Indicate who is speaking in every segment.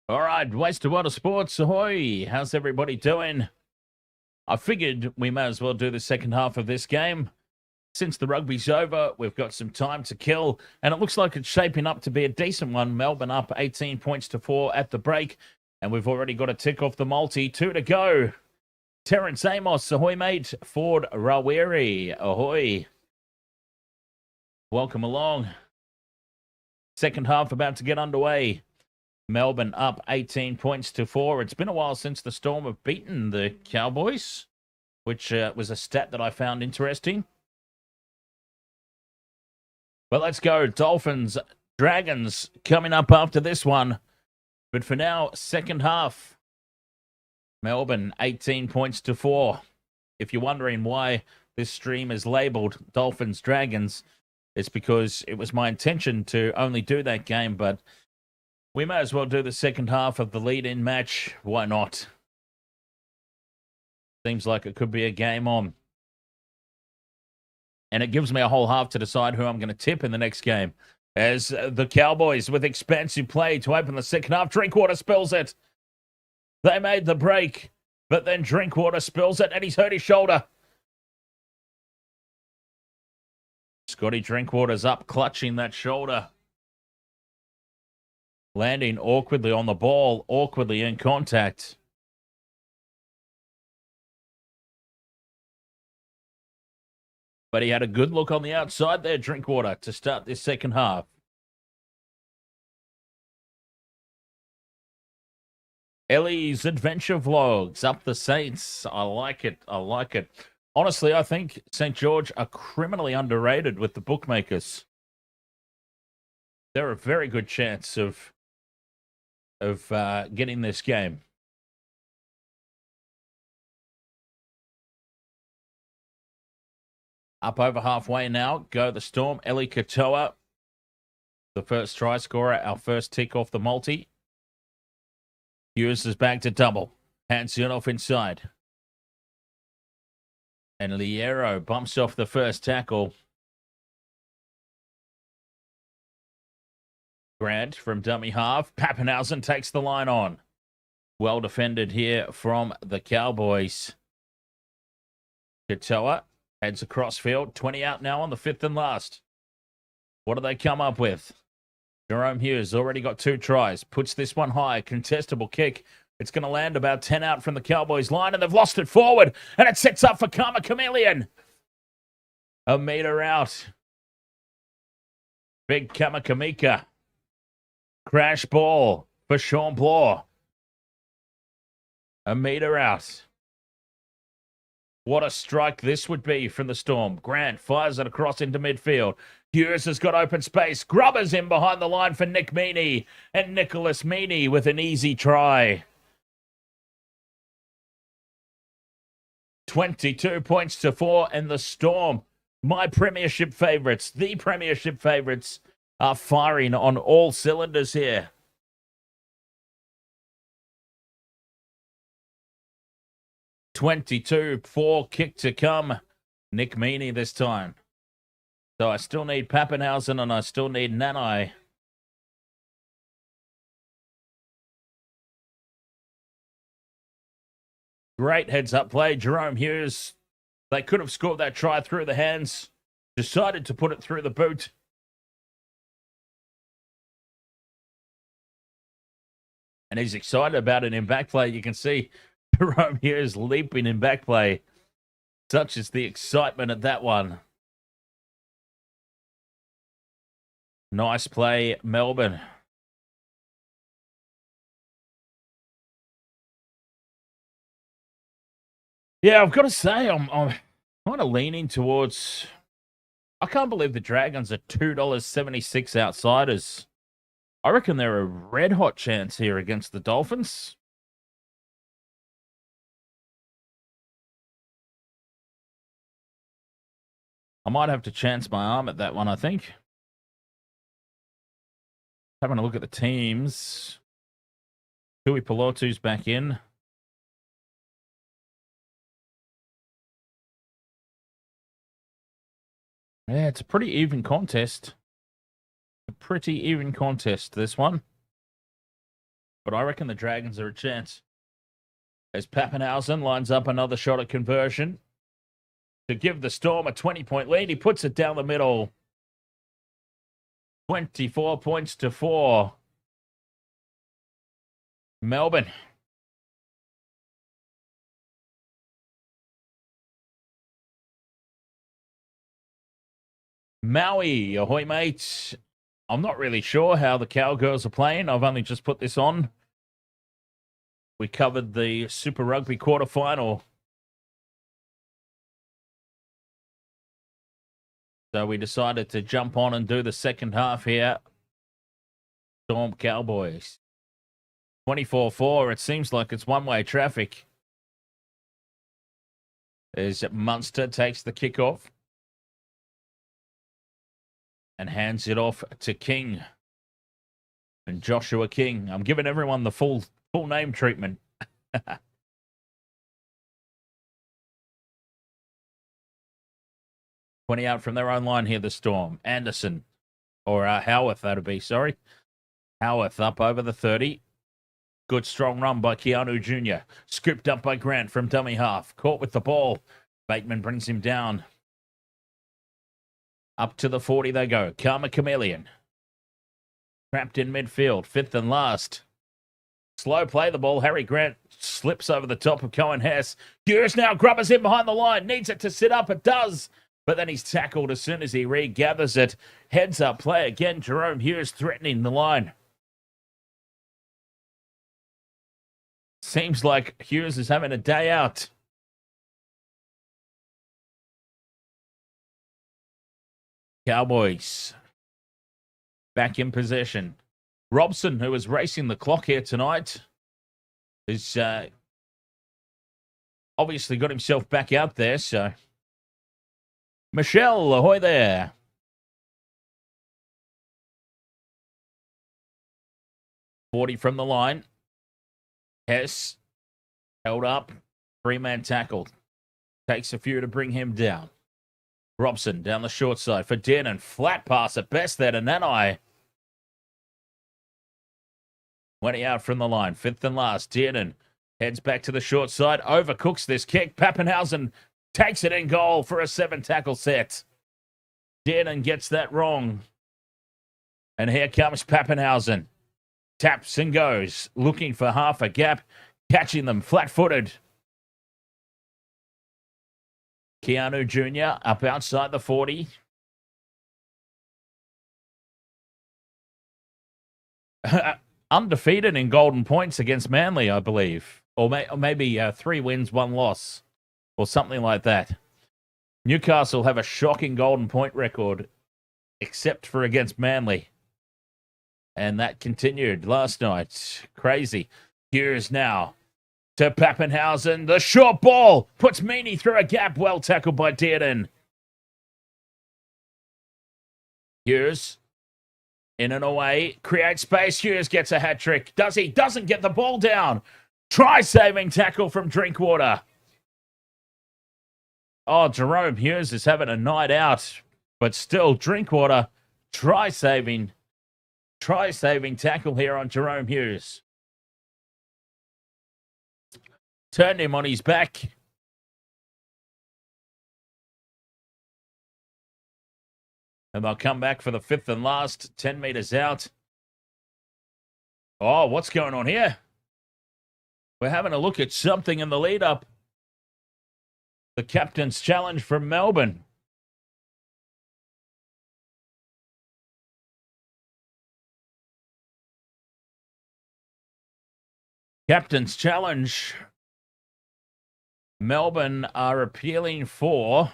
Speaker 1: All right, Wasted Water Sports, ahoy! How's everybody doing? I figured we may as well do the second half of this game. Since the rugby's over, we've got some time to kill, and it looks like it's shaping up to be a decent one. Melbourne up 18 points to 4 at the break, and we've already got a tick off the multi. 2 to go. Terrence Amos, ahoy mate. Ford Rawiri, ahoy. Welcome along. Second half about to get underway. Melbourne up 18 points to 4. It's been a while since the Storm have beaten the Cowboys, which was a stat that I found interesting. But let's go. Dolphins, Dragons coming up after this one. But for now, second half. Melbourne 18 points to 4. If you're wondering why this stream is labelled Dolphins, Dragons, it's because it was my intention to only do that game, but we may as well do the second half of the lead-in match. Why not? Seems like it could be a game on. And it gives me a whole half to decide who I'm going to tip in the next game. As the Cowboys with expansive play to open the second half. Drinkwater spills it. They made the break, but then Drinkwater spills it and he's hurt his shoulder. Scotty Drinkwater's up, clutching that shoulder. Landing awkwardly on the ball, awkwardly in contact. But he had a good look on the outside there, Drinkwater, to start this second half. Ellie's Adventure Vlogs, up the Saints. I like it. I like it. Honestly, I think St. George are criminally underrated with the bookmakers. They're a very good chance of getting this game. Up over halfway now. Go the Storm. Ellie Katoa, the first try scorer. Our first tick off the multi. Hughes is back to double. Hands it off inside. And Liero bumps off the first tackle. Grant from dummy half. Pappenhausen takes the line on. Well defended here from the Cowboys. Katoa heads across field. 20 out now on the fifth and last. What do they come up with? Jerome Hughes already got 2 tries. Puts this one high. Contestable kick. It's going to land about 10 out from the Cowboys line, and they've lost it forward. And it sets up for Karma Chameleon. A meter out. Big Kamakamika. Crash ball for Sean Blaw. A meter out. What a strike this would be from the Storm. Grant fires it across into midfield. Hughes has got open space. Grubbers in behind the line for Nick Meaney. And Nicholas Meaney with an easy try. 22 points to 4, and the Storm, my premiership favourites, the premiership favourites, are firing on all cylinders here. $22-4 kick to come. Nick Meaney this time. So I still need Pappenhausen and I still need Nanai. Great heads-up play. Jerome Hughes. They could have scored that try through the hands. Decided to put it through the boot. And he's excited about it in back play. You can see Jerome Hughes leaping in back play. Such is the excitement at that one. Nice play, Melbourne. Yeah, I've got to say, I'm kind of leaning towards... I can't believe the Dragons are $2.76 outsiders. I reckon they're a red-hot chance here against the Dolphins. I might have to chance my arm at that one, I think. Having a look at the teams. Tui Pelotu's back in. Yeah, it's a pretty even contest. A pretty even contest, this one. but I reckon the Dragons are a chance. As Pappenhausen lines up another shot at conversion to give the Storm a 20-point lead. He puts it down the middle. 24 points to 4. Melbourne. Maui, ahoy, mates. I'm not really sure how the Cowgirls are playing. I've only just put this on. We covered the Super Rugby quarterfinal. So we decided to jump on and do the second half here. Storm Cowboys. 24-4. It seems like it's one-way traffic. As Munster takes the kickoff and hands it off to King. And Joshua King. I'm giving everyone the full name treatment. 20 out from their own line here, the Storm. Anderson, or Howarth, that'd be, sorry. Howarth up over the 30. Good strong run by Keanu Jr. Scooped up by Grant from dummy half. Caught with the ball. Bateman brings him down. Up to the 40 they go. Karma Chameleon. Trapped in midfield. Fifth and last. Slow play the ball. Harry Grant slips over the top of Cohen Hess. Hughes now grubbers in behind the line. Needs it to sit up. It does. But then he's tackled as soon as he regathers it. Heads up play again. Jerome Hughes threatening the line. Seems like Hughes is having a day out. Cowboys back in possession. Robson, who is racing the clock here tonight, has obviously got himself back out there. So, Michelle, ahoy there. .40 from the line. Hess held up. 3-man tackled. Takes a few to bring him down. Robson down the short side for Dearden. Flat pass at best there to Nanai. 20 out from the line. Fifth and last. Dearden heads back to the short side. Overcooks this kick. Pappenhausen takes it in goal for a 7-tackle set. Dearden gets that wrong. And here comes Pappenhausen. Taps and goes. Looking for half a gap. Catching them flat-footed. Keanu Jr. up outside the 40. Undefeated in golden points against Manly, I believe. Or maybe 3 wins, 1 loss. Or something like that. Newcastle have a shocking golden point record. Except for against Manly. And that continued last night. Crazy. Here's now to Pappenhausen. The short ball puts Meaney through a gap. Well tackled by Dearden. Hughes in and away. Creates space. Hughes gets a hat trick. Does he? Doesn't get the ball down. Try-saving tackle from Drinkwater. Oh, Jerome Hughes is having a night out. But still, Drinkwater try-saving tackle here on Jerome Hughes. Turned him on his back. And they'll come back for the 5th and last. 10 metres out. Oh, what's going on here? We're having a look at something in the lead-up. The captain's challenge from Melbourne. Captain's challenge. Melbourne are appealing for...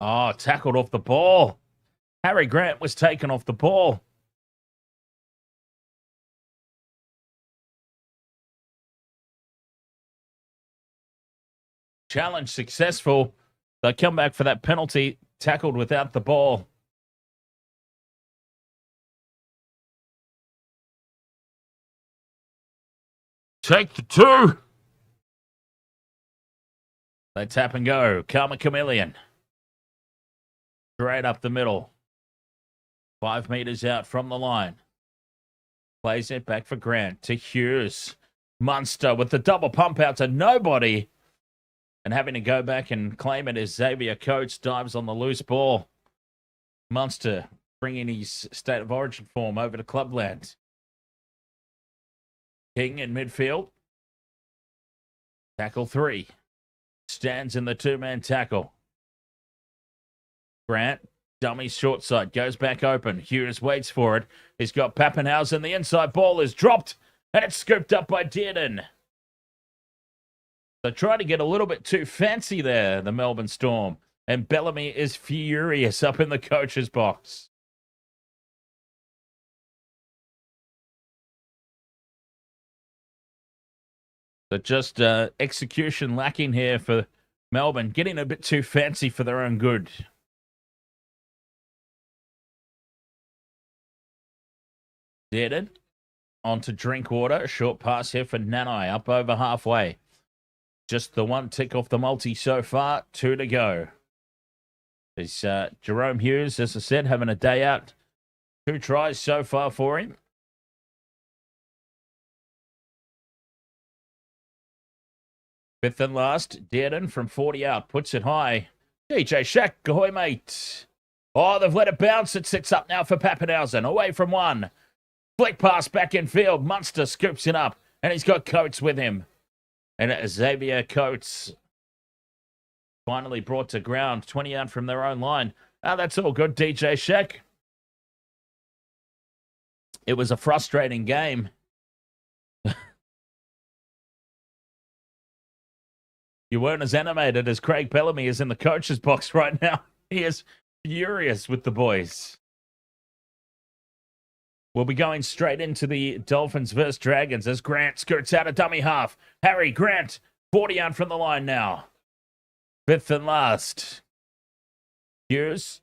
Speaker 1: Oh, tackled off the ball. Harry Grant was taken off the ball. Challenge successful. They come back for that penalty. Tackled without the ball. Take the 2. They tap and go. Karma Chameleon. Straight up the middle. 5 meters out from the line. Plays it back for Grant to Hughes. Munster with the double pump out to nobody. And having to go back and claim it as Xavier Coates dives on the loose ball. Munster bringing his state of origin form over to Clubland. King in midfield. Tackle 3. Stands in the two-man tackle. Grant, dummy short side, goes back open. Hughes waits for it. He's got Pappenhausen. The inside ball is dropped, and it's scooped up by Dearden. So trying to get a little bit too fancy there, the Melbourne Storm. And Bellamy is furious up in the coach's box. So just execution lacking here for Melbourne, getting a bit too fancy for their own good. Dearden on to Drinkwater. A short pass here for Nanai, up over halfway. Just the one tick off the multi so far. 2 to go. There's Jerome Hughes, as I said, having a day out. 2 tries so far for him. Fifth and last, Dearden from 40 out, puts it high. DJ Shack, Ahoy, mate. Oh, they've let it bounce. It sits up now for Pappenhausen. Away from 1. Flick pass back in field. Munster scoops it up, and he's got Coates with him. And Xavier Coates finally brought to ground, 20 out from their own line. That's all good, DJ Shack. It was a frustrating game. You weren't as animated as Craig Bellamy is in the coach's box right now. He is furious with the boys. We'll be going straight into the Dolphins versus Dragons as Grant skirts out a dummy half. Harry Grant, 40 out from the line now. Fifth and last. Hughes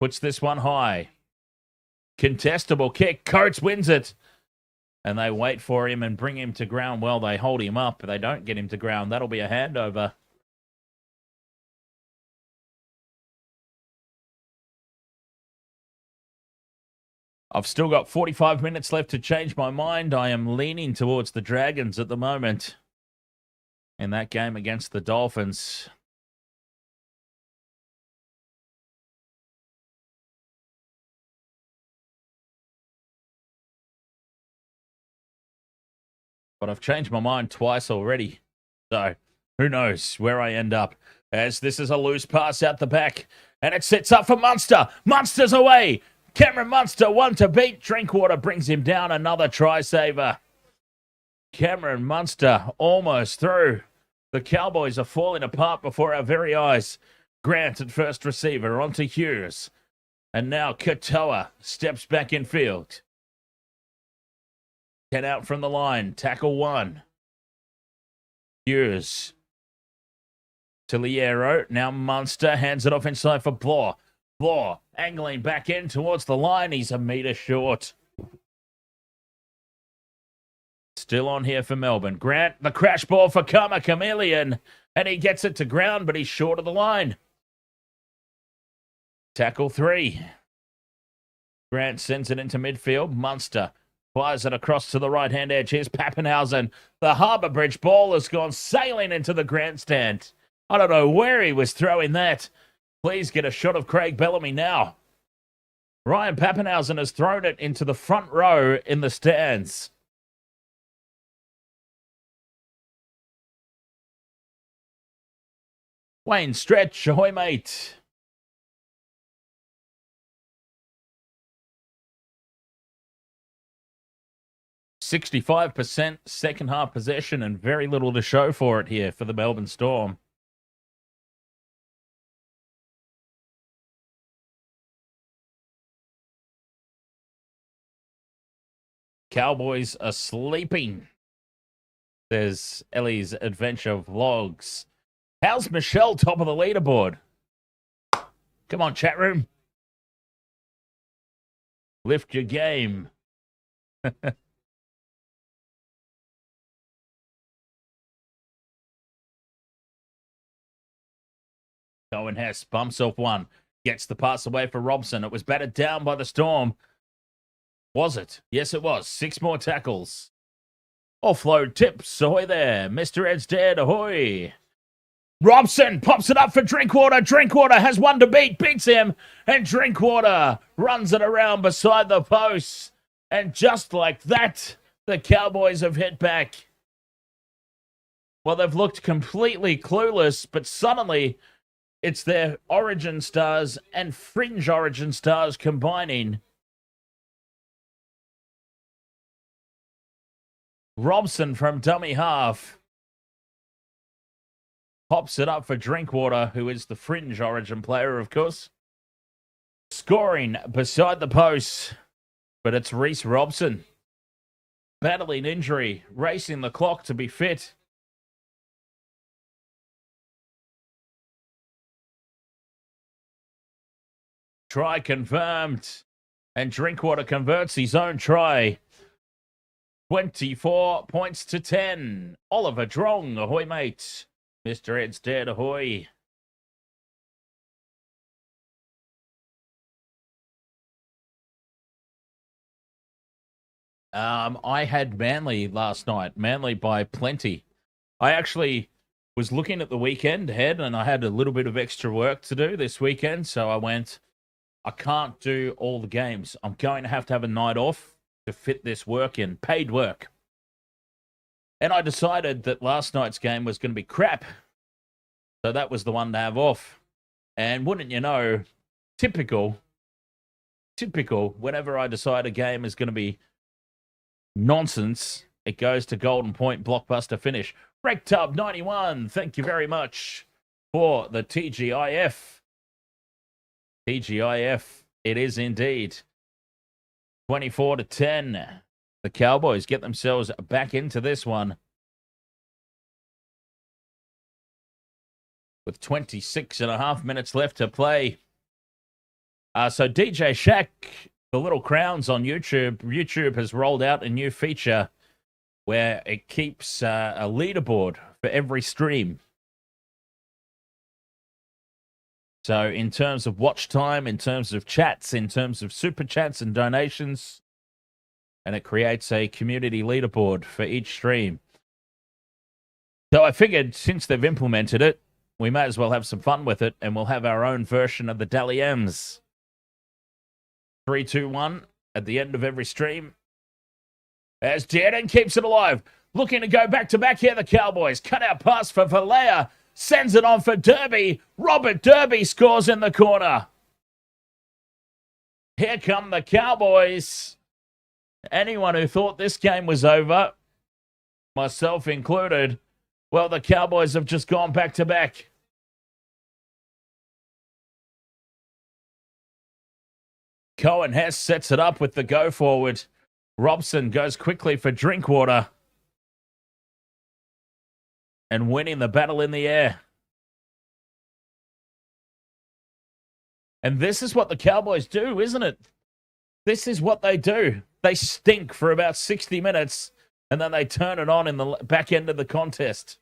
Speaker 1: puts this one high. Contestable kick. Coates wins it. And they wait for him and bring him to ground. Well, they hold him up, but they don't get him to ground. That'll be a handover. I've still got 45 minutes left to change my mind. I am leaning towards the Dragons at the moment in that game against the Dolphins. But I've changed my mind twice already. So who knows where I end up. As this is a loose pass out the back. And it sits up for Munster. Munster's away. Cameron Munster, 1 to beat. Drinkwater brings him down. Another try saver. Cameron Munster almost through. The Cowboys are falling apart before our very eyes. Grant at first receiver. On to Hughes. And now Katoa steps back in field. 10 out from the line. Tackle 1. Hughes. To Liero. Now Munster hands it off inside for Blaw. Blaw angling back in towards the line. He's a metre short. Still on here for Melbourne. Grant, the crash ball for Karma Chameleon. And he gets it to ground, but he's short of the line. Tackle 3. Grant sends it into midfield. Munster fires it across to the right-hand edge. Here's Pappenhausen. The Harbour Bridge ball has gone sailing into the grandstand. I don't know where he was throwing that. Please get a shot of Craig Bellamy now. Ryan Pappenhausen has thrown it into the front row in the stands. Wayne Stretch, ahoy mate. %65% second half possession and very little to show for it here for the Melbourne Storm. Cowboys are sleeping. There's Ellie's Adventure Vlogs. How's Michelle top of the leaderboard? Come on, chat room. Lift your game. Cohen Hess bumps off one. Gets the pass away for Robson. It was batted down by the Storm. Was it? Yes, it was. 6 more tackles. Offload tips. Ahoy there. Mr. Ed's dead. Ahoy. Robson pops it up for Drinkwater. Drinkwater has one to beat. Beats him. And Drinkwater runs it around beside the post. And just like that, the Cowboys have hit back. Well, they've looked completely clueless, but suddenly it's their origin stars and fringe origin stars combining. Robson from dummy half pops it up for Drinkwater, who is the fringe origin player, of course. Scoring beside the post, but it's Reece Robson. Battling injury, racing the clock to be fit. Try confirmed. And Drinkwater converts his own try. 24 points to 10. Oliver Drong, ahoy, mate. Mr. Ed's dead, ahoy. I had Manly last night. Manly by plenty. I actually was looking at the weekend ahead, and I had a little bit of extra work to do this weekend, so I went, I can't do all the games. I'm going to have a night off to fit this work in, paid work. And I decided that last night's game was going to be crap. So that was the one to have off. And wouldn't you know, typical, whenever I decide a game is going to be nonsense, it goes to Golden Point blockbuster finish. Rectub 91, thank you very much for the TGIF. TGIF, it is indeed. 24 to 10. The Cowboys get themselves back into this one. With 26 and a half minutes left to play. So DJ Shack, the Little Crowns on YouTube. YouTube has rolled out a new feature where it keeps a leaderboard for every stream. So in terms of watch time, in terms of chats, in terms of super chats and donations, and it creates a community leaderboard for each stream. So I figured since they've implemented it, we may as well have some fun with it, and we'll have our own version of the Dally M's. 3, 2, 1 at the end of every stream. As Dearden keeps it alive. Looking to go back-to-back here, the Cowboys. Cut out pass for Valea. Sends it on for Derby. Robert Derby scores in the corner. Here come the Cowboys. Anyone who thought this game was over, myself included, well, the Cowboys have just gone back-to-back. Cohen Hess sets it up with the go forward. Robson goes quickly for Drinkwater. And winning the battle in the air. And this is what the Cowboys do, isn't it? This is what they do. They stink for about 60 minutes, and then they turn it on in the back end of the contest.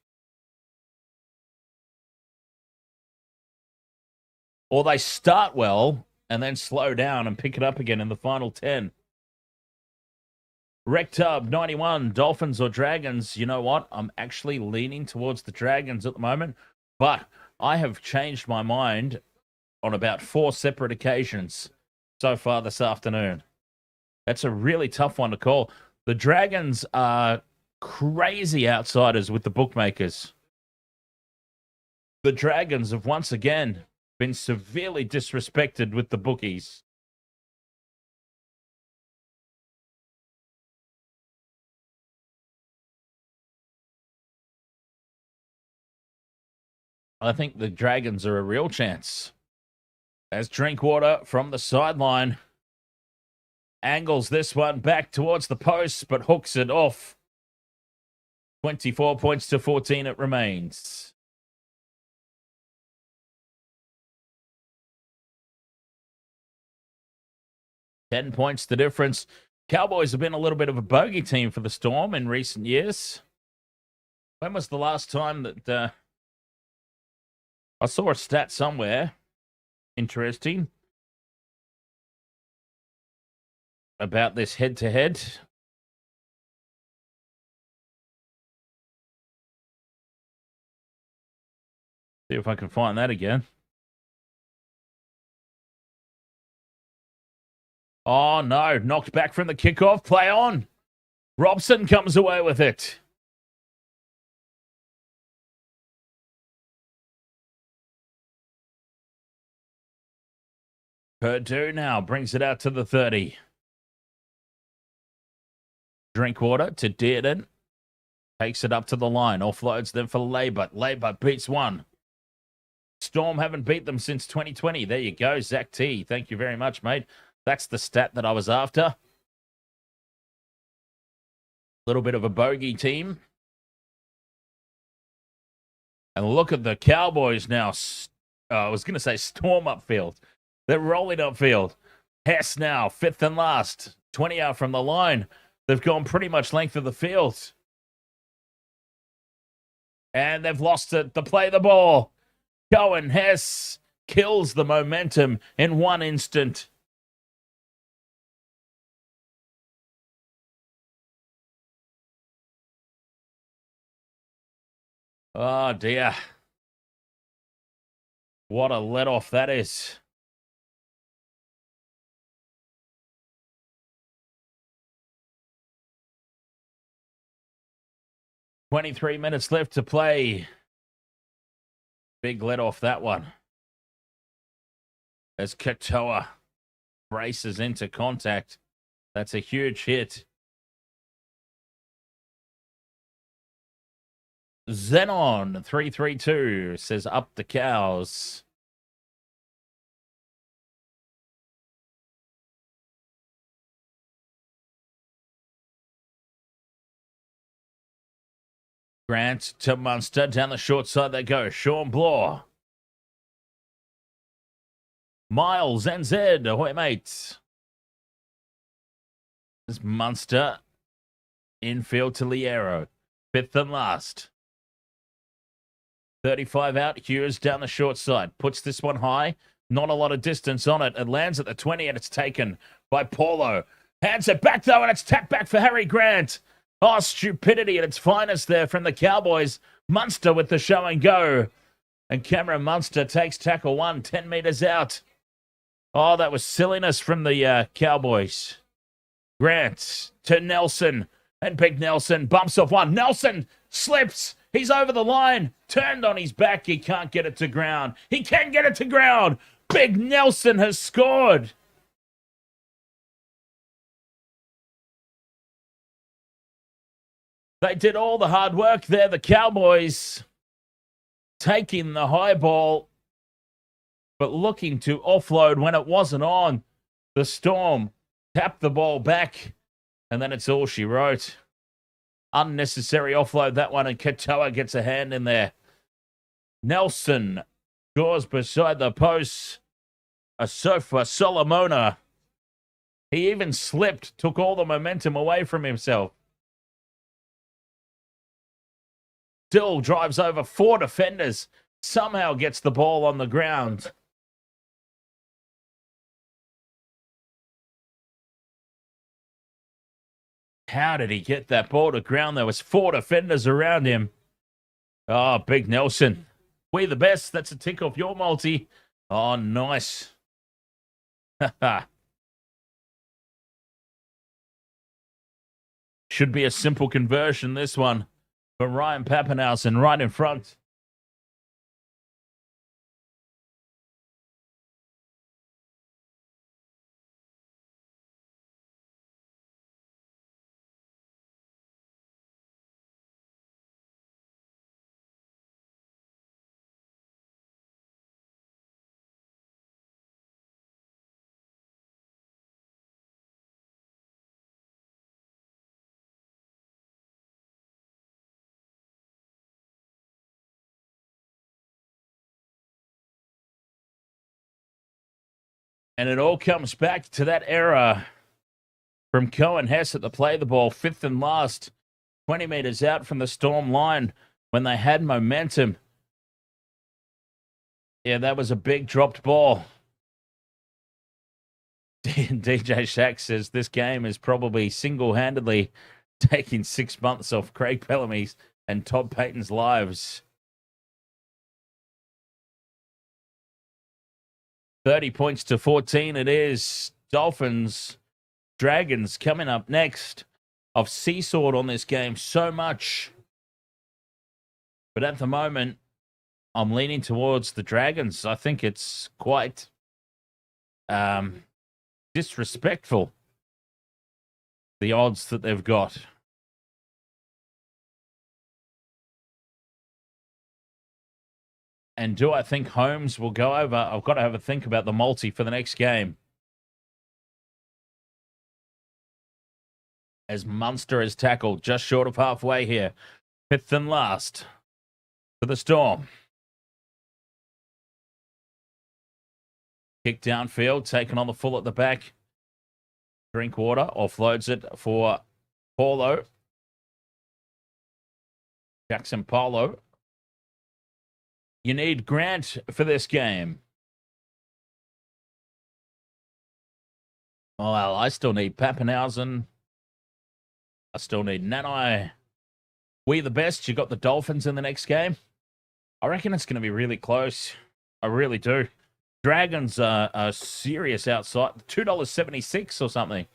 Speaker 1: Or they start well and then slow down and pick it up again in the final 10. Rectub 91, Dolphins or Dragons? You know what? I'm actually leaning towards the Dragons at the moment, but I have changed my mind on about 4 separate occasions so far this afternoon. That's a really tough one to call. The Dragons are crazy outsiders with the bookmakers. The Dragons have once again been severely disrespected with the bookies. I think the Dragons are a real chance. As Drinkwater from the sideline angles this one back towards the post, but hooks it off. 24 points to 14 it remains. Ten points the difference. Cowboys have been a little bit of a bogey team for the Storm in recent years. When was the last time that I saw a stat somewhere? Interesting. about this head-to-head. See if I can find that again. Oh, no. Knocked back from the kickoff. Play on. Robson comes away with it. Purdue now brings it out to the 30. Drinkwater to Dearden. Takes it up to the line. Offloads them for Labour. Labour beats one. Storm haven't beat them since 2020. There you go, Zach T. Thank you very much, mate. That's the stat that I was after. Little bit of a bogey team. And look at the Cowboys now. I was going to say Storm upfield. They're rolling upfield. Hess now, fifth and last. 20 out from the line. They've gone pretty much length of the field. And they've lost it to play the ball. Cohen Hess kills the momentum in one instant. Oh, dear. What a let-off that is. "23 minutes left to play." Big let-off that one. As Katoa braces into contact. That's a huge hit. Zenon 332 says up the Cows. Grant to Munster. Down the short side they go. Sean Bloor. Miles, NZ. Ahoy, mates. This Munster. Infield to Liero. Fifth and last. 35 out. Hughes down the short side. Puts this one high. Not a lot of distance on it. It lands at the 20 and it's taken by Paulo. Hands it back though and it's tapped back for Harry Grant. Oh, stupidity at its finest there from the Cowboys. Munster with the show and go. And Cameron Munster takes tackle 1, 10 metres out. Oh, that was silliness from the Cowboys. Grant to Nelson. And Big Nelson bumps off one. Nelson slips. He's over the line. Turned on his back. He can't get it to ground. He can get it to ground. Big Nelson has scored. They did all the hard work there, the Cowboys, taking the high ball, but looking to offload when it wasn't on. The Storm tapped the ball back, and then it's all she wrote. Unnecessary offload, that one, and Katoa gets a hand in there. Nelson scores beside the post. A sofa, Solomona. He even slipped, took all the momentum away from himself. Still drives over 4 defenders. Somehow gets the ball on the ground. How did he get that ball to ground? There was 4 defenders around him. Oh, Big Nelson. We the best. That's a tick off your multi. Oh, nice. Should be a simple conversion, this one. For Ryan Pappenhausen right in front. And it all comes back to that error from Cohen Hess at the play the ball, fifth and last, 20 metres out from the Storm line when they had momentum. Yeah, that was a big dropped ball. DJ Shack says this game is probably single-handedly taking 6 months off Craig Bellamy's and Todd Payton's lives. 30 points to 14 it is. Dolphins, Dragons coming up next. I've seesawed on this game so much. But at the moment, I'm leaning towards the Dragons. I think it's quite disrespectful, the odds that they've got. And do I think Holmes will go over? I've got to have a think about the multi for the next game. As Munster is tackled just short of halfway here. Fifth and last for the Storm. Kick downfield, taken on the full at the back. Drinkwater offloads it for Paulo. Jackson Paulo. You need Grant for this game. Well, I still need Pappenhausen. I still need Nanai. We the best. You got the Dolphins in the next game. I reckon it's going to be really close. I really do. Dragons are serious outside. $2.76 or something.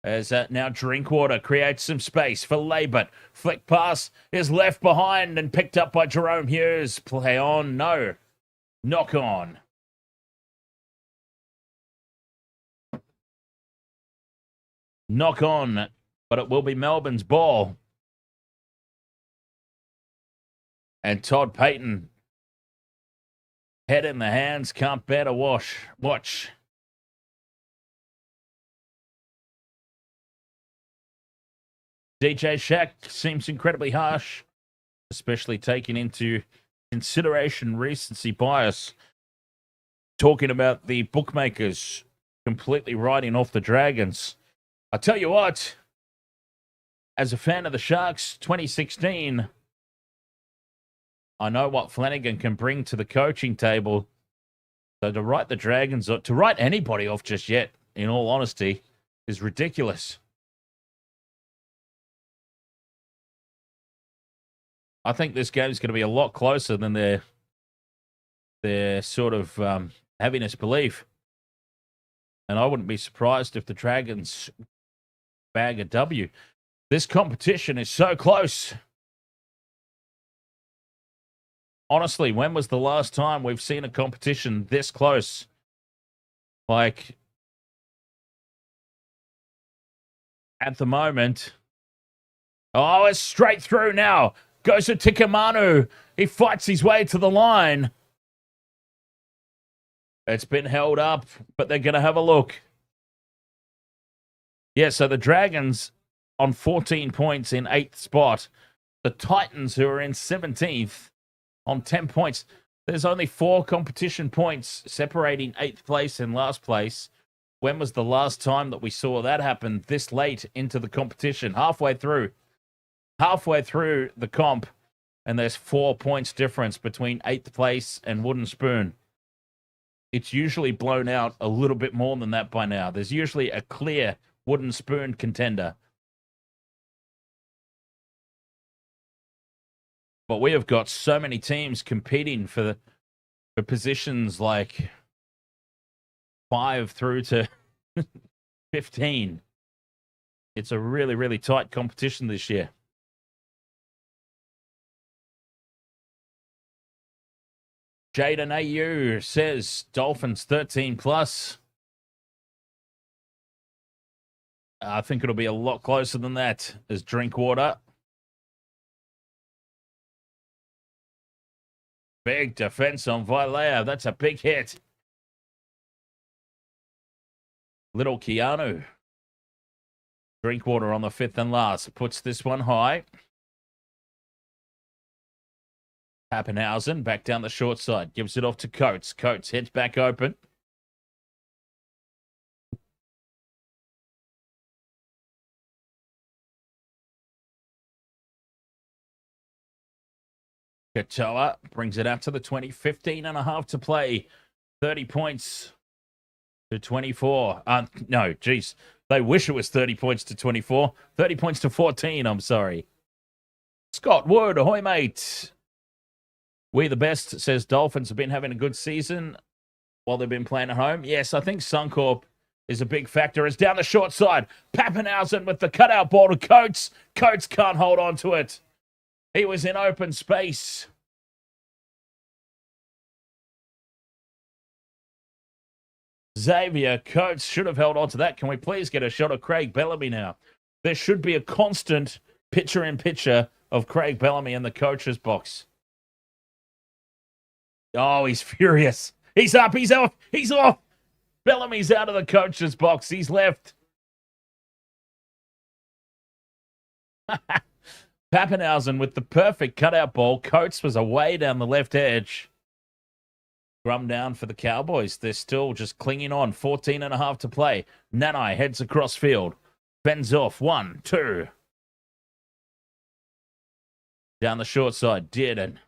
Speaker 1: As now Drinkwater creates some space for Labour. Flick pass is left behind and picked up by Jerome Hughes. Play on. No. Knock on. Knock on. But it will be Melbourne's ball. And Todd Payton. Head in the hands. Can't bear to watch. DJ Shack seems incredibly harsh, especially taking into consideration recency bias. Talking about the bookmakers completely writing off the Dragons. I tell you what, as a fan of the Sharks 2016, I know what Flanagan can bring to the coaching table. So to write the Dragons, or to write anybody off just yet, in all honesty, is ridiculous. I think this game is going to be a lot closer than they're sort of having us believe. And I wouldn't be surprised if the Dragons bag a W. This competition is so close. Honestly, when was the last time we've seen a competition this close? Like, at the moment. Oh, it's straight through now. Goes to Tikamanu. He fights his way to the line. It's been held up, but they're going to have a look. Yeah, so the Dragons on 14 points in 8th spot. The Titans, who are in 17th, on 10 points. There's only 4 competition points separating 8th place and last place. When was the last time that we saw that happen this late into the competition? Halfway through the comp, and there's 4 points difference between 8th place and Wooden Spoon. It's usually blown out a little bit more than that by now. There's usually a clear Wooden Spoon contender. But we have got so many teams competing for positions like 5 through to 15. It's a really, really tight competition this year. Jaden AU says Dolphins 13 plus. I think it'll be a lot closer than that as Drinkwater. Big defense on Vilea. That's a big hit. Little Keanu. Drinkwater on the 5th and last. Puts this one high. Pappenhausen back down the short side. Gives it off to Coates. Coates heads back open. Katoa brings it out to the 20. 15 and a half to play. 30 points to 24. No, geez. They wish it was 30 points to 24. 30 points to 14, I'm sorry. Scott Wood, ahoy, mate. We the best, says Dolphins have been having a good season while they've been playing at home. Yes, I think Suncorp is a big factor. It's down the short side. Pappenhausen with the cutout ball to Coates. Coates can't hold on to it. He was in open space. Xavier Coates should have held on to that. Can we please get a shot of Craig Bellamy now? There should be a constant picture-in-picture of Craig Bellamy in the coach's box. Oh, he's furious. He's up. He's off. He's off. Bellamy's out of the coach's box. He's left. Pappenhausen with the perfect cutout ball. Coates was away down the left edge. Scrum down for the Cowboys. They're still just clinging on. 14.5 to play. Nanai heads across field. Phins off. 1, 2. Down the short side. Dearden.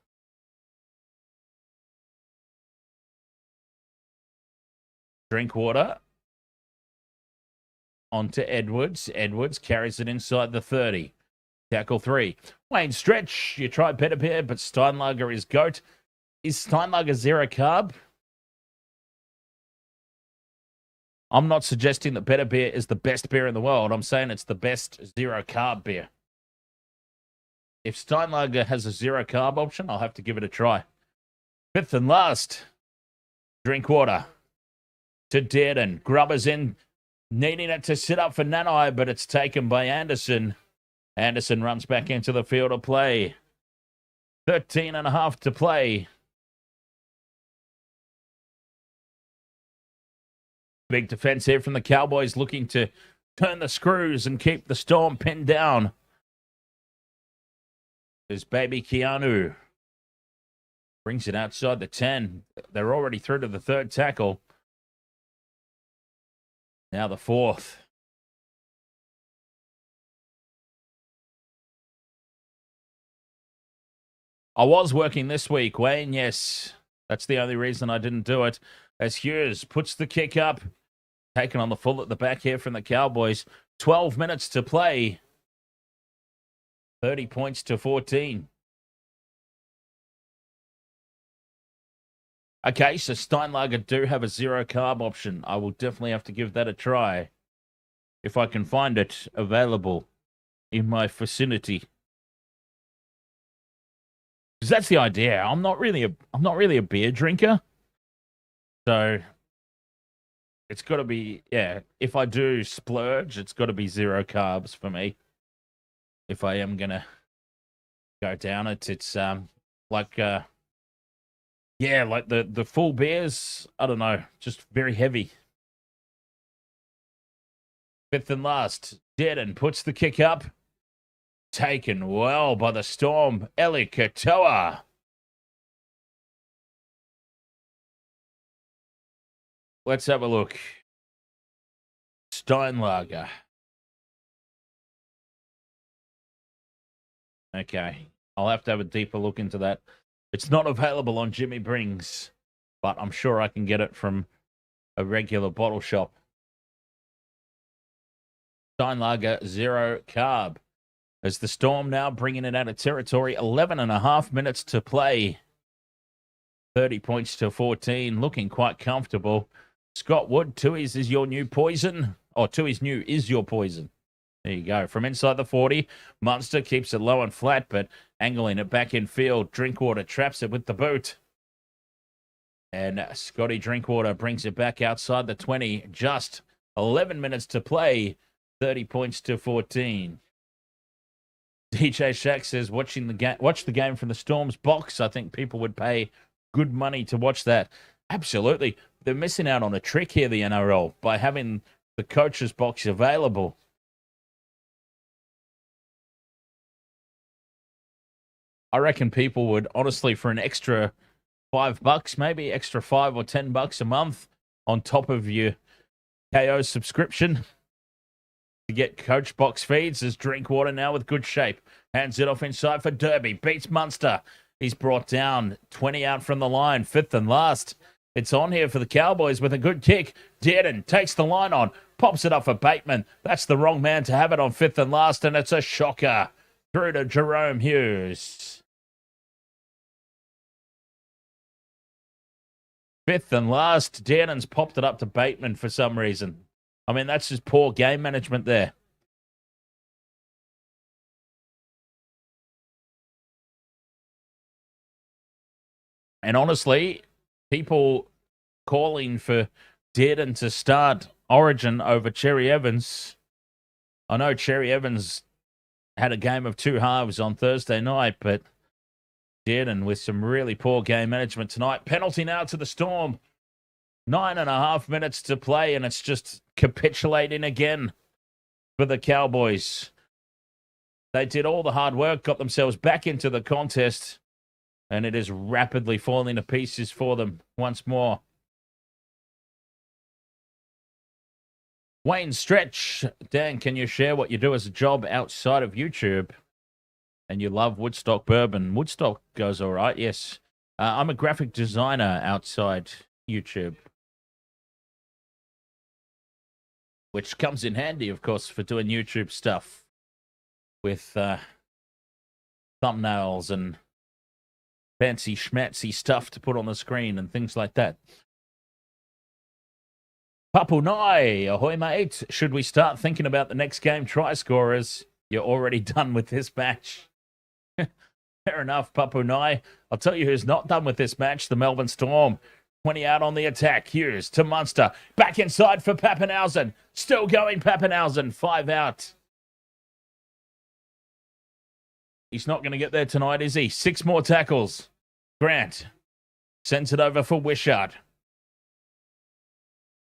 Speaker 1: Drinkwater. On to Edwards. Edwards carries it inside the 30. Tackle 3. Wayne Stretch. You tried better beer, but Steinlager is GOAT. Is Steinlager zero carb? I'm not suggesting that better beer is the best beer in the world. I'm saying it's the best zero carb beer. If Steinlager has a zero carb option, I'll have to give it a try. Fifth and last. Drinkwater. To Dearden. Grubbers in, needing it to sit up for Nanai, but it's taken by Anderson. Anderson runs back into the field of play. 13.5 to play. Big defense here from the Cowboys, looking to turn the screws and keep the Storm pinned down. There's baby Keanu. Brings it outside the 10. They're already through to the third tackle. Now the fourth. I was working this week, Wayne. Yes, that's the only reason I didn't do it. As Hughes puts the kick up. Taken on the full at the back here from the Cowboys. 12 minutes to play. 30 points to 14. Okay, so Steinlager do have a zero carb option. I will definitely have to give that a try. If I can find it available in my vicinity. Because that's the idea. I'm not really a beer drinker. So it's got to be, yeah, if I do splurge, it's got to be zero carbs for me. If I am going to go down it, it's like the full beers, I don't know, just very heavy. Fifth and last, Dearden puts the kick up. Taken well by the Storm, Eli Katoa. Let's have a look. Steinlager. Okay. I'll have to have a deeper look into that. It's not available on Jimmy Brings, but I'm sure I can get it from a regular bottle shop. Steinlager, zero carb. As the Storm now bringing it out of territory, 11.5 minutes to play. 30 points to 14, looking quite comfortable. Scott Wood, Tui's is your new poison. Or Tui's new is your poison. There you go. From inside the 40, Munster keeps it low and flat, but angling it back in field. Drinkwater traps it with the boot. And Scotty Drinkwater brings it back outside the 20. Just 11 minutes to play. 30 points to 14. DJ Shack says, watch the game from the Storm's box. I think people would pay good money to watch that. Absolutely. They're missing out on a trick here, the NRL, by having the coach's box available. I reckon people would, honestly, for an extra $5, maybe extra $5 or $10 a month on top of your KO subscription to get coach box feeds. As Drinkwater now with good shape. Hands it off inside for Derby. Beats Munster. He's brought down 20 out from the line. Fifth and last. It's on here for the Cowboys with a good kick. Dearden takes the line on, pops it up for Bateman. That's the wrong man to have it on 5th and last, and it's a shocker through to Jerome Hughes. 5th and last, Dearden's popped it up to Bateman for some reason. I mean, that's just poor game management there. And honestly, people calling for Dearden to start Origin over Cherry Evans. I know Cherry Evans had a game of 2 halves on Thursday night, but Dearden with some really poor game management tonight. Penalty now to the Storm. 9.5 minutes to play, and it's just capitulating again for the Cowboys. They did all the hard work, got themselves back into the contest, and it is rapidly falling to pieces for them once more. Wayne Stretch. Dan, can you share what you do as a job outside of YouTube? And you love Woodstock bourbon. Woodstock goes all right, yes. I'm a graphic designer outside YouTube, which comes in handy, of course, for doing YouTube stuff with thumbnails and fancy schmancy stuff to put on the screen and things like that. Papu Nai, ahoy mate. Should we start thinking about the next game try scorers? You're already done with this match. Fair enough, Papu Nai. I'll tell you who's not done with this match, the Melbourne Storm. 20 out on the attack. Hughes to Munster. Back inside for Pappenhausen. Still going, Pappenhausen. 5 out. He's not going to get there tonight, is he? 6 more tackles. Grant sends it over for Wishart.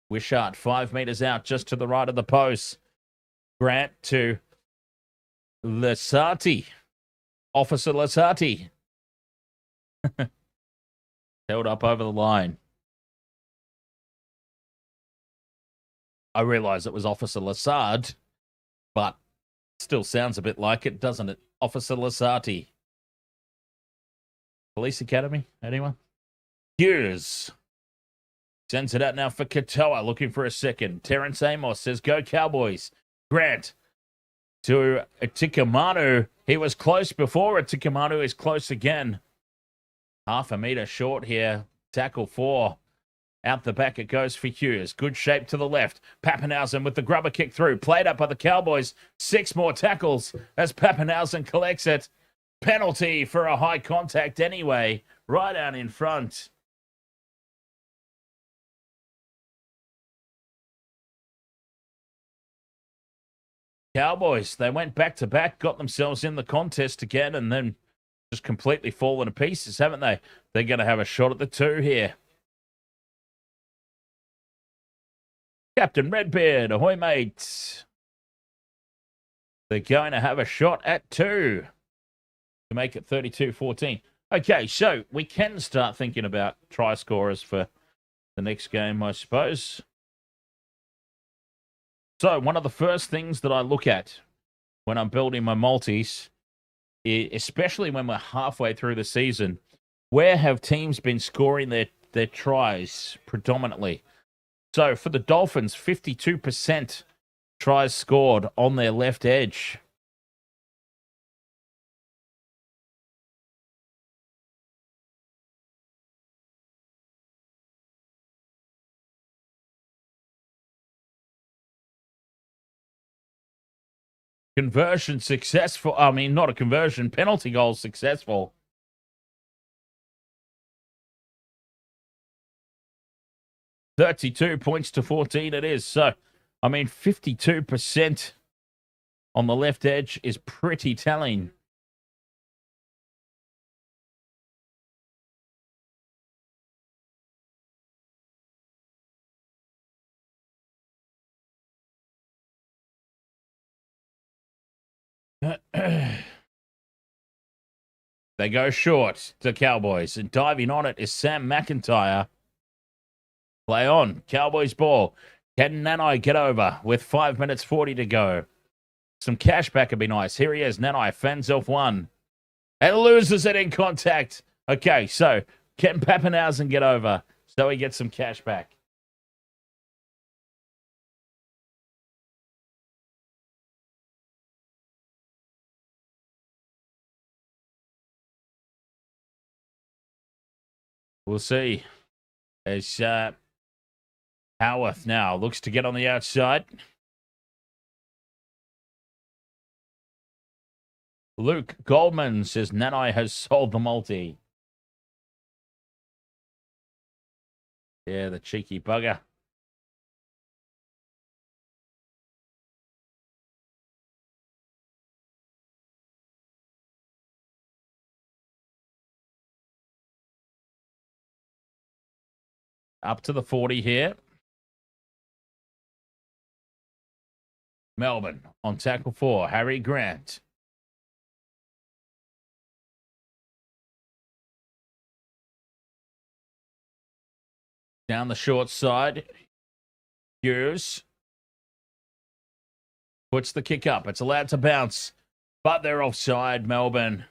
Speaker 1: Wishart 5 meters out just to the right of the post. Grant to Lasati. Officer Lasati. Held up over the line. I realise it was Officer Lassard, but still sounds a bit like it, doesn't it? Officer Lasati. Police Academy, anyone? Hughes sends it out now for Katoa, looking for a second. Terrence Amos says, go Cowboys. Grant to Atikamanu. He was close before. Atikamanu is close again. 0.5 meter short here. Tackle 4. Out the back it goes for Hughes. Good shape to the left. Pappenhausen with the grubber kick through. Played up by the Cowboys. 6 more tackles as Pappenhausen collects it. Penalty for a high contact anyway. Right out in front. Cowboys, they went back-to-back, got themselves in the contest again, and then just completely fallen to pieces, haven't they? They're going to have a shot at the 2 here. Captain Redbeard, ahoy, mates. They're going to have a shot at 2 to make it 32-14. Okay, so we can start thinking about try scorers for the next game, I suppose. So one of the first things that I look at when I'm building my multis, especially when we're halfway through the season, where have teams been scoring their tries predominantly? So for the Dolphins, 52% tries scored on their left edge. Conversion successful. I mean, not a conversion. Penalty goal successful. $32-14 it is. So, I mean, 52% on the left edge is pretty telling. They go short to Cowboys, and diving on it is Sam McIntyre. Play on. Cowboys ball. Can Nanai get over with 5 minutes 40 to go? Some cash back would be nice. Here he is. Nanai fends off 1 and loses it in contact. Okay, so can Pappenhausen get over? so he gets some cash back. We'll see. As Howarth now looks to get on the outside. Luke Goldman says Nanai has sold the multi. Yeah, the cheeky bugger. Up to the 40 here. Melbourne on tackle 4. Harry Grant. Down the short side. Hughes puts the kick up. It's allowed to bounce, but they're offside, Melbourne.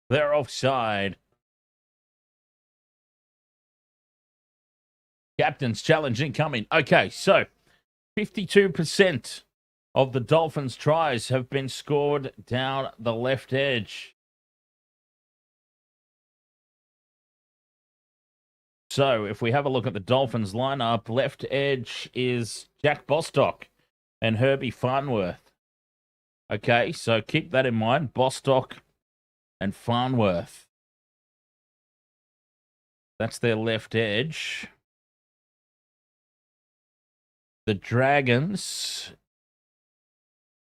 Speaker 1: They're offside. Captain's challenge incoming. Okay, so 52% of the Dolphins' tries have been scored down the left edge. So if we have a look at the Dolphins lineup, left edge is Jack Bostock and Herbie Farnworth. Okay, so keep that in mind. Bostock and Farnworth. That's their left edge. The Dragons,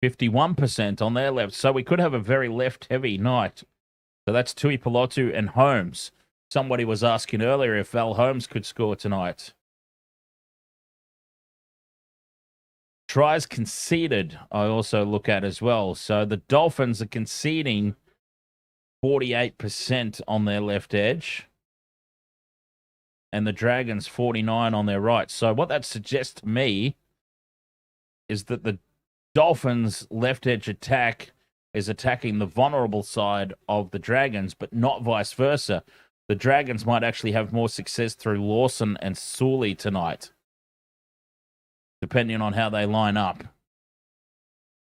Speaker 1: 51% on their left. So we could have a very left-heavy night. So that's Tui Pelotu and Holmes. Somebody was asking earlier if Val Holmes could score tonight. Tries conceded, I also look at as well. So the Dolphins are conceding 48% on their left edge. And the Dragons 49 on their right. So what that suggests to me is that the Dolphins' left edge attack is attacking the vulnerable side of the Dragons, but not vice versa. The Dragons might actually have more success through Lawson and Sully tonight, depending on how they line up.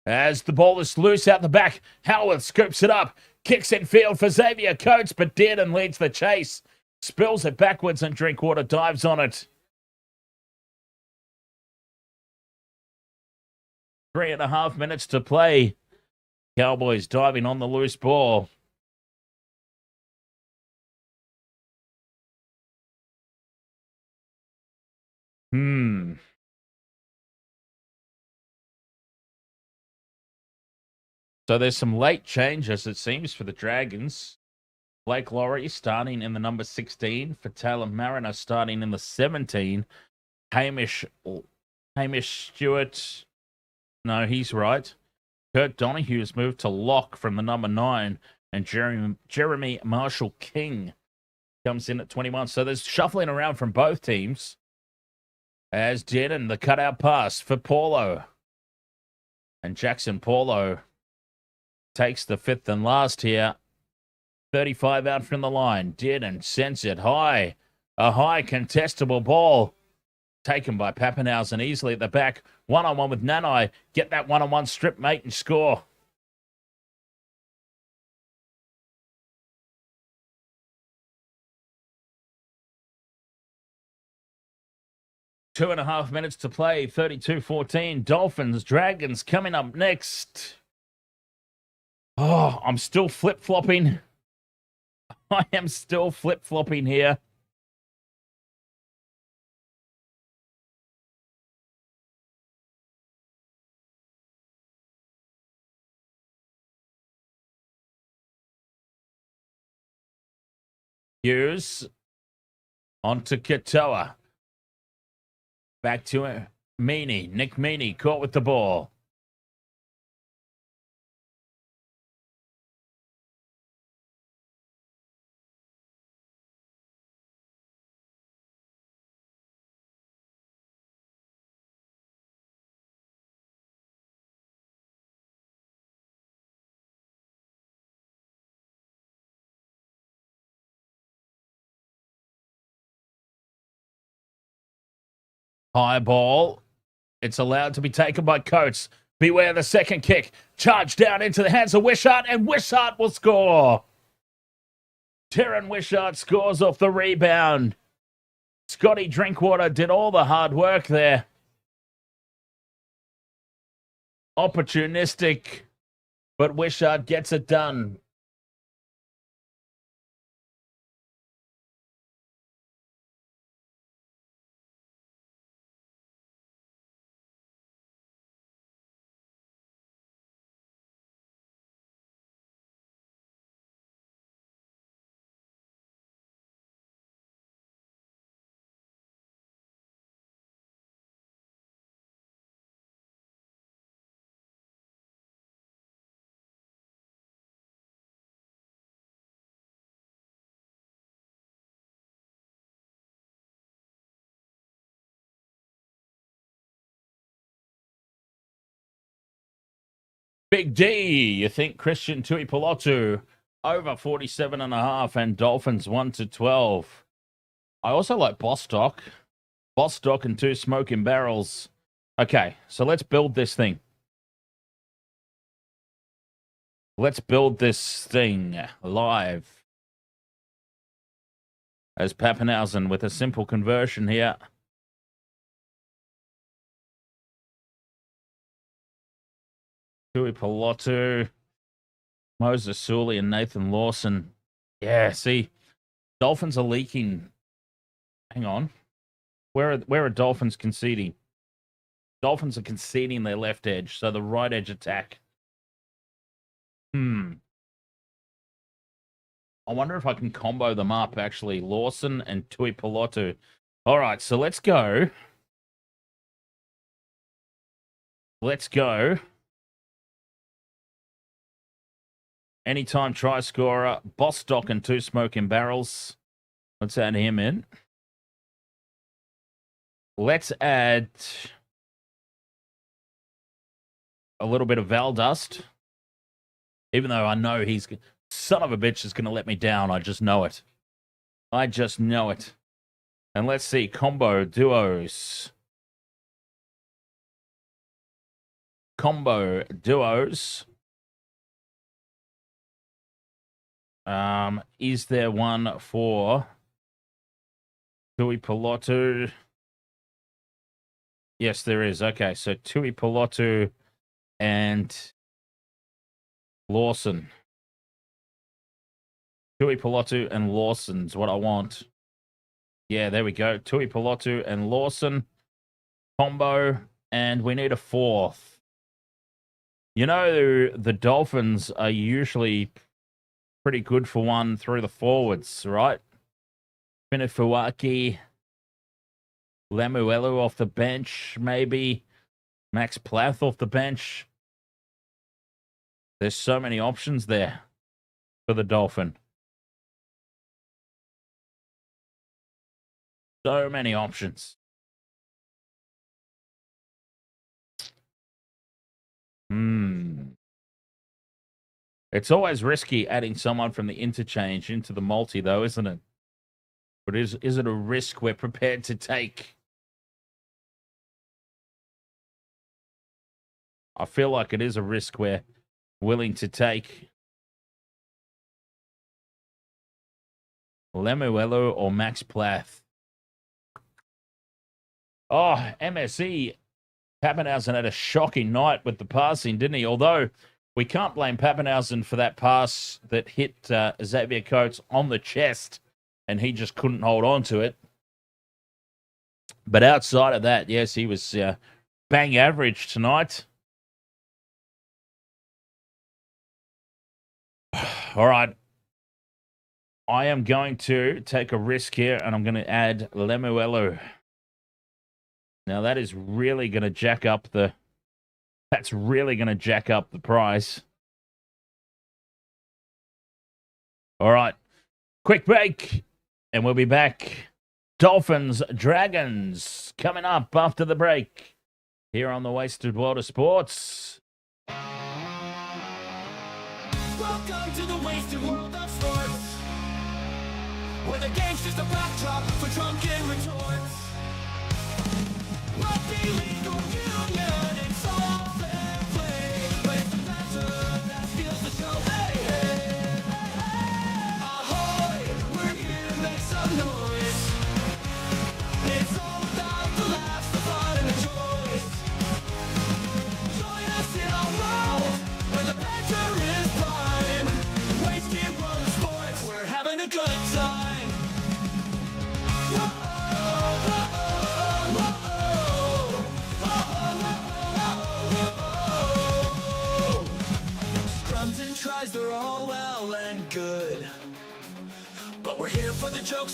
Speaker 1: As the ball is loose out the back, Howard scoops it up, kicks in field for Xavier Coates, but Dearden leads the chase, spills it backwards, and Drinkwater dives on it. 3.5 minutes to play. Cowboys diving on the loose ball. So there's some late changes, it seems, for the Dragons. Blake Laurie starting in the number 16. For Taylor Mariner starting in the 17. Hamish Stewart. No, he's right. Kurt Donohue's moved to lock from the number 9. And Jeremy Marshall King comes in at 21. So there's shuffling around from both teams. As Dearden, the cutout pass for Paulo. And Jackson Paulo takes the 5th and last here. 35 out from the line. Dearden sends it high. A high contestable ball. Taken by Pappenhausen easily at the back. One-on-one with Nanai. Get that one-on-one strip, mate, and score. Two and a half minutes to play. 32-14. Dolphins, Dragons coming up next. Oh, I'm still flip-flopping. I am still flip-flopping here. Hughes onto Katoa. Back to Meaney. Nick Meaney caught with the ball. High ball. It's allowed to be taken by Coates. Beware the second kick. Charge down into the hands of Wishart, and Wishart will score. Terran Wishart scores off the rebound. Scotty Drinkwater did all the hard work there. Opportunistic, but Wishart gets it done. Big D, you think Christian Tuipulotu over 47.5 and Dolphins 1-12. I also like Bostock. Bostock and 2 smoking barrels. Okay, so let's build this thing. Let's build this thing live. As Pappenhausen with a simple conversion here. Tuipulotu, Moses Sully, and Nathan Lawson. Yeah, see, Dolphins are leaking. Hang on. Where are Dolphins conceding? Dolphins are conceding their left edge, so the right edge attack. I wonder if I can combo them up, actually. Lawson and Tuipulotu. All right, so let's go. Let's go. Anytime try scorer, Bostock and 2 smoking barrels. Let's add him in. Let's add a little bit of Valdust. Even though I know he's... Son of a bitch is going to let me down. I just know it. I just know it. And let's see. Combo duos. Combo duos. Is there one for Tuipulotu? Yes, there is. Okay, so Tuipulotu and Lawson. Tuipulotu and Lawson's what I want. Yeah, there we go. Tuipulotu and Lawson combo, and we need a 4th. You know, the Dolphins are usually pretty good for one through the forwards, right? Finifuaki, Lemuelu off the bench, maybe. Max Plath off the bench. There's so many options there for the Dolphin. So many options. It's always risky adding someone from the interchange into the multi, though, isn't it? But is it a risk we're prepared to take? I feel like it is a risk we're willing to take. Lemuelu or Max Plath? Oh, MSE. Pappenhausen had a shocking night with the passing, didn't he? Although we can't blame Pappenhausen for that pass that hit Xavier Coates on the chest, and he just couldn't hold on to it. But outside of that, yes, he was bang average tonight. All right. I am going to take a risk here, and I'm going to add Lemuelu. Now, that is really going to jack up the... That's really going to jack up the price. All right. Quick break, and we'll be back. Dolphins, Dragons, coming up after the break. Here on the Wasted World of Sports.
Speaker 2: Welcome to the Wasted World of Sports, where the game's just a backdrop for drunken retorts.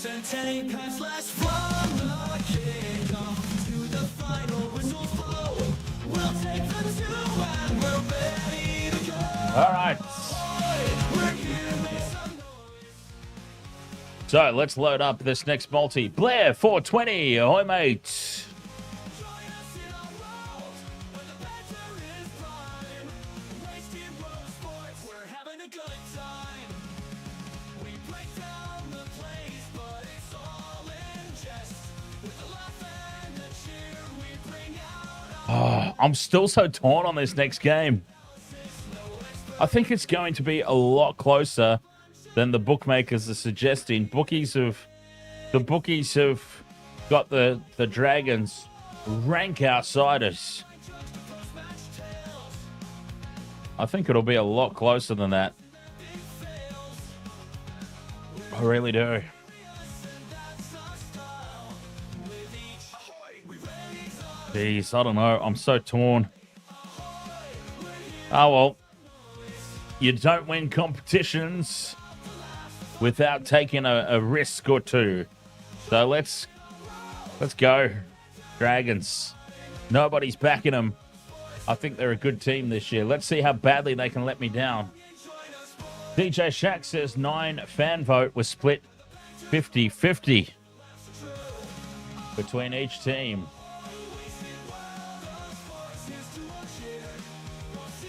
Speaker 2: and 10 pass last from the kickoff to the final whistle blow. We'll take the 2 and we're ready to go.
Speaker 1: All right.
Speaker 2: We're here to make some noise.
Speaker 1: So let's load up this next multi. Blair 420. Ahoy, mate.
Speaker 2: Join us in our world where the banter is prime. Race team road sports, we're having a good time. We break down the plays, but it's all in jest. With a laugh and a cheer, we bring out our
Speaker 1: I'm still so torn on this next game. I think it's going to be a lot closer than the bookmakers are suggesting. The bookies have got the Dragons rank outsiders. I think it'll be a lot closer than that. I really do. Jeez, I don't know. I'm so torn. Oh well. You don't win competitions without taking a risk or two. So let's go. Dragons. Nobody's backing them. I think they're a good team this year. Let's see how badly they can let me down. DJ Shack says 9 fan vote was split 50-50 between each team.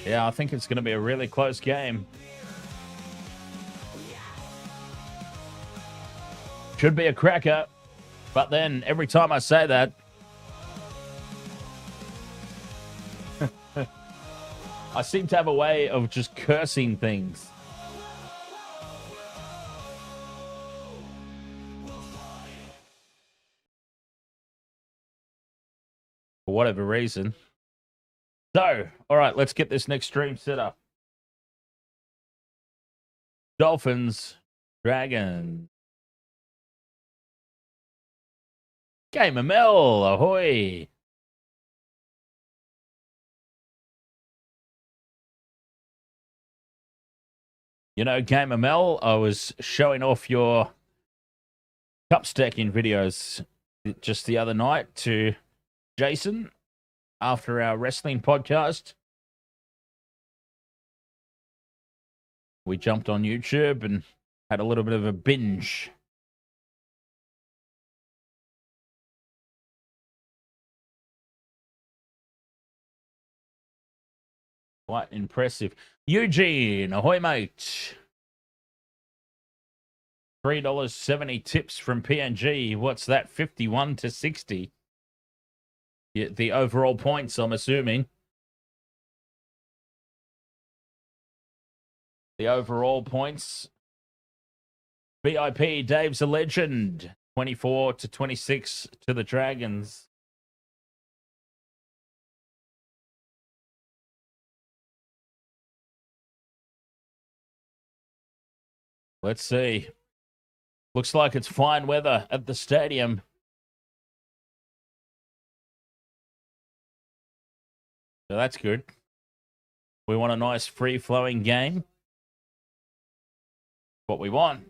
Speaker 1: Yeah, I think it's going to be a really close game. Should be a cracker. But then every time I say that, I seem to have a way of just cursing things. For whatever reason. So, all right, let's get this next stream set up. Dolphins, Dragons. Game ML, ahoy. You know, Game ML, I was showing off your cup stacking videos just the other night to Jason after our wrestling podcast. We jumped on YouTube and had a little bit of a binge. Quite impressive. Eugene, ahoy, mate. $3.70 tips from PNG. What's that? 51 to 60. Yeah, the overall points, I'm assuming. The overall points. VIP, Dave's a legend. 24 to 26 to the Dragons. Let's see. Looks like it's fine weather at the stadium. So that's good. We want a nice free-flowing game. What we want.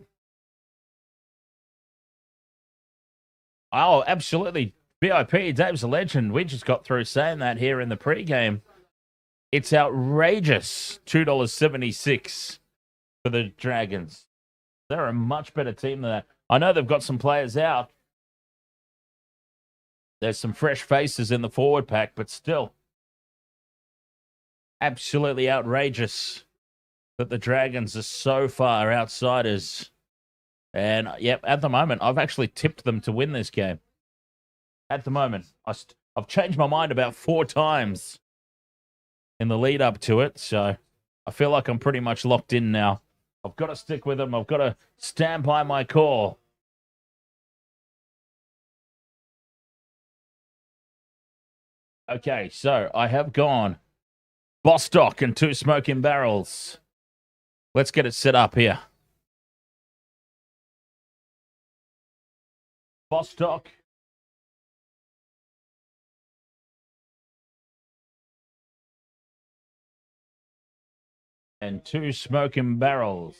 Speaker 1: Oh, absolutely. VIP, Dave's a legend. We just got through saying that here in the pregame. It's outrageous. $2.76 for the Dragons. They're a much better team than that. I know they've got some players out. There's some fresh faces in the forward pack, but still. Absolutely outrageous that the Dragons are so far outsiders. And, yep, at the moment, I've actually tipped them to win this game. At the moment. I've changed my mind about 4 times in the lead up to it, so I feel like I'm pretty much locked in now. I've got to stick with them. I've got to stand by my call. Okay, so I have gone Bostock and 2 smoking barrels. Let's get it set up here. Bostock. And 2 smoking barrels.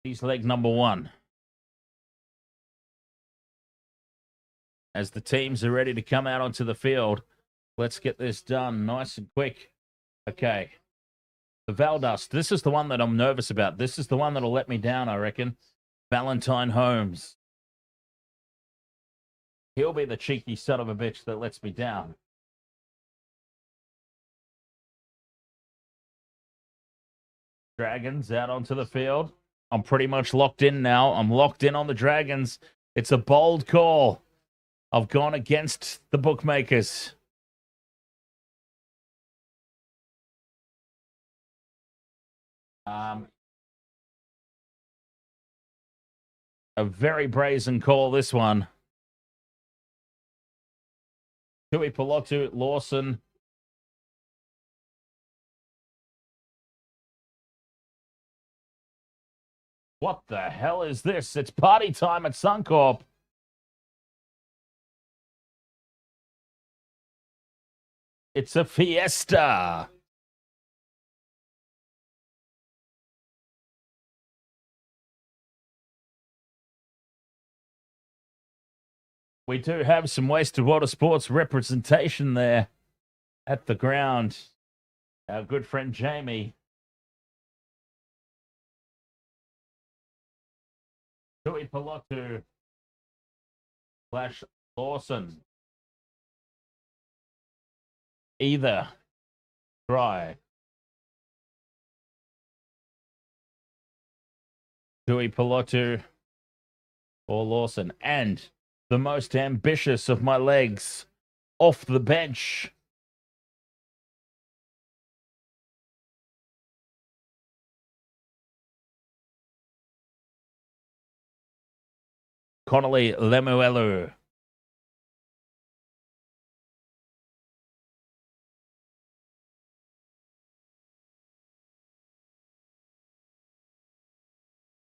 Speaker 1: He's leg number 1. as the teams are ready to come out onto the field. Let's get this done nice and quick. Okay. The Valdust. This is the one that I'm nervous about. This is the one that'll let me down, I reckon. Valentine Holmes. He'll be the cheeky son of a bitch that lets me down. Dragons out onto the field. I'm pretty much locked in now. I'm locked in on the Dragons. It's a bold call. I've gone against the bookmakers. A very brazen call, this one. Tui Pelotu, Lawson. What the hell is this? It's party time at Suncorp. It's a fiesta. We do have some Wasted Water Sports representation there at the ground. Our good friend Jamie. Tui Pelotu / Lawson. Either try. Tui Pelotu or Lawson. And the most ambitious of my legs off the bench. Connolly Lemuelu.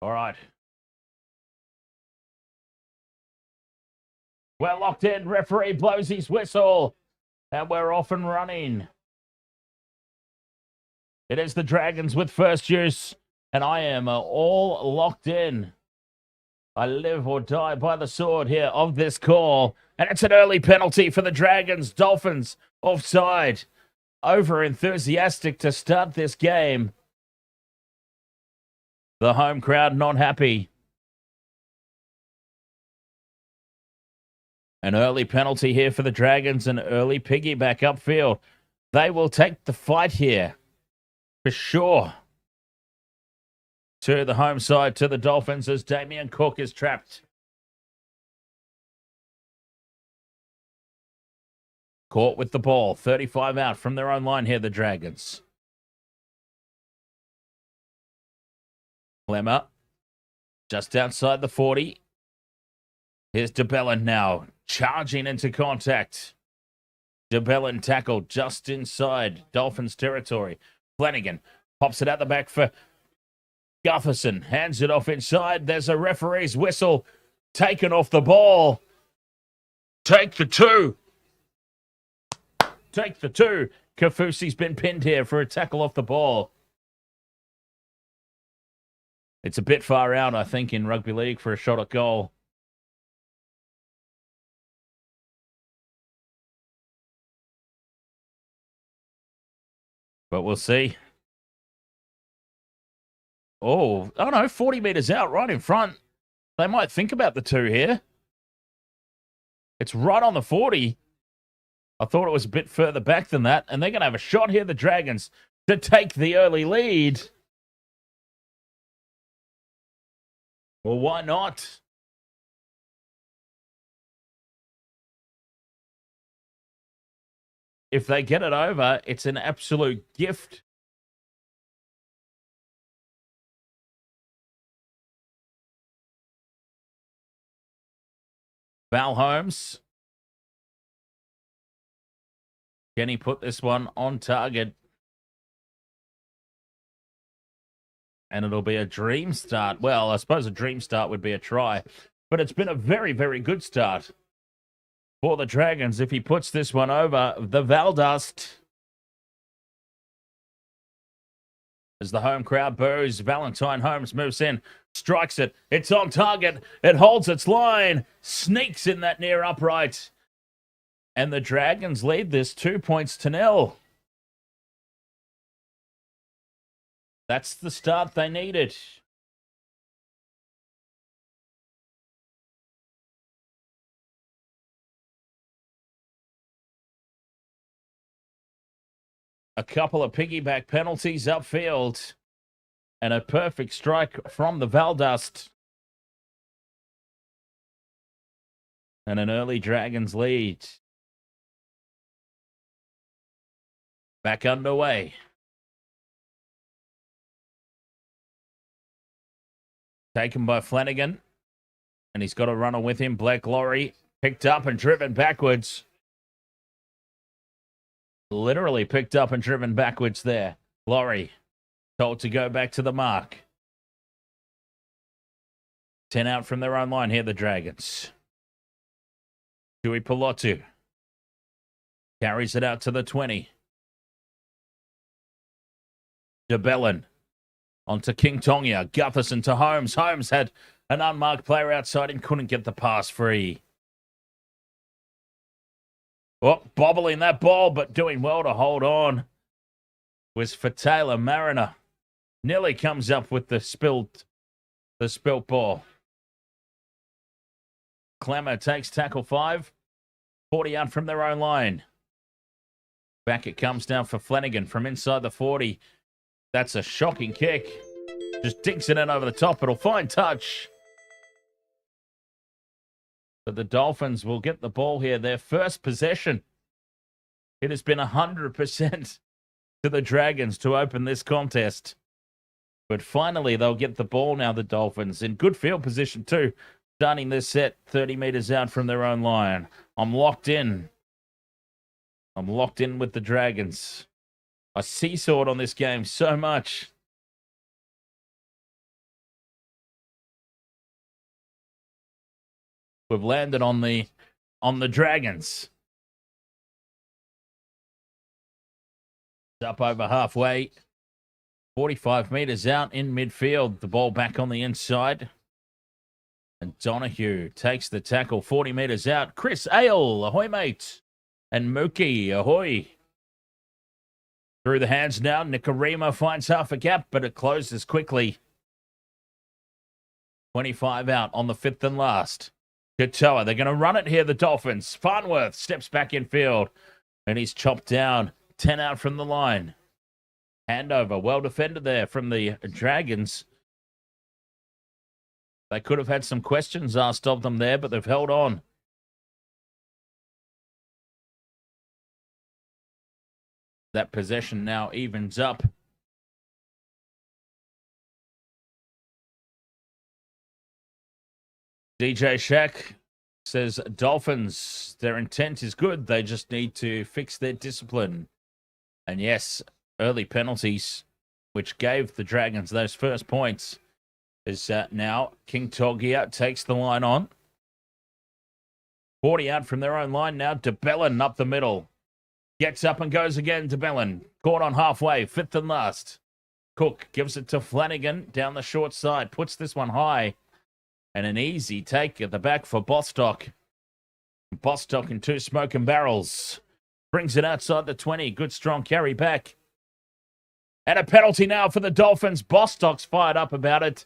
Speaker 1: All right. We're locked in. Referee blows his whistle. And we're off and running. It is the Dragons with first use. And I am all locked in. I live or die by the sword here of this call. And it's an early penalty for the Dragons. Dolphins offside. Over enthusiastic to start this game. The home crowd not happy. An early penalty here for the Dragons. An early piggyback upfield. They will take the fight here. For sure. To the home side, to the Dolphins, as Damien Cook is trapped. Caught with the ball. 35 out from their own line here, the Dragons. Clemmer. Just outside the 40. Here's DeBellin now. Charging into contact. DeBellin tackled just inside Dolphins territory. Flanagan pops it out the back for Gutherson. Hands it off inside. There's a referee's whistle taken off the ball. Take the two. Take the two. Kafusi's been pinned here for a tackle off the ball. It's a bit far out, I think, in rugby league for a shot at goal. But we'll see. Oh no, 40 metres out, right in front. They might think about the two here. It's right on the 40. I thought it was a bit further back than that. And they're going to have a shot here, the Dragons, to take the early lead. Well, why not? If they get it over, it's an absolute gift. Val Holmes. Can he put this one on target? And it'll be a dream start. Well, I suppose a dream start would be a try. But it's been a very, very good start for the Dragons. If he puts this one over, the Valdust. as the home crowd boos. Valentine Holmes moves in, strikes it. It's on target. It holds its line, sneaks in that near upright. And the Dragons lead this 2-0. That's the start they needed. A couple of piggyback penalties upfield. And a perfect strike from the Valdust. And an early Dragons lead. Back underway. Taken by Flanagan. And he's got a runner with him. Black Laurie picked up and driven backwards. Literally picked up and driven backwards there. Laurie told to go back to the mark. 10 out from their own line here, the Dragons. Tui Pilotu carries it out to the 20. DeBellin onto King Tonga. Gutherson to Holmes. Holmes had an unmarked player outside and couldn't get the pass free. Oh, bobbling that ball, but doing well to hold on was for Taylor Mariner. Nearly comes up with the spilt ball. Clemmer takes tackle 5. 40 out from their own line. Back it comes down for Flanagan from inside the 40. That's a shocking kick. Just digs it in over the top. It'll find touch. But the Dolphins will get the ball here. Their first possession. It has been 100% to the Dragons to open this contest. But finally, they'll get the ball now, the Dolphins. In good field position, too. Starting this set 30 meters out from their own line. I'm locked in. I'm locked in with the Dragons. I seesawed on this game so much. We've landed on the Dragons. It's up over halfway. 45 meters out in midfield. The ball back on the inside. And Donahue takes the tackle 40 meters out. Chris Ale, ahoy mate. And Mookie, ahoy. Through the hands now. Nikarima finds half a gap, but it closes quickly. 25 out on the 5th and last. Katoa, they're going to run it here, the Dolphins. Farnworth steps back in field, and he's chopped down. 10 out from the line. Handover, well defended there from the Dragons. They could have had some questions asked of them there, but they've held on. That possession now evens up. DJ Shack says, Dolphins, their intent is good. They just need to fix their discipline. And yes, early penalties, which gave the Dragons those first points, is now King Togia takes the line on. 40 out from their own line now. DeBellin up the middle. Gets up and goes again. DeBellin caught on halfway. 5th and last. Cook gives it to Flanagan down the short side. Puts this one high. And an easy take at the back for Bostock. Bostock in 2 smoking barrels. Brings it outside the 20. Good strong carry back. And a penalty now for the Dolphins. Bostock's fired up about it.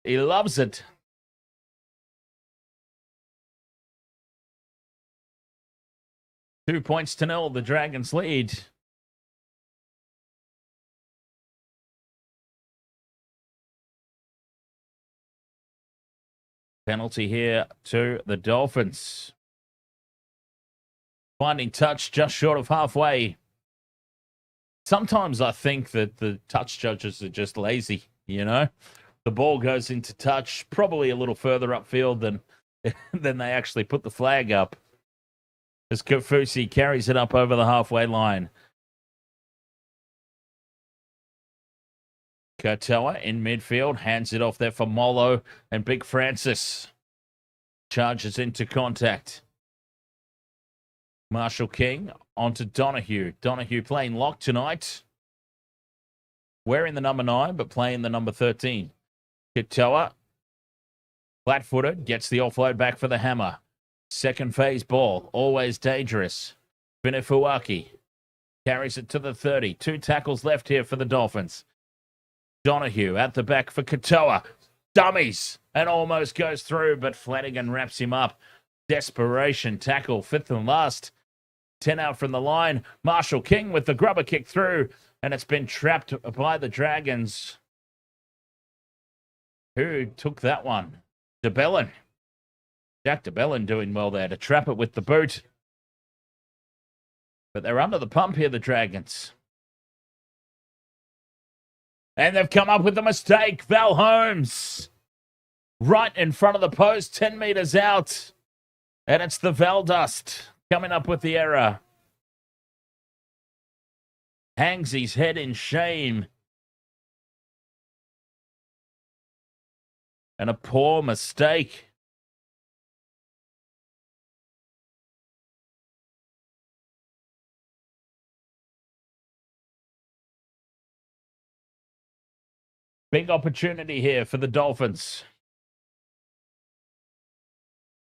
Speaker 1: He loves it. Two points to 0. The Dragons lead. Penalty here to the Dolphins. Finding touch just short of halfway. Sometimes I think that the touch judges are just lazy, you know? The ball goes into touch, probably a little further upfield than they actually put the flag up. As Kafusi carries it up over the halfway line. Katoa in midfield, hands it off there for Molo, and Big Francis charges into contact. Marshall King onto Donahue. Donahue playing lock tonight. wearing the number 9, but playing the number 13. Katoa, flat-footed, gets the offload back for the hammer. Second phase ball, always dangerous. Vinifuaki carries it to the 30. 2 tackles left here for the Dolphins. Donahue at the back for Katoa. Dummies, and almost goes through, but Flanagan wraps him up. Desperation tackle, 5th and last. 10 out from the line. Marshall King with the grubber kick through, and it's been trapped by the Dragons. Who took that one? DeBellin. Jack DeBellin doing well there to trap it with the boot. But they're under the pump here, the Dragons. And they've come up with a mistake. Val Holmes right in front of the post, 10 metres out. And it's the Val Dust coming up with the error. Hangs his head in shame. And a poor mistake. Big opportunity here for the Dolphins.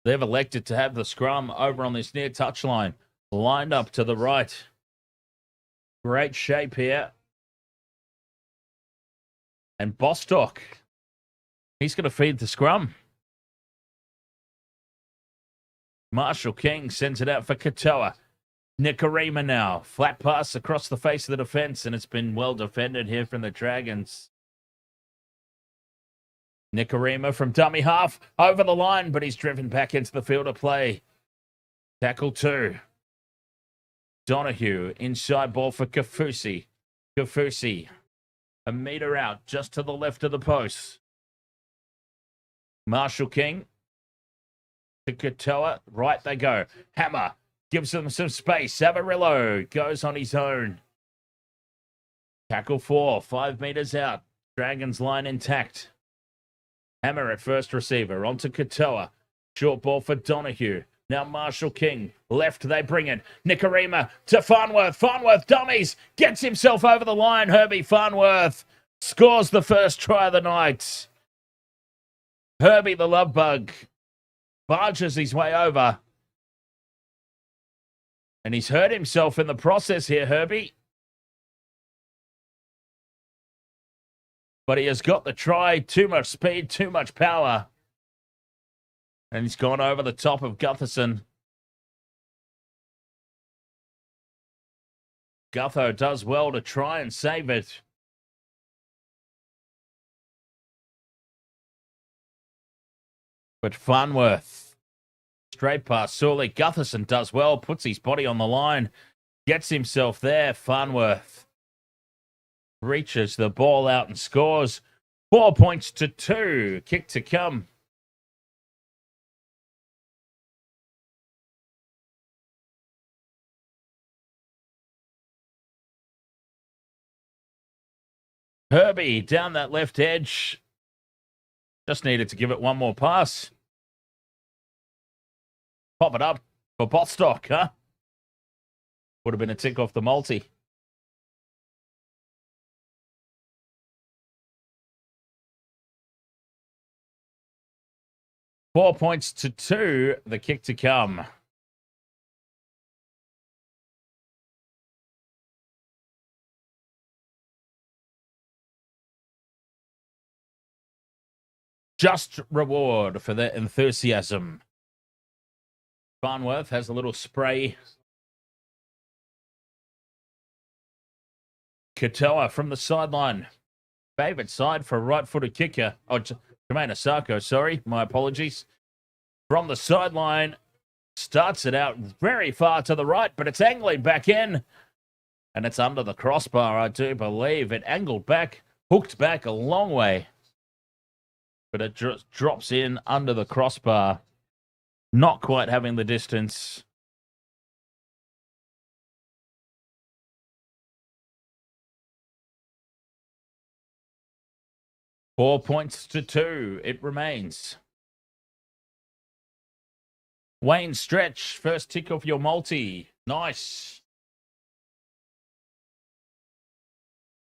Speaker 1: They've elected to have the scrum over on this near touchline, lined up to the right. Great shape here. And Bostock, he's going to feed the scrum. Marshall King sends it out for Katoa. Nikarima now. Flat pass across the face of the defense, and it's been well defended here from the Dragons. Nikarima from dummy half over the line, but he's driven back into the field of play. Tackle 2. Donahue, inside ball for Kafusi. Kafusi, a metre out, just to the left of the post. Marshall King to Katoa. Right they go. Hammer gives them some space. Savarillo goes on his own. Tackle 4, 5 metres out. Dragons line intact. Hammer at first receiver. On to Katoa. Short ball for Donahue. Now Marshall King. Left they bring it. Nikarima to Farnworth. Farnworth dummies. Gets himself over the line. Herbie Farnworth scores the first try of the night. Herbie the love bug barges his way over. And he's hurt himself in the process here, Herbie. But he has got the try. Too much speed, too much power. And he's gone over the top of Gutherson. Gutho does well to try and save it. But Farnworth, straight past Sully. Gutherson does well, puts his body on the line, gets himself there. Farnworth reaches the ball out and scores. 4 points to 2. Kick to come. Herbie down that left edge. Just needed to give it one more pass. Pop it up for Bostock, huh? Would have been a tick off the multi. Four points to 2, the kick to come. Just reward for their enthusiasm. Farnworth has a little spray. Katoa from the sideline. Favourite side for a right-footed kicker. Oh, Jermaine Asako, sorry. My apologies. From the sideline, starts it out very far to the right, but it's angling back in. And it's under the crossbar, I do believe. It angled back, hooked back a long way. But it just drops in under the crossbar. Not quite having the distance. Four points to 2. It remains. Wayne Stretch, first tick off your multi. Nice.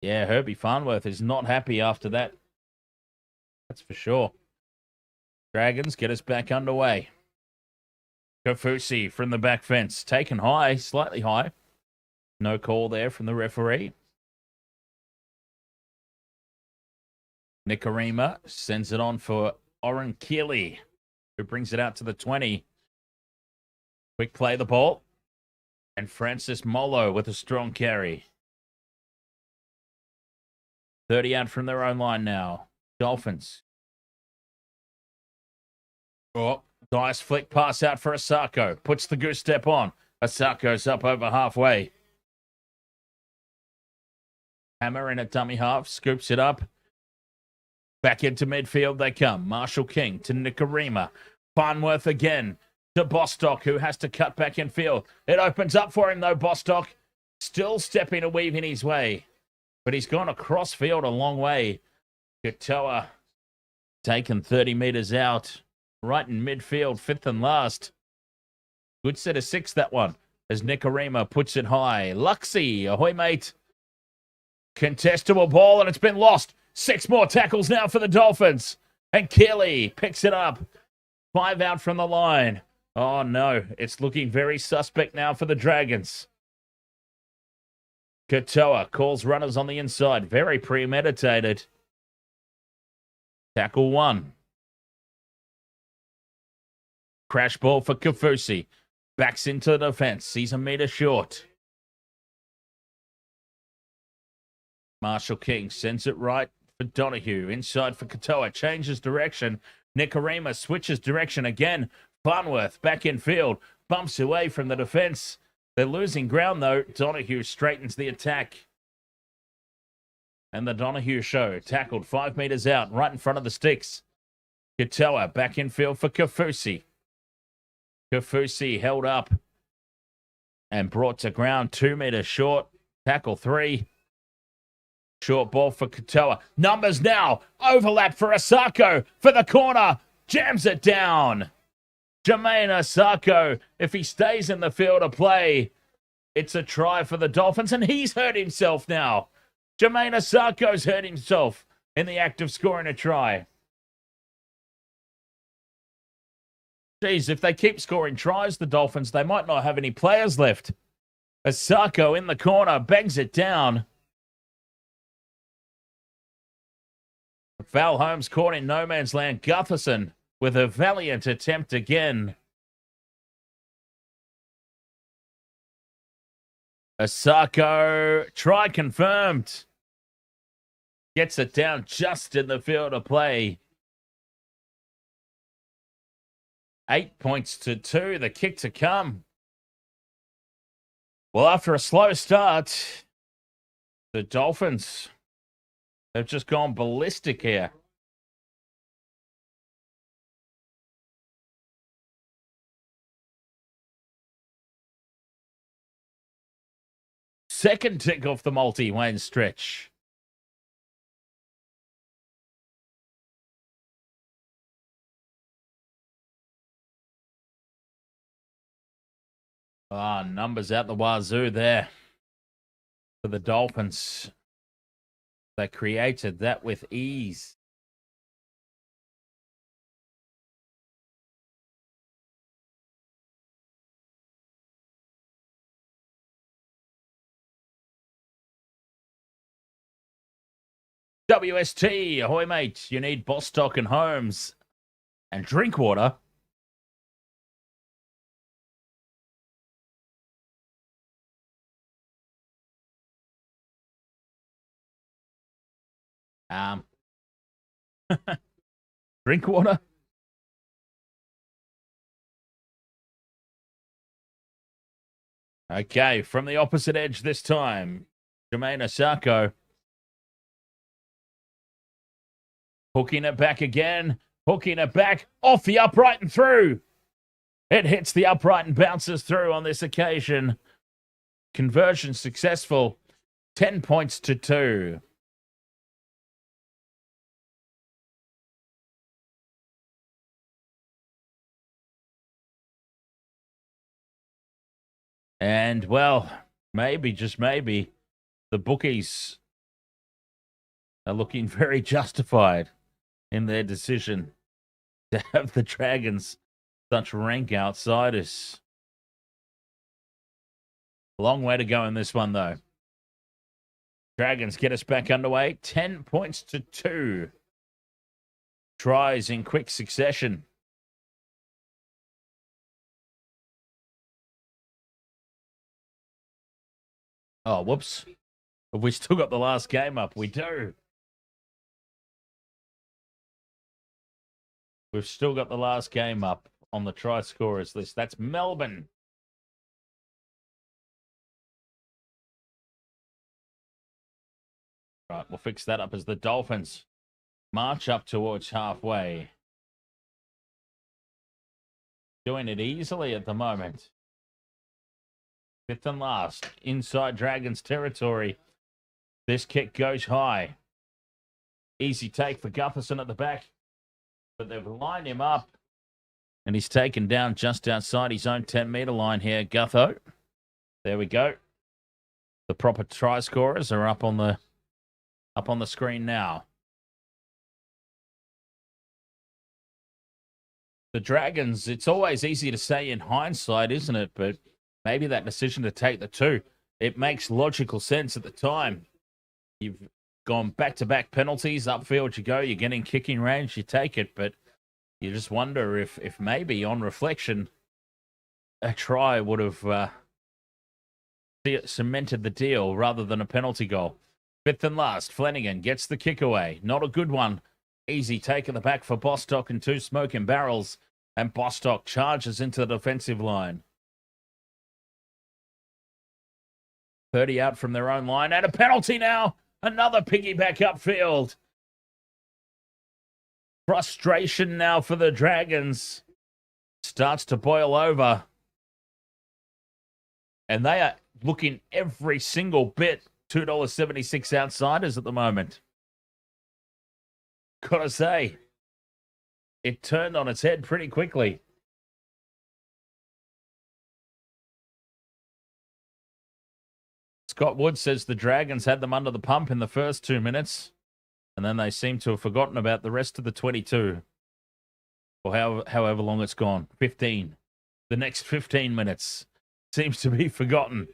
Speaker 1: Yeah, Herbie Farnworth is not happy after that. That's for sure. Dragons get us back underway. Kafusi from the back fence. Taken high, slightly high. No call there from the referee. Nikarima sends it on for Oren Keeley, who brings it out to the 20. Quick play the ball. And Francis Molo with a strong carry. 30 out from their own line now. Dolphins. Oh, nice flick pass out for Asako. Puts the goose step on. Asako's up over halfway. Hammer in a dummy half. Scoops it up. Back into midfield they come. Marshall King to Nikarima. Farnworth again to Bostock, who has to cut back in field. It opens up for him, though, Bostock. Still stepping a weave in his way. But he's gone across field a long way. Katoa taken 30 metres out. Right in midfield, fifth and last. Good set of six, that one. As Nikarima puts it high. Luxie, ahoy, mate. Contestable ball, and it's been lost. 6 more tackles now for the Dolphins. And Keeley picks it up. 5 out from the line. Oh, no. It's looking very suspect now for the Dragons. Katoa calls runners on the inside. Very premeditated. Tackle 1. Crash ball for Kafusi. Backs into the defense. He's a meter short. Marshall King sends it right for Donahue. Inside for Katoa. Changes direction. Nikarima switches direction again. Farnworth back in field. Bumps away from the defense. They're losing ground, though. Donahue straightens the attack. And the Donahue show. Tackled 5 meters out, right in front of the sticks. Katoa back in field for Kafusi. Kafusi held up and brought to ground 2 meters short. Tackle 3. Short ball for Katoa. Numbers now. Overlap for Asako for the corner. Jams it down. Jermaine Asako, if he stays in the field of play, it's a try for the Dolphins, and he's hurt himself now. Jermaine Asako's hurt himself in the act of scoring a try. Geez, if they keep scoring tries, the Dolphins, they might not have any players left. Asako in the corner, bangs it down. Val Holmes caught in no man's land. Gutherson with a valiant attempt again. Asako, try confirmed. Gets it down just in the field of play. 8 points to 2, the kick to come. Well, after a slow start, the Dolphins have just gone ballistic here. Second tick off the multi-Wayne stretch. Numbers out the wazoo there for the Dolphins. They created that with ease. WST, ahoy mate, you need Bostock and Holmes and drink water. Drink water. Okay, from the opposite edge this time. Jermaine Asako. Hooking it back again. Hooking it back. Off the upright and through. It hits the upright and bounces through on this occasion. Conversion successful. 10 points to 2. And, well, maybe, just maybe, the bookies are looking very justified in their decision to have the Dragons such rank outsiders. Long way to go in this one, though. Dragons get us back underway. 10 points to 2. Tries in quick succession. Oh, whoops. Have we still got the last game up? We do. We've still got the last game up on the try scorers list. That's Melbourne. Right, we'll fix that up as the Dolphins march up towards halfway. Doing it easily at the moment. Fifth and last, inside Dragons territory. This kick goes high. Easy take for Gutherson at the back. But they've lined him up. And he's taken down just outside his own 10-metre line here, Gutho. There we go. The proper try scorers are up on the screen now. The Dragons, it's always easy to say in hindsight, isn't it? But maybe that decision to take the 2, it makes logical sense at the time. You've gone back-to-back penalties, upfield you go, you're getting kicking range, you take it, but you just wonder if maybe on reflection, a try would have cemented the deal rather than a penalty goal. Fifth and last, Flanagan gets the kick away. Not a good one. Easy take in the back for Bostock and 2 smoking barrels, and Bostock charges into the defensive line. 30 out from their own line, and a penalty now. Another piggyback upfield. Frustration now for the Dragons. Starts to boil over. And they are looking every single bit $2.76 outsiders at the moment. Gotta say, it turned on its head pretty quickly. Scott Wood says the Dragons had them under the pump in the first 2 minutes, and then they seem to have forgotten about the rest of the 22. Or however long it's gone. 15. The next 15 minutes seems to be forgotten.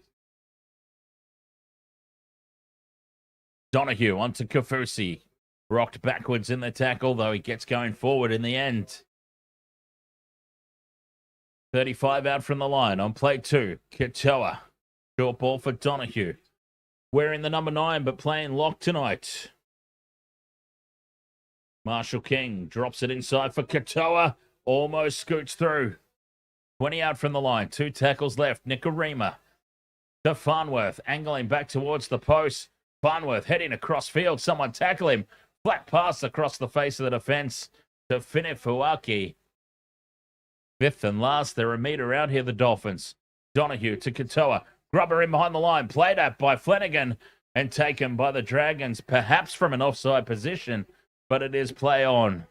Speaker 1: Donahue onto Kafusi. Rocked backwards in the tackle, though he gets going forward in the end. 35 out from the line on play 2. Katoa. Short ball for Donahue. Wearing the number 9, but playing lock tonight. Marshall King drops it inside for Katoa. Almost scoots through. 20 out from the line. 2 tackles left. Nicarima to Farnworth. Angling back towards the post. Farnworth heading across field. Someone tackle him. Flat pass across the face of the defense to Finifuaki. Fifth and last. They're a metre out here, the Dolphins. Donahue to Katoa. Grubber in behind the line. Played at by Flanagan and taken by the Dragons. Perhaps from an offside position, but it is play on.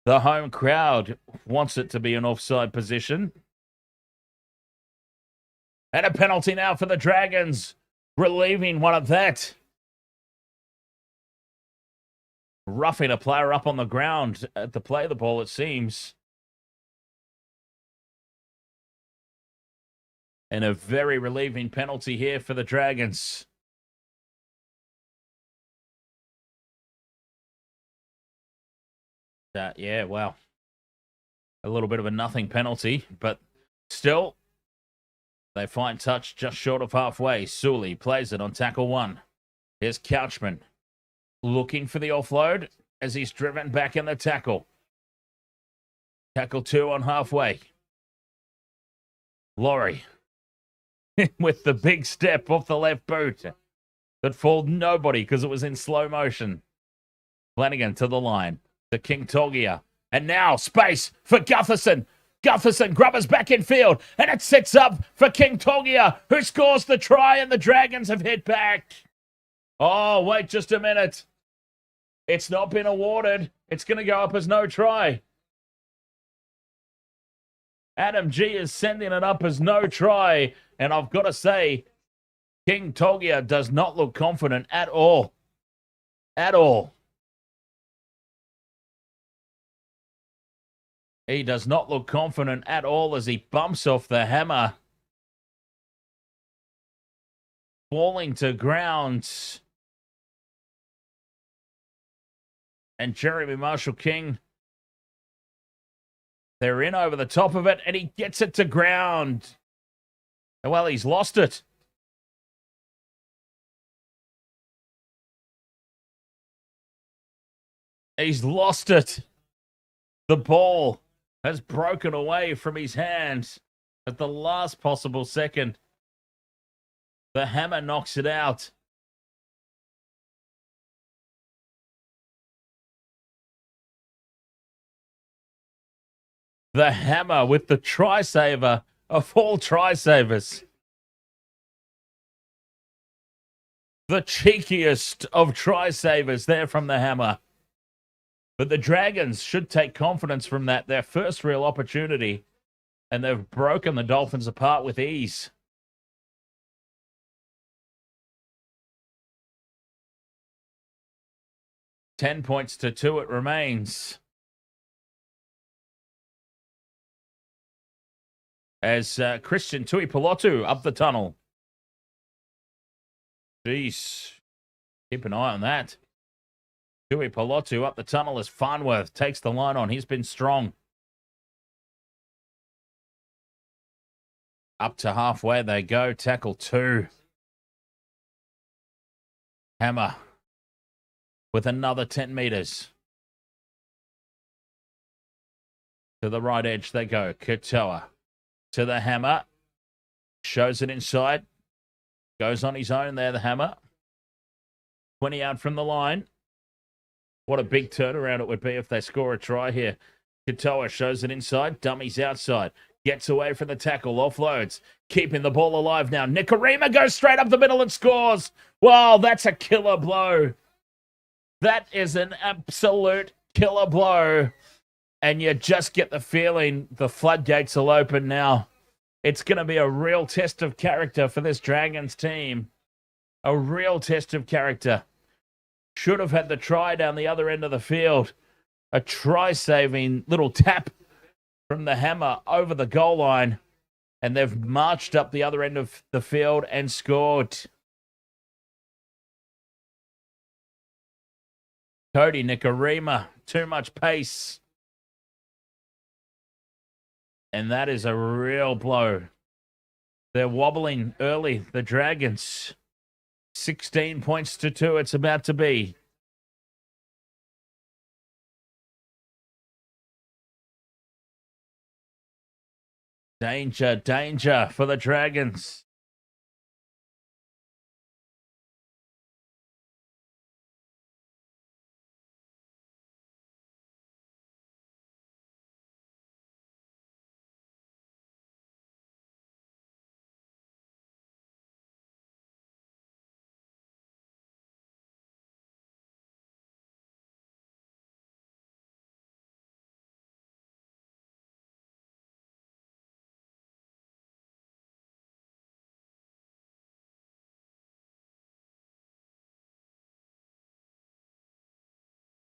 Speaker 1: The home crowd wants it to be an offside position. And a penalty now for the Dragons. Relieving one of that. Roughing a player up on the ground at the play of the ball, it seems. And a very relieving penalty here for the Dragons. Yeah, wow. A little bit of a nothing penalty, but still, they find touch just short of halfway. Sully plays it on tackle 1. Here's Couchman looking for the offload as he's driven back in the tackle. Tackle 2 on halfway. Laurie with the big step off the left boot that fooled nobody because it was in slow motion. Flanagan to the line. To King Togia. And now space for Gutherson. Gutherson grubbers back in field. And it sets up for King Togia, who scores the try, and the Dragons have hit back. Oh, wait just a minute. It's not been awarded. It's going to go up as no try. Adam G is sending it up as no try. And I've got to say, King Togia does not look confident at all. at all. He does not look confident at all as he bumps off the hammer. Falling to ground. And Jeremy Marshall-King, they're in over the top of it, and he gets it to ground. Well, he's lost it. He's lost it. The ball has broken away from his hands at the last possible second. The hammer knocks it out. The hammer with the try saver of all try savers. The cheekiest of try savers there from the hammer. But the Dragons should take confidence from that, their first real opportunity. And they've broken the Dolphins apart with ease. $10 to 2 it remains. As Christian Tuipulotu up the tunnel. Jeez. Keep an eye on that. Tuipulotu up the tunnel as Farnworth takes the line on. He's been strong. Up to halfway they go. Tackle 2. Hammer with another 10 metres. To the right edge they go. Katoa to the hammer. Shows it inside. Goes on his own there, the hammer. 20 out from the line. What a big turnaround it would be if they score a try here. Katoa shows it inside. Dummies outside. Gets away from the tackle. Offloads. Keeping the ball alive now. Nikorima goes straight up the middle and scores. Wow, that's a killer blow. That is an absolute killer blow. And you just get the feeling the floodgates will open now. It's going to be a real test of character for this Dragons team. A real test of character. Should have had the try down the other end of the field. A try-saving little tap from the hammer over the goal line. And they've marched up the other end of the field and scored. Cody Nikorima, too much pace. And that is a real blow. They're wobbling early, the Dragons. 16 to 2 it's about to be. Danger, danger for the Dragons.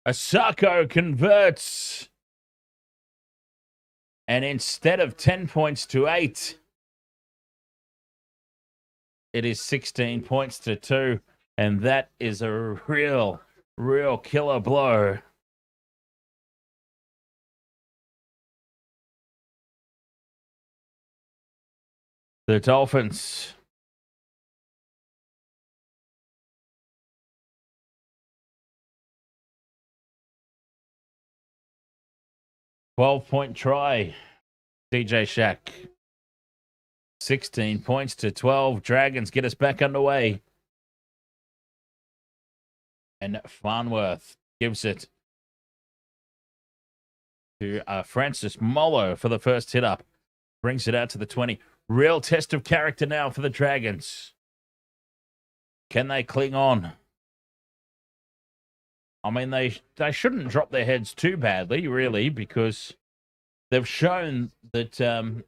Speaker 1: Asako converts. And instead of 10 to 8, it is 16 to 2. And that is a real killer blow. The Dolphins. $12-point try, DJ Shack. 16 to 12. Dragons get us back underway. And Farnworth gives it to Francis Molo for the first hit up. Brings it out to the 20. Real test of character now for the Dragons. Can they cling on? I mean, they shouldn't drop their heads too badly, really, because they've shown that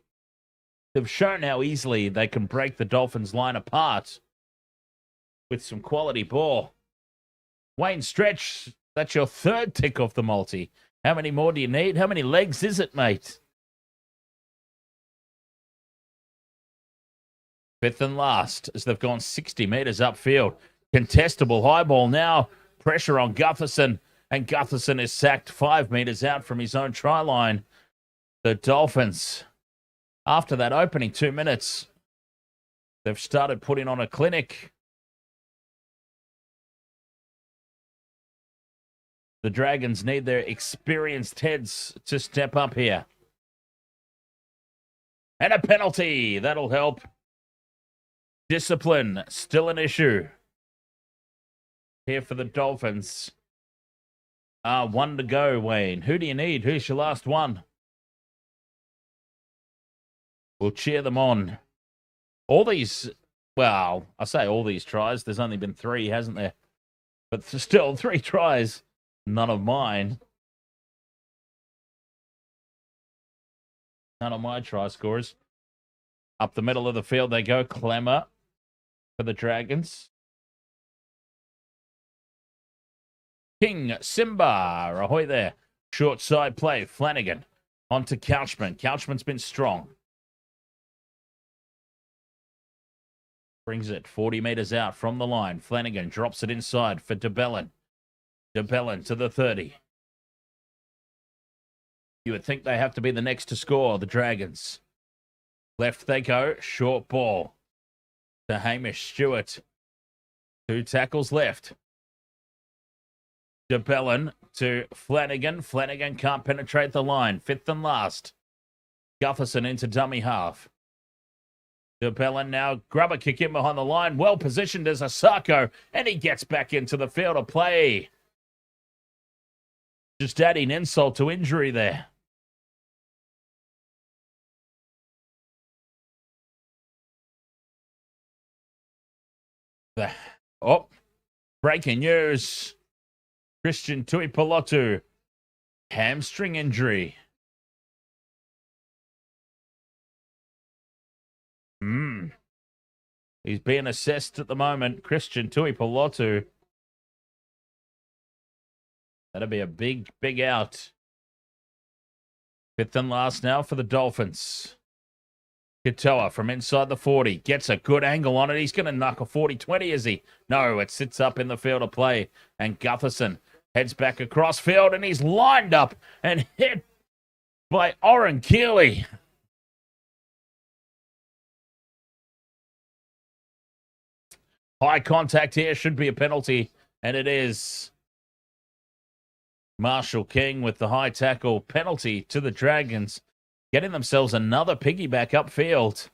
Speaker 1: they've shown how easily they can break the Dolphins line apart with some quality ball. Wayne Stretch, that's your third tick off the multi. How many more do you need? How many legs is it, mate? Fifth and last, as they've gone 60 metres upfield. Contestable high ball now. Pressure on Gutherson. And Gutherson is sacked 5 metres out from his own try line. The Dolphins, after that opening 2 minutes, they've started putting on a clinic. The Dragons need their experienced heads to step up here. And a penalty. That'll help. Discipline, still an issue here for the Dolphins. 1 to go, Wayne. Who do you need? Who's your last one? We'll cheer them on. All these, well, I say all these tries. There's only been 3, hasn't there? But still, 3 tries. None of mine. None of my try scorers. Up the middle of the field they go. Clemmer for the Dragons. King, Simba, Ahoy there. Short side play, Flanagan. On to Couchman. Couchman's been strong. Brings it 40 metres out from the line. Flanagan drops it inside for DeBellin. DeBellin to the 30. You would think they have to be the next to score, the Dragons. Left they go. Short ball to Hamish Stewart. 2 tackles left. DeBellin to Flanagan. Flanagan can't penetrate the line. 5th and last. Gutherson into dummy half. DeBellin now grubber kick in behind the line. Well positioned as Asako. And he gets back into the field of play. Just adding insult to injury there. Oh, breaking news. Christian Tuipulotu, hamstring injury. He's being assessed at the moment. Christian Tuipulotu. That'll be a big, big out. 5th and last now for the Dolphins. Katoa from inside the 40. Gets a good angle on it. He's going to knock a 40-20, is he? No, it sits up in the field of play. And Gutherson heads back across field, and he's lined up and hit by Oren Keeley. High contact here. Should be a penalty, and it is. Marshall King with the high tackle. Penalty to the Dragons. Getting themselves another piggyback upfield.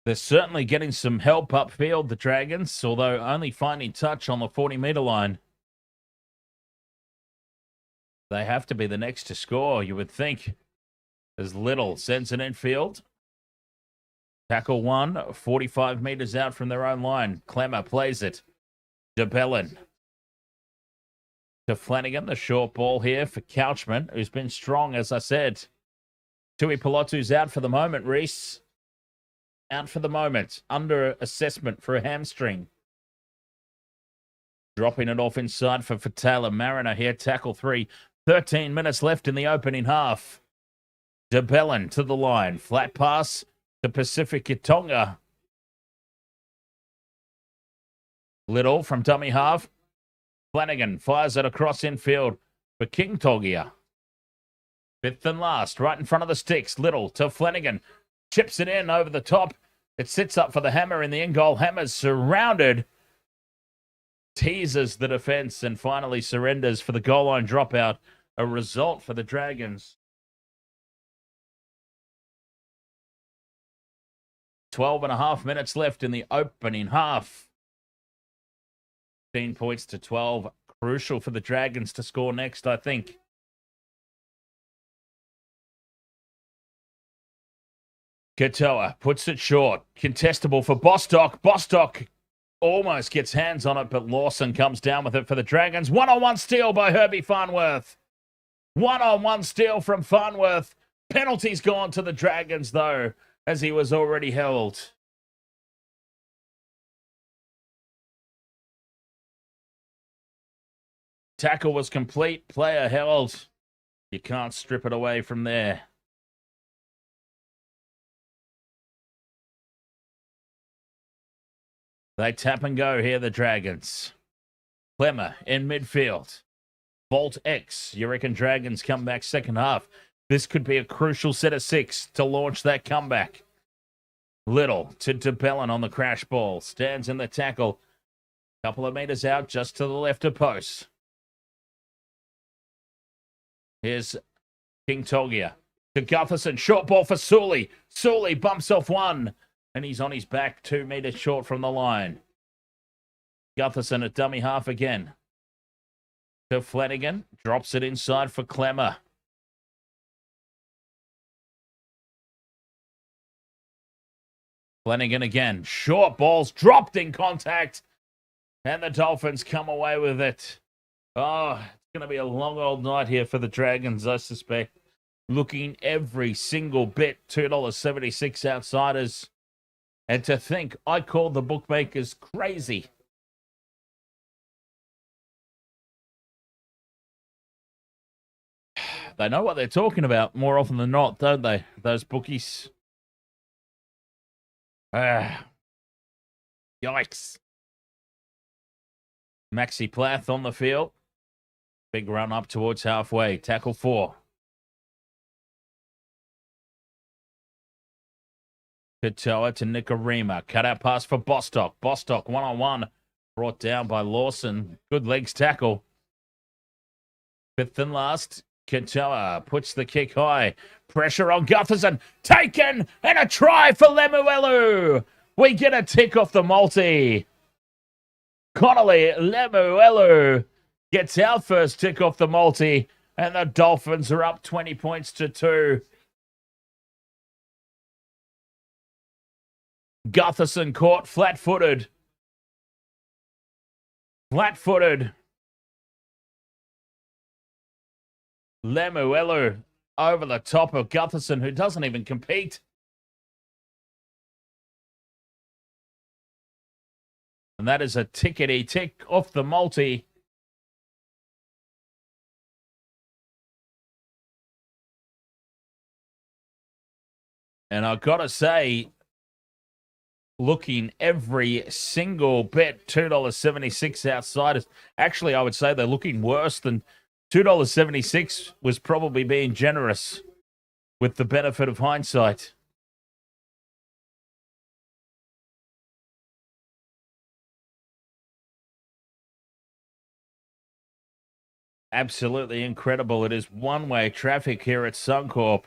Speaker 1: They're certainly getting some help upfield, the Dragons, although only finding touch on the 40-metre line. They have to be the next to score, you would think. As Little sends it infield. Tackle 1, 45 metres out from their own line. Clemmer plays it. DeBellin to Flanagan. The short ball here for Couchman, who's been strong, as I said. Tuipulotu's out for the moment, Reese. Out for the moment. Under assessment for a hamstring. Dropping it off inside for Taylor Mariner here. Tackle 3. 13 minutes left in the opening half. DeBellin to the line. Flat pass to Pacific Itonga. Little from dummy half. Flanagan fires it across infield for King Togia. 5th and last, right in front of the sticks. Little to Flanagan. Chips it in over the top. It sits up for the hammer in the end goal. Hammer's surrounded. Teases the defense and finally surrenders for the goal line dropout. A result for the Dragons. 12.5 minutes left in the opening half. 15 points to 12. Crucial for the Dragons to score next, I think. Katoa puts it short. Contestable for Bostock. Bostock almost gets hands on it, but Lawson comes down with it for the Dragons. One-on-one steal by Herbie Farnworth. One-on-one steal from Farnworth. Penalty's gone to the Dragons, though, as he was already held. Tackle was complete. Player held. You can't strip it away from there. They tap and go here, the Dragons. Clemmer in midfield. Bolt X. You reckon Dragons come back second half? This could be a crucial set of 6 to launch that comeback. Little to DeBellin on the crash ball. Stands in the tackle. Couple of meters out just to the left of post. Here's King Togia to Gutherson. Short ball for Sully. Sully bumps off one. And he's on his back 2 meters short from the line. Gutherson at dummy half again. To Flanagan. Drops it inside for Clemmer. Flanagan again. Short balls dropped in contact. And the Dolphins come away with it. Oh, it's going to be a long old night here for the Dragons, I suspect. Looking every single bit. $2.76 outsiders. And to think, I called the bookmakers crazy. They know what they're talking about more often than not, don't they? Those bookies. Yikes. Maxi Plath on the field. Big run up towards halfway. Tackle 4. Katoa to Nicarima. Cut out pass for Bostock. Bostock one-on-one. Brought down by Lawson. Good legs tackle. 5th and last. Katoa puts the kick high. Pressure on Gutherson. Taken. And a try for Lemuelu. We get a tick off the multi. Connolly Lemuelu gets our first tick off the multi. And the Dolphins are up 20 points to 2. Gutherson caught flat-footed. Flat-footed. Lemuelu over the top of Gutherson, who doesn't even compete. And that is a tickety-tick off the multi. And I've got to say, looking every single bet, $2.76 outsiders. Actually, I would say they're looking worse than $2.76 was probably being generous with the benefit of hindsight. Absolutely incredible. It is one-way traffic here at Suncorp.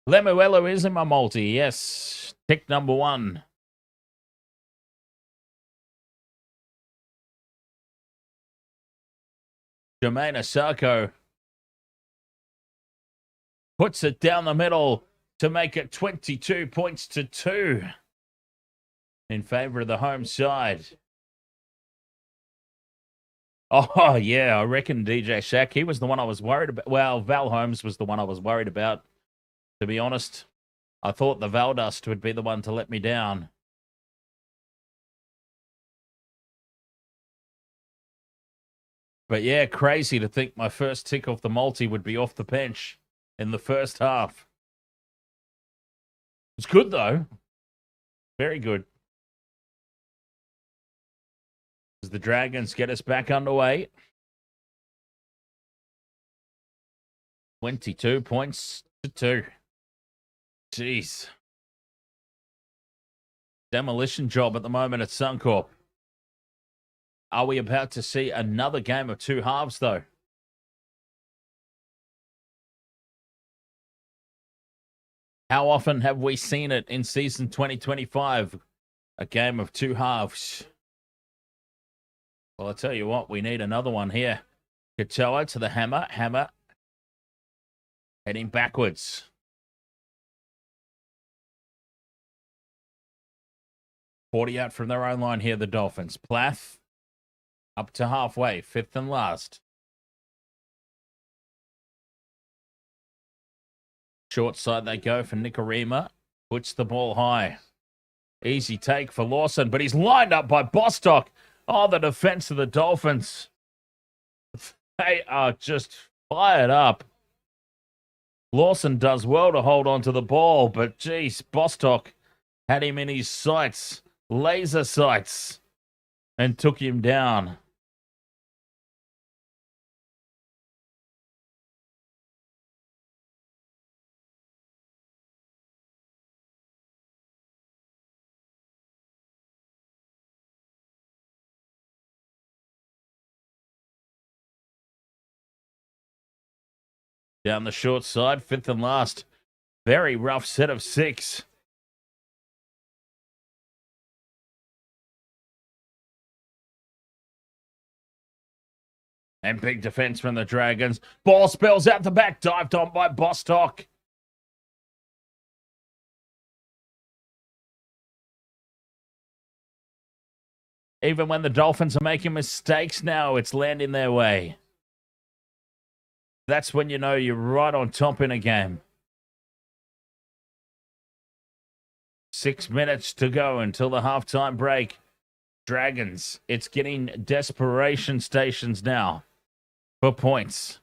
Speaker 1: Lemuelu is in my multi, yes. Tick number 1. Jermaine Asako puts it down the middle to make it 22 points to 2 in favor of the home side. Oh, yeah, I reckon DJ Shaq, he was the one I was worried about. Well, Val Holmes was the one I was worried about. To be honest, I thought the Valdust would be the one to let me down. But yeah, crazy to think my first tick off the multi would be off the bench in the first half. It's good, though. Very good. As the Dragons get us back underway. 22 points to 2. Jeez. Demolition job at the moment at Suncorp. Are we about to see another game of 2 halves, though? How often have we seen it in season 2025? A game of two halves. Well, I'll tell you what, we need another one here. Katoa to the hammer. Hammer heading backwards. .40 out from their own line here, the Dolphins. Plath up to halfway, fifth and last. Short side they go for Nikorima. Puts the ball high. Easy take for Lawson, but he's lined up by Bostock. Oh, the defense of the Dolphins. They are just fired up. Lawson does well to hold on to the ball, but geez, Bostock had him in his sights, laser sights, and took him down. Down the short side, fifth and last. Very rough set of six. And big defense from the Dragons. Ball spills out the back, dived on by Bostock. Even when the Dolphins are making mistakes now, it's landing their way. That's when you know you're right on top in a game. 6 minutes to go until the halftime break. Dragons, it's getting desperation stations now for points.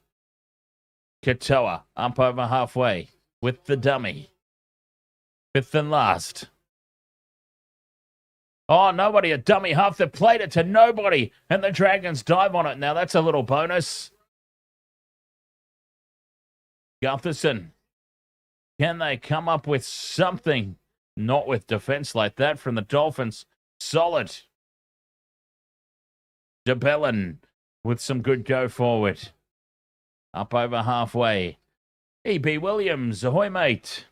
Speaker 1: Katoa up over halfway with the dummy. Fifth and last. Oh, nobody, a dummy half. They played it to nobody, and the Dragons dive on it. Now that's a little bonus. Gutherson, can they come up with something? Not with defense like that from the Dolphins. Solid. DeBellin with some good go forward. Up over halfway. E.B. Williams, ahoy mate.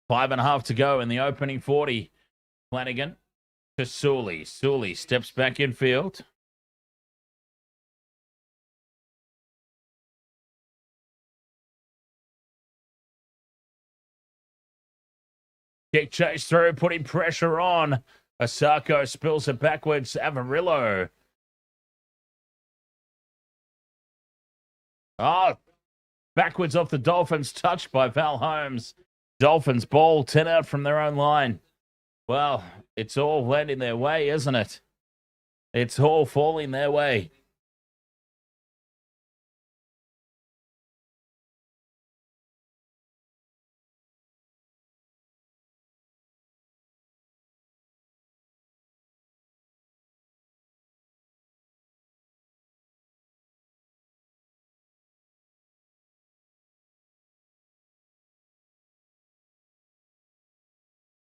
Speaker 1: Five and a half to go in the opening 40. Flanagan to Sully. Sully steps back in field. Kick chase through, putting pressure on. Asako spills it backwards. Avarillo. Oh, backwards off the Dolphins. Touched by Val Holmes. Dolphins ball 10 out from their own line. Well, it's all landing their way, isn't it? It's all falling their way.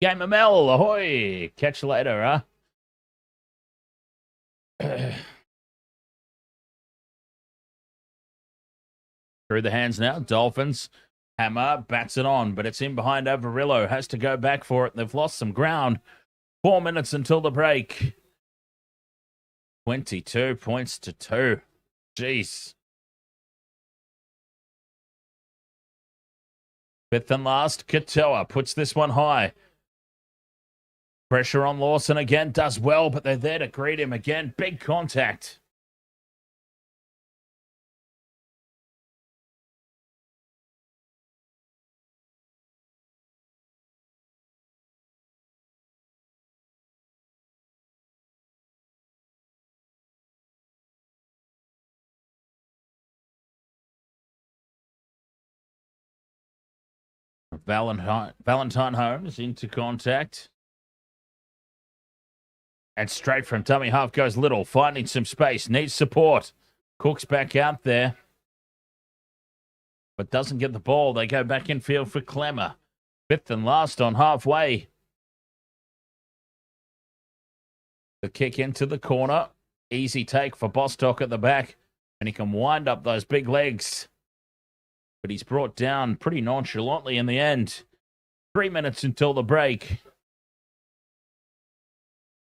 Speaker 1: Game of Mel, ahoy! Catch you later, huh? Through the hands now, Dolphins. Hammer bats it on, but it's in behind Avarillo. Has to go back for it. They've lost some ground. 4 minutes until the break. 22 points to 2. Jeez. Fifth and last, Katoa puts this one high. Pressure on Lawson again, does well, but they're there to greet him again. Big contact. Valentine Holmes into contact. And straight from dummy half goes Little, finding some space, needs support. Cook's back out there, but doesn't get the ball. They go back in field for Clemmer. Fifth and last on halfway. The kick into the corner. Easy take for Bostock at the back, and he can wind up those big legs. But he's brought down pretty nonchalantly in the end. 3 minutes until the break.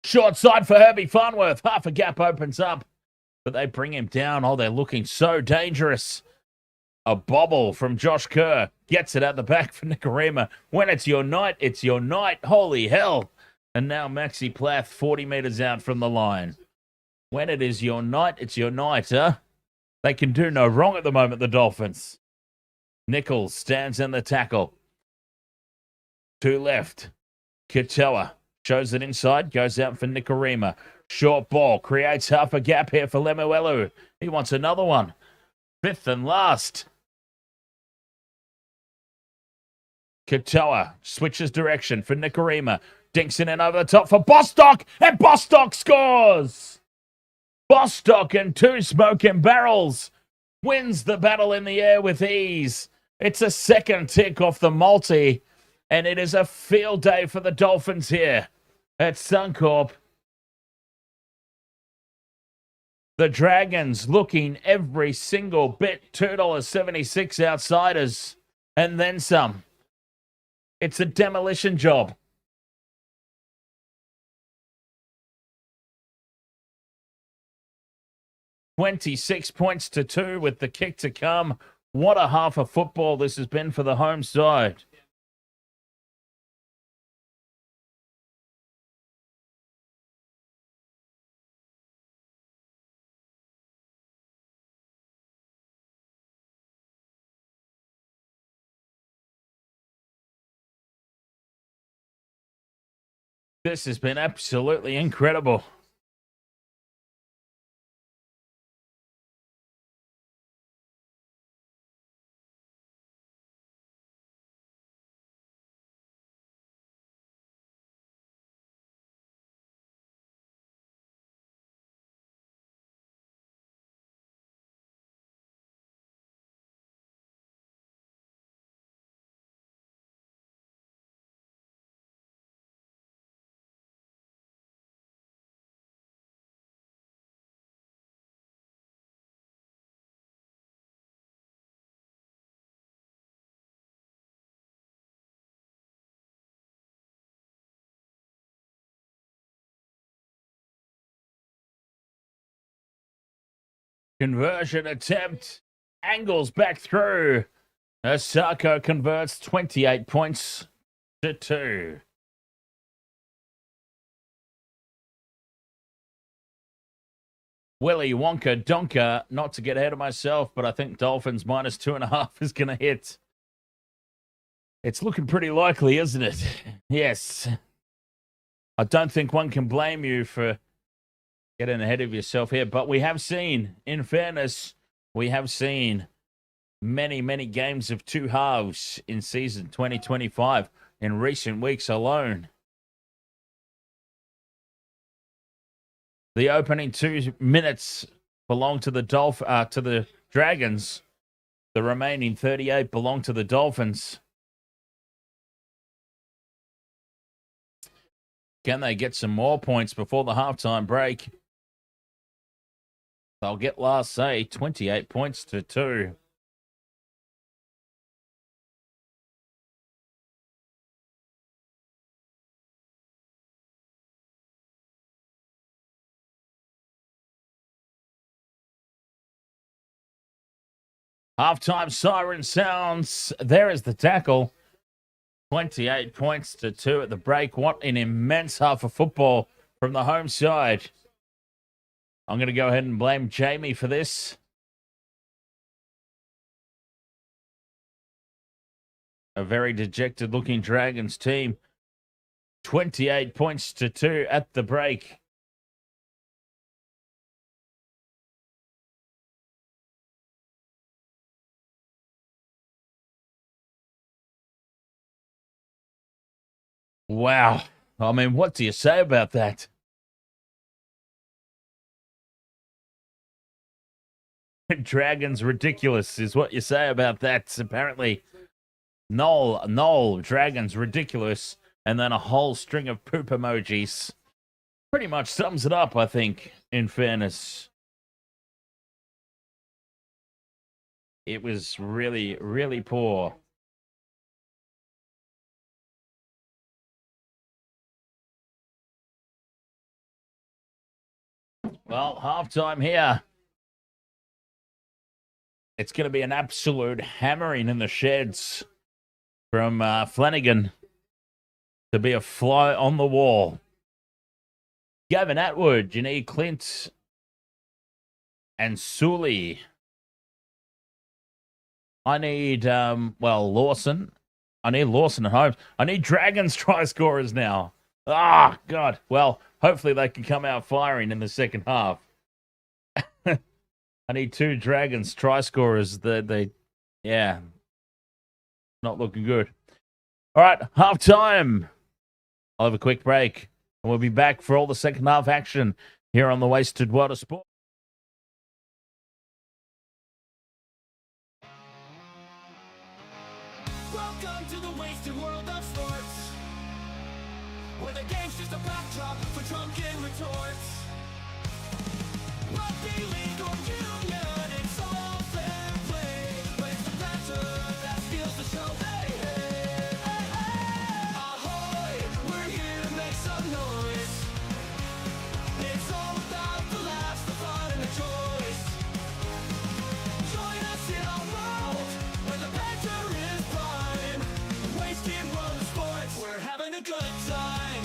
Speaker 1: Short side for Herbie Farnworth. Half a gap opens up, but they bring him down. Oh, they're looking so dangerous. A bobble from Josh Kerr. Gets it at the back for Nicarima. When it's your night, it's your night. Holy hell. And now Maxi Plath 40 metres out from the line. When it is your night, it's your night, huh? They can do no wrong at the moment, the Dolphins. Nichols stands in the tackle. 2 left. Katoa shows it inside, goes out for Nicarima. Short ball, creates half a gap here for Lemuelu. He wants another one. 5th and last. Katoa switches direction for Nicarima. Dinks it in over the top for Bostock, and Bostock scores! Bostock and 2 smoking barrels wins the battle in the air with ease. It's a second tick off the multi, and it is a field day for the Dolphins here at Suncorp. The Dragons looking every single bit, $2.76 outsiders, and then some. It's a demolition job. $26 points to 2 with the kick to come. What a half of football this has been for the home side. This has been absolutely incredible. Conversion attempt. Angles back through. Osako converts 28 points to 2. Willie Wonka Donka, not to get ahead of myself, but I think Dolphins minus 2.5 is going to hit. It's looking pretty likely, isn't it? Yes. I don't think one can blame you for getting ahead of yourself here, but we have seen, in fairness, we have seen many, many games of 2 halves in season 2025 in recent weeks alone. The opening 2 minutes belong to the Dragons. The remaining 38 belong to the Dolphins. Can they get some more points before the halftime break? They'll get last say 28 points to 2. Halftime siren sounds. There is the tackle. 28 points to 2 at the break. What an immense half of football from the home side. I'm going to go ahead and blame Jamie for this. A very dejected looking Dragons team. 28 points to 2 at the break. Wow. I mean, what do you say about that? Dragons ridiculous is what you say about that. Apparently, Noel, Dragons ridiculous, and then a whole string of poop emojis. Pretty much sums it up, I think. in fairness. It was really, really poor. Well, halftime here. It's going to be an absolute hammering in the sheds from Flanagan to be a fly on the wall. Gavin Atwood, you need Clint and Sully. I need, Lawson. I need Lawson and Holmes. I need Dragons try scorers now. Ah, God. Well, hopefully they can come out firing in the second half. I need 2 Dragons try scorers. Yeah, not looking good. All right, half time. I'll have a quick break, and we'll be back for all the second half action here on the Wasted Water Sport.
Speaker 2: Welcome to the wasted world of sports, where the game's just a backdrop for drunken retorts. Rugby league or union, it's all fair play, but it's the banter that steals the show. Hey, hey, hey, hey. Ahoy, we're here to make some noise. It's all about the laughs, the fun, and the joys. Join us in our world, where the banter is prime. Wasted world of sports, we're having a good time.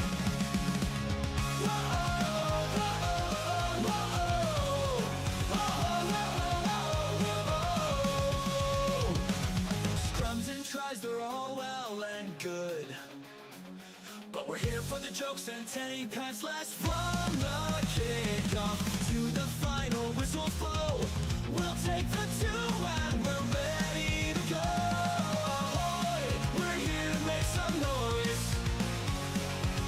Speaker 2: Scrums and tries, they're all well and good, but we're here for the jokes and 10 pants less from the kickoff to the final whistle blow. We'll take the 2 and we're ready to go. Ahoy, we're here to make some noise.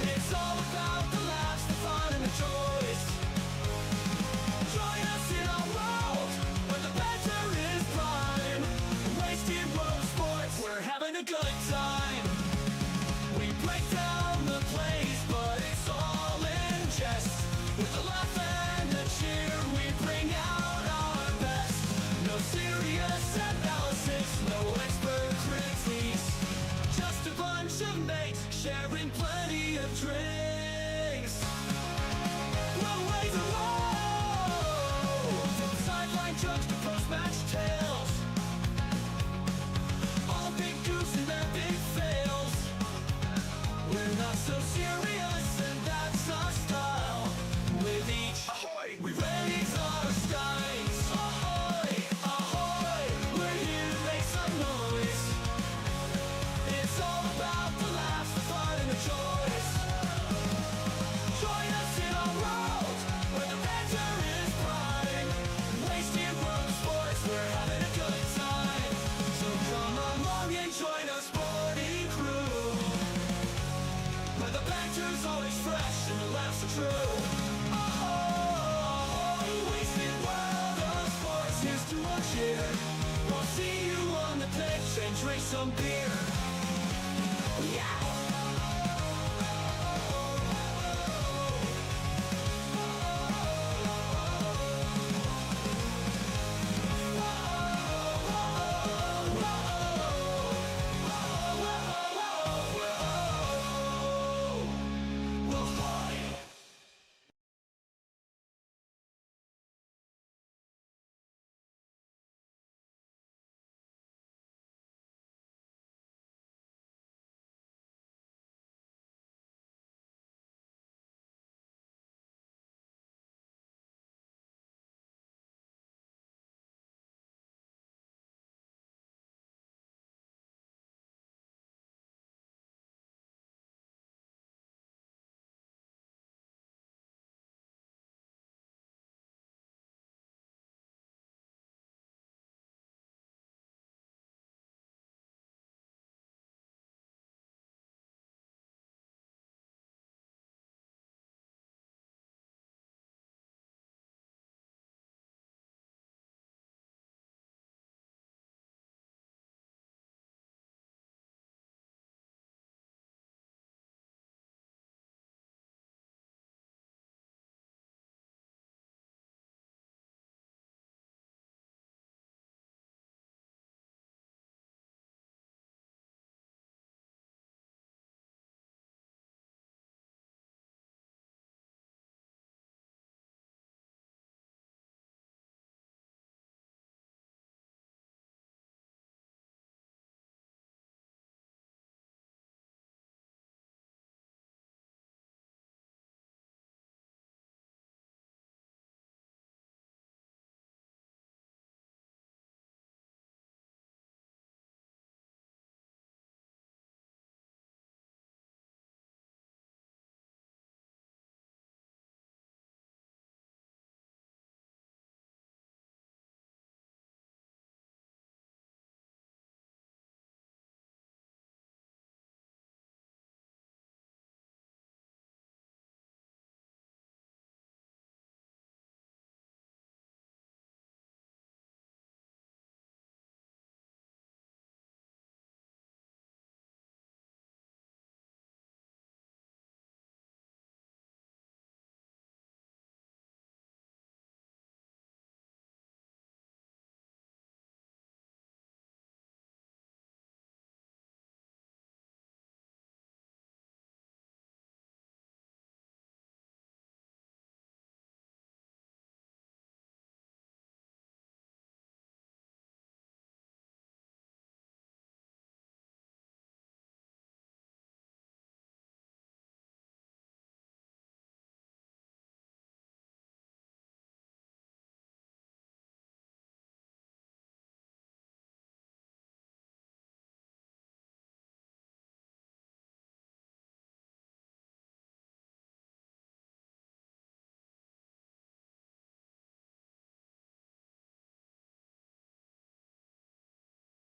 Speaker 2: It's all about the laughs, the fun, and the joys. Join us in our world, where the banter is prime. Wasted world of sports, we're having a good time. We break down the plays, but it's all in jest. With a laugh and a cheer, we bring out our best. No serious analysis, no expert critiques, just a bunch of mates sharing plenty of drinks. We'll raise a roll, from sideline jokes to post-match tales, all big goofs and their big fails. We're not so serious, and that's our style. With each ahoy, we raise our skies. Ahoy, ahoy, we're here to make some noise. It's all about the laughs, the fun, and the joys. Join us in our world, where the banter is prime. Wasted world of sports, we're having a good time. So come along and join our sporting crew, where the banter's always fresh and the laughs are true. Ahoy, wasted world of sports, here's to our cheer. We'll see you on the pitch and drink some beer. Yeah!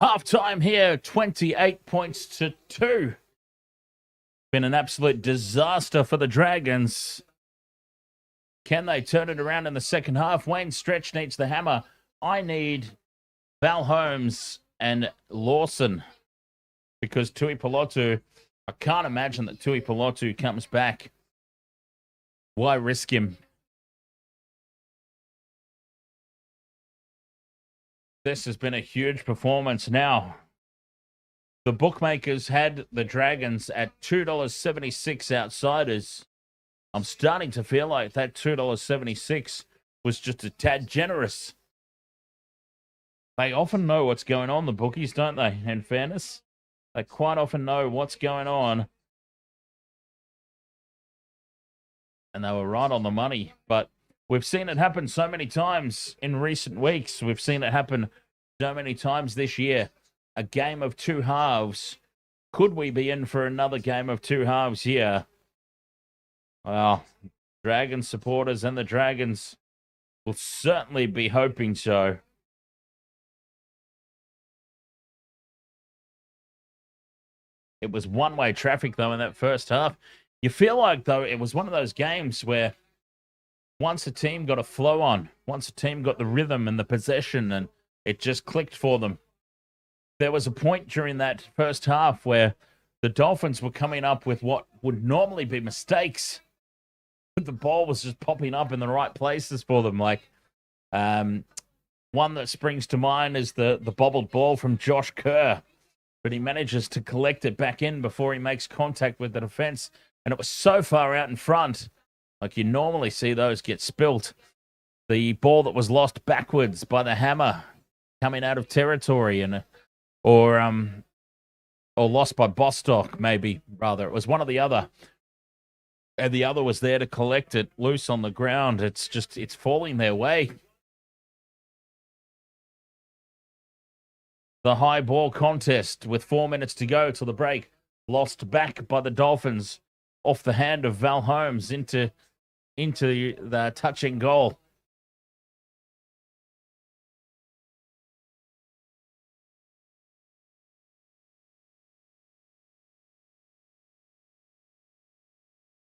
Speaker 1: Half time here, 28 points to 2. Been an absolute disaster for the Dragons. Can they turn it around in the second half? Wayne Stretch needs the hammer. I need Val Holmes and Lawson because Tui Pelotu, I can't imagine that Tui Pelotu comes back. Why risk him? This has been a huge performance. Now, the bookmakers had the Dragons at $2.76 outsiders. I'm starting to feel like that $2.76 was just a tad generous. They often know what's going on, the bookies, don't they? In fairness, they quite often know what's going on. And they were right on the money. But we've seen it happen so many times in recent weeks. We've seen it happen so many times this year. A game of two halves. Could we be in for another game of two halves here? Well, Dragons supporters and the Dragons will certainly be hoping so. It was one-way traffic, though, in that first half. You feel like, though, it was one of those games where once a team got a flow on, once a team got the rhythm and the possession, and it just clicked for them. There was a point during that first half where the Dolphins were coming up with what would normally be mistakes. The ball was just popping up in the right places for them. Like one that springs to mind is the bobbled ball from Josh Kerr, but he manages to collect it back in before he makes contact with the defense. And it was so far out in front, like you normally see those get spilt. The ball that was lost backwards by the hammer coming out of territory, or lost by Bostock, maybe, rather. It was one or the other. And the other was there to collect it loose on the ground. It's falling their way. The high ball contest with 4 minutes to go till the break. Lost back by the Dolphins off the hand of Val Holmes into the touching goal.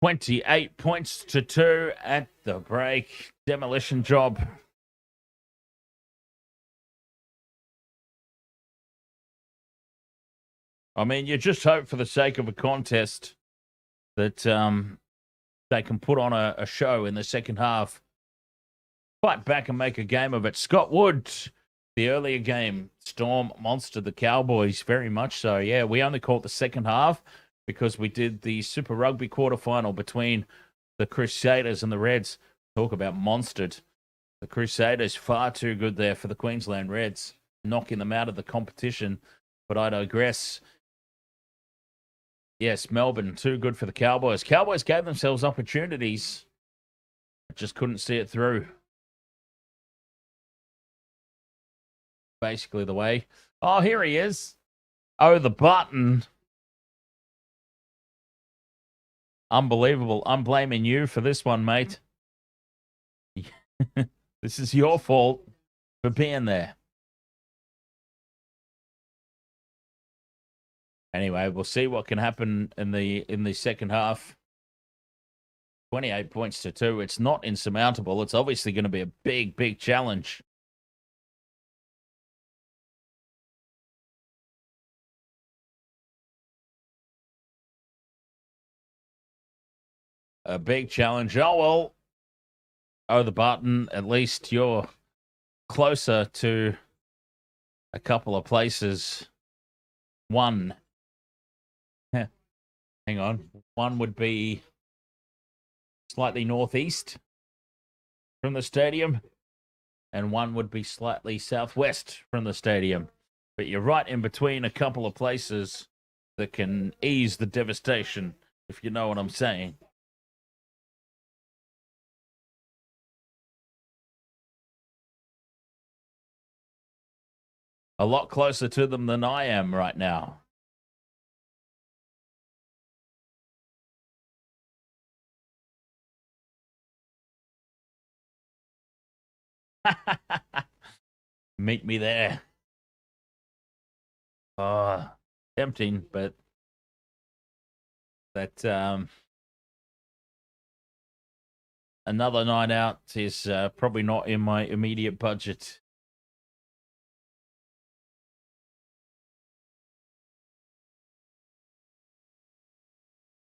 Speaker 1: $28 points to 2 at the break. Demolition job. I mean, you just hope for the sake of a contest that they can put on a show in the second half. Fight back and make a game of it. Scott Wood, the earlier game, Storm monstered the Cowboys very much so. Yeah, we only caught the second half because we did the Super Rugby quarterfinal between the Crusaders and the Reds. Talk about monstered. The Crusaders far too good there for the Queensland Reds, knocking them out of the competition. But I digress. Yes, Melbourne, too good for the Cowboys. Cowboys gave themselves opportunities, just couldn't see it through. Basically the way. Oh, here he is. Oh, the button. Unbelievable. I'm blaming you for this one, mate. This is your fault for being there. Anyway, we'll see what can happen in the second half. 28 points to 2. It's not insurmountable. It's obviously going to be a big, big challenge. A big challenge. Oh, well. Oh, the button. At least you're closer to a couple of places. One. Hang on. One would be slightly northeast from the stadium, and one would be slightly southwest from the stadium. But you're right in between a couple of places that can ease the devastation, if you know what I'm saying. A lot closer to them than I am right now. Meet me there. Tempting, but that another night out is probably not in my immediate budget.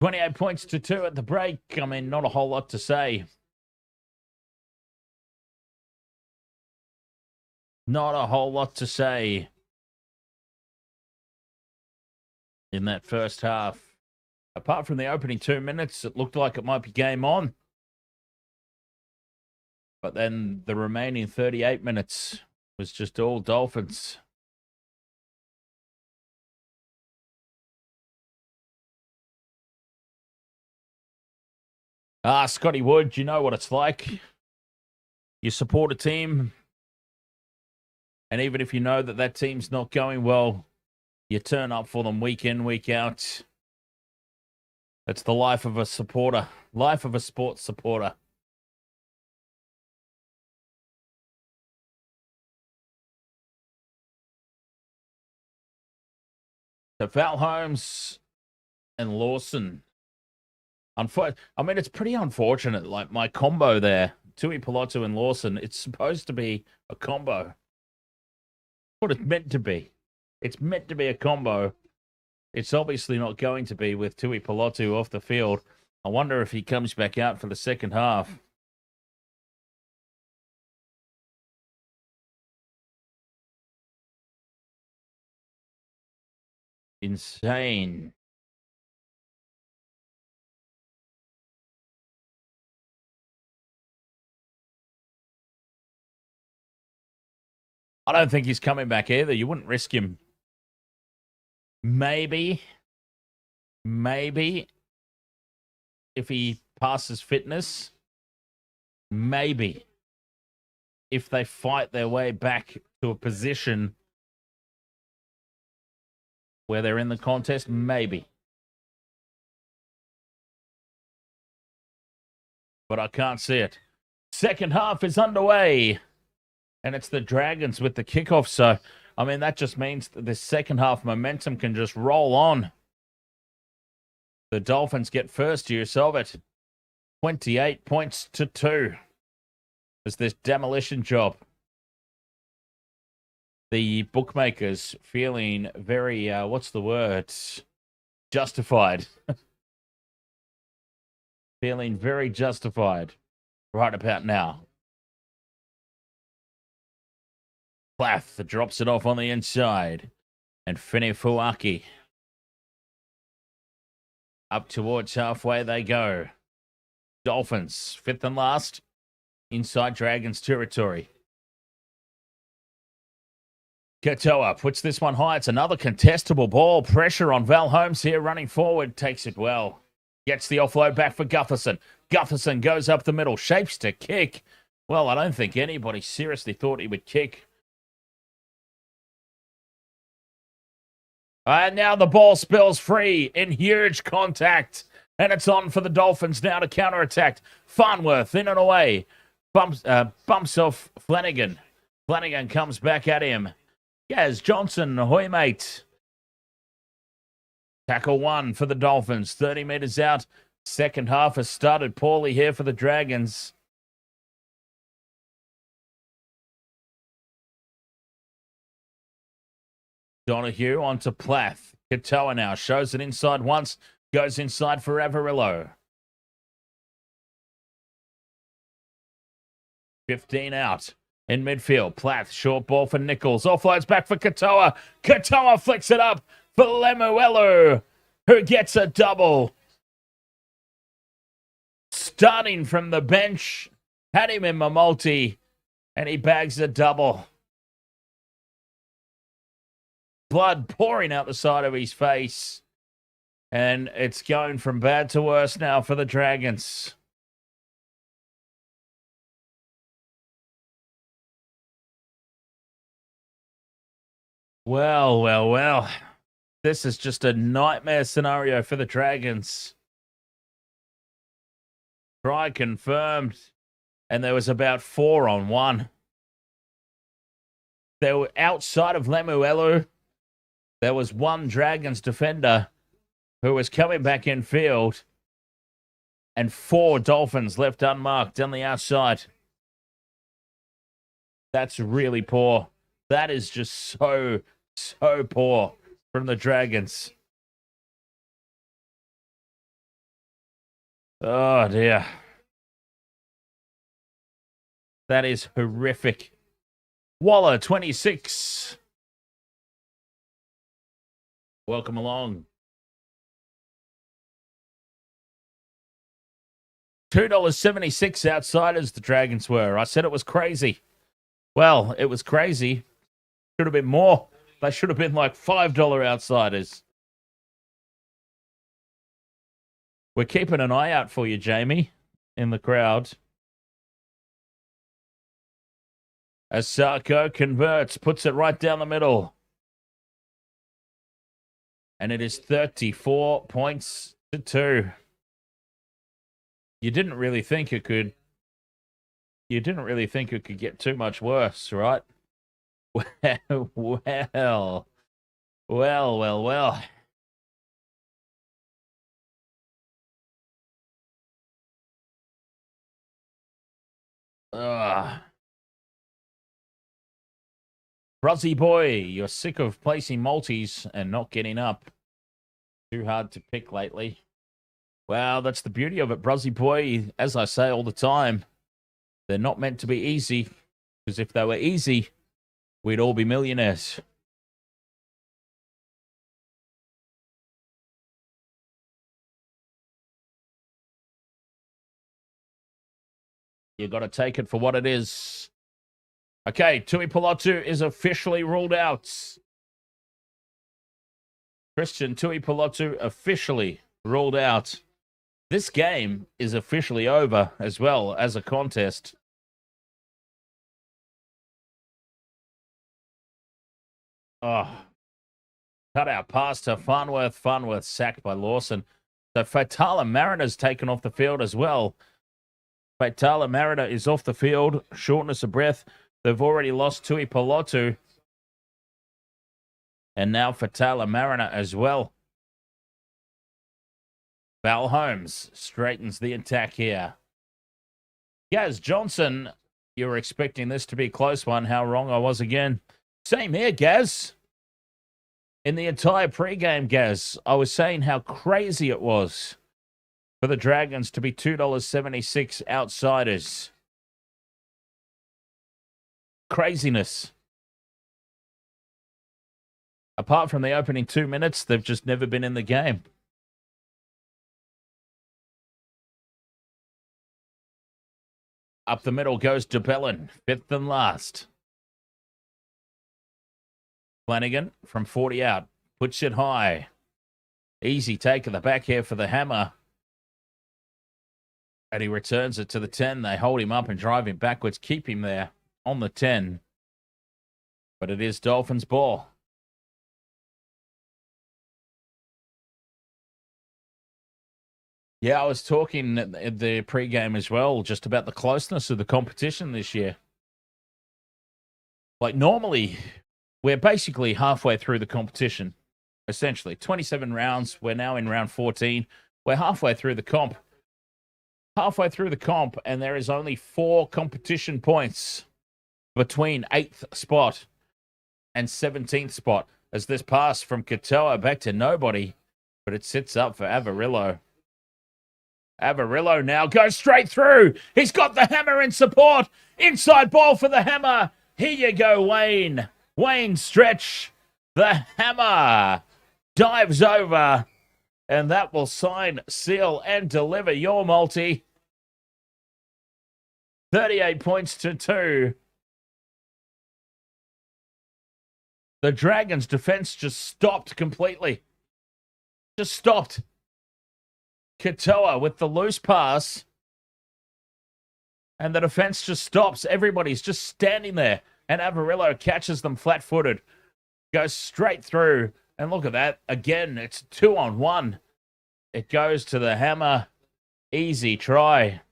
Speaker 1: $28-2 at the break. I mean, not a whole lot to say. Not a whole lot to say in that first half. Apart from the opening 2 minutes, it looked like it might be game on. But then the remaining 38 minutes was just all Dolphins. Scotty Wood, you know what it's like. You support a team, and even if you know that that team's not going well, you turn up for them week in, week out. It's the life of a supporter, life of a sports supporter. So Val Holmes and Lawson. I mean, it's pretty unfortunate. Like my combo there, Tui Pilotu and Lawson, it's supposed to be a combo. What it's meant to be. It's meant to be a combo. It's obviously not going to be with Tui Pilotu off the field. I wonder if he comes back out for the second half. Insane. I don't think he's coming back either. You wouldn't risk him. Maybe if he passes fitness, maybe if they fight their way back to a position where they're in the contest, maybe. But I can't see it. Second half is underway, and it's the Dragons with the kickoff. So, I mean, that just means that this second half momentum can just roll on. The Dolphins get first use of it. 28-2. As this demolition job. The bookmakers feeling very, what's the word? Justified. Feeling very justified right about now. Plath drops it off on the inside. And Finifuaki. Up towards halfway they go. Dolphins, fifth and last. Inside Dragons territory. Katoa puts this one high. It's another contestable ball. Pressure on Val Holmes here running forward. Takes it well. Gets the offload back for Gutherson. Gutherson goes up the middle. Shapes to kick. Well, I don't think anybody seriously thought he would kick. And now the ball spills free in huge contact. And it's on for the Dolphins now to counterattack. Farnworth in and away. Bumps off Flanagan. Flanagan comes back at him. Gaz Johnson, ahoy mate. Tackle one for the Dolphins. 30 metres out. Second half has started poorly here for the Dragons. Donahue onto Plath. Katoa now shows it inside once. Goes inside for Averillo. 15 out. In midfield, Plath, short ball for Nichols. Offloads back for Katoa. Katoa flicks it up for Lemuelu, who gets a double. Starting from the bench, had him in my multi, and he bags a double. Blood pouring out the side of his face. And it's going from bad to worse now for the Dragons. Well. This is just a nightmare scenario for the Dragons. Try confirmed. And there was about 4-on-1. They were outside of Lemuelu. There was one Dragons defender who was coming back in field and 4 Dolphins left unmarked on the outside. That's really poor. That is just so poor from the Dragons. Oh, dear. That is horrific. Waller, 26. Welcome along. $2.76 outsiders the Dragons were. I said it was crazy. Well, it was crazy. Should have been more. They should have been like $5 outsiders. We're keeping an eye out for you, Jamie, in the crowd. As Sarko converts, puts it right down the middle. And it is 34 points to 2. You didn't really think it could get too much worse, right? Well. Bruzzy boy, you're sick of placing multis and not getting up. Too hard to pick lately. Well, that's the beauty of it, Bruzzy boy. As I say all the time, they're not meant to be easy. Because if they were easy, we'd all be millionaires. You got to take it for what it is. Okay, Tui Pilotu is officially ruled out. Christian Tui Pilotu officially ruled out. This game is officially over as well as a contest. Oh, cut out pass to Farnworth. Farnworth sacked by Lawson. So Fatala Mariner's taken off the field as well. Fatala Mariner is off the field. Shortness of breath. They've already lost Tui Pilotu. And now Fatala Mariner as well. Val Holmes straightens the attack here. Gaz Johnson, you were expecting this to be a close one. How wrong I was again. Same here, Gaz. In the entire pregame, Gaz, I was saying how crazy it was for the Dragons to be $2.76 outsiders. Craziness. Apart from the opening 2 minutes, they've just never been in the game. Up the middle goes DeBellin, 5th and last. Flanagan from 40 out, puts it high. Easy take of the back here for the hammer. And he returns it to the 10. They hold him up and drive him backwards, keep him there on the 10. But it is Dolphins ball. Yeah, I was talking at the pregame as well, just about the closeness of the competition this year. Like normally, we're basically halfway through the competition, essentially. 27 rounds. We're now in round 14. We're halfway through the comp. And there is only 4 competition points between 8th spot and 17th spot. As this pass from Katoa back to nobody, but it sits up for Avarillo. Avarillo now goes straight through. He's got the hammer in support. Inside ball for the hammer. Here you go, Wayne. Wayne stretch. The hammer dives over. And that will sign, seal, and deliver your multi. 38 points to 2. The Dragons' defense just stopped completely. Just stopped. Katoa with the loose pass. And the defense just stops. Everybody's just standing there. And Avarillo catches them flat-footed. Goes straight through. And look at that. Again, it's 2-on-1. It goes to the hammer. Easy try.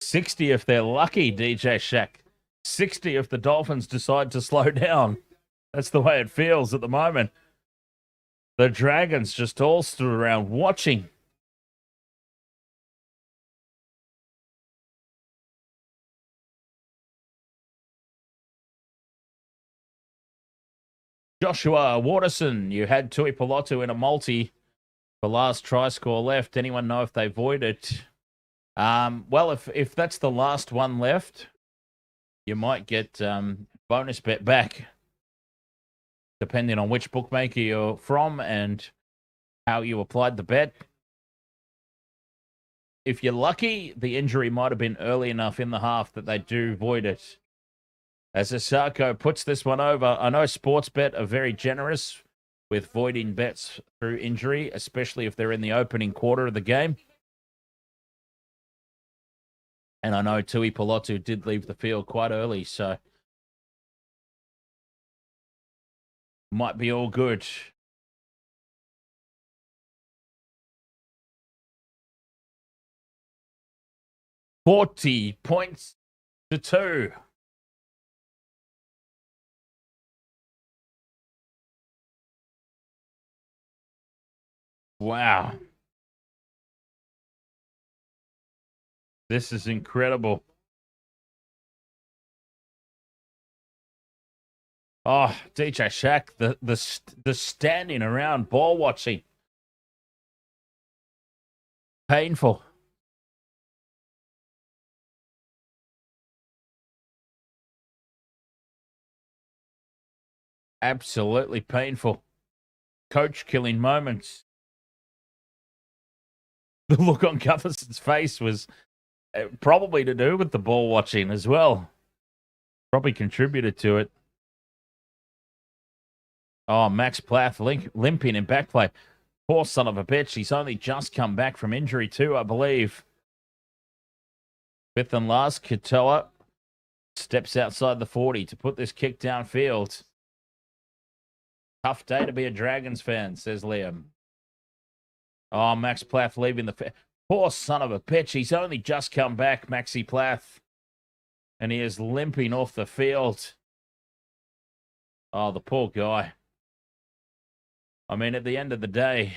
Speaker 1: 60 if they're lucky, DJ Shack. 60 if the Dolphins decide to slow down. That's the way it feels at the moment. The Dragons just all stood around watching. Joshua Waterson, you had Tui Pilotu in a multi. The last try score left. Anyone know if they void it? Well, if that's the last one left, you might get bonus bet back, depending on which bookmaker you're from and how you applied the bet. If you're lucky, the injury might have been early enough in the half that they do void it. As Asako puts this one over, I know Sportsbet are very generous with voiding bets through injury, especially if they're in the opening quarter of the game. And I know Tui Pilotu did leave the field quite early, so might be all good. $40 to 2. Wow. This is incredible. Oh, DJ Shack, the standing around ball watching. Painful. Absolutely painful. Coach killing moments. The look on Gutherson's face was probably to do with the ball watching as well. Probably contributed to it. Oh, Max Plath limping in back play. Poor son of a bitch. He's only just come back from injury too, I believe. Fifth and last, Katoa steps outside the 40 to put this kick downfield. Tough day to be a Dragons fan, says Liam. Oh, Max Plath leaving the... Poor son of a bitch. He's only just come back, Maxi Plath. And he is limping off the field. Oh, the poor guy. I mean, at the end of the day,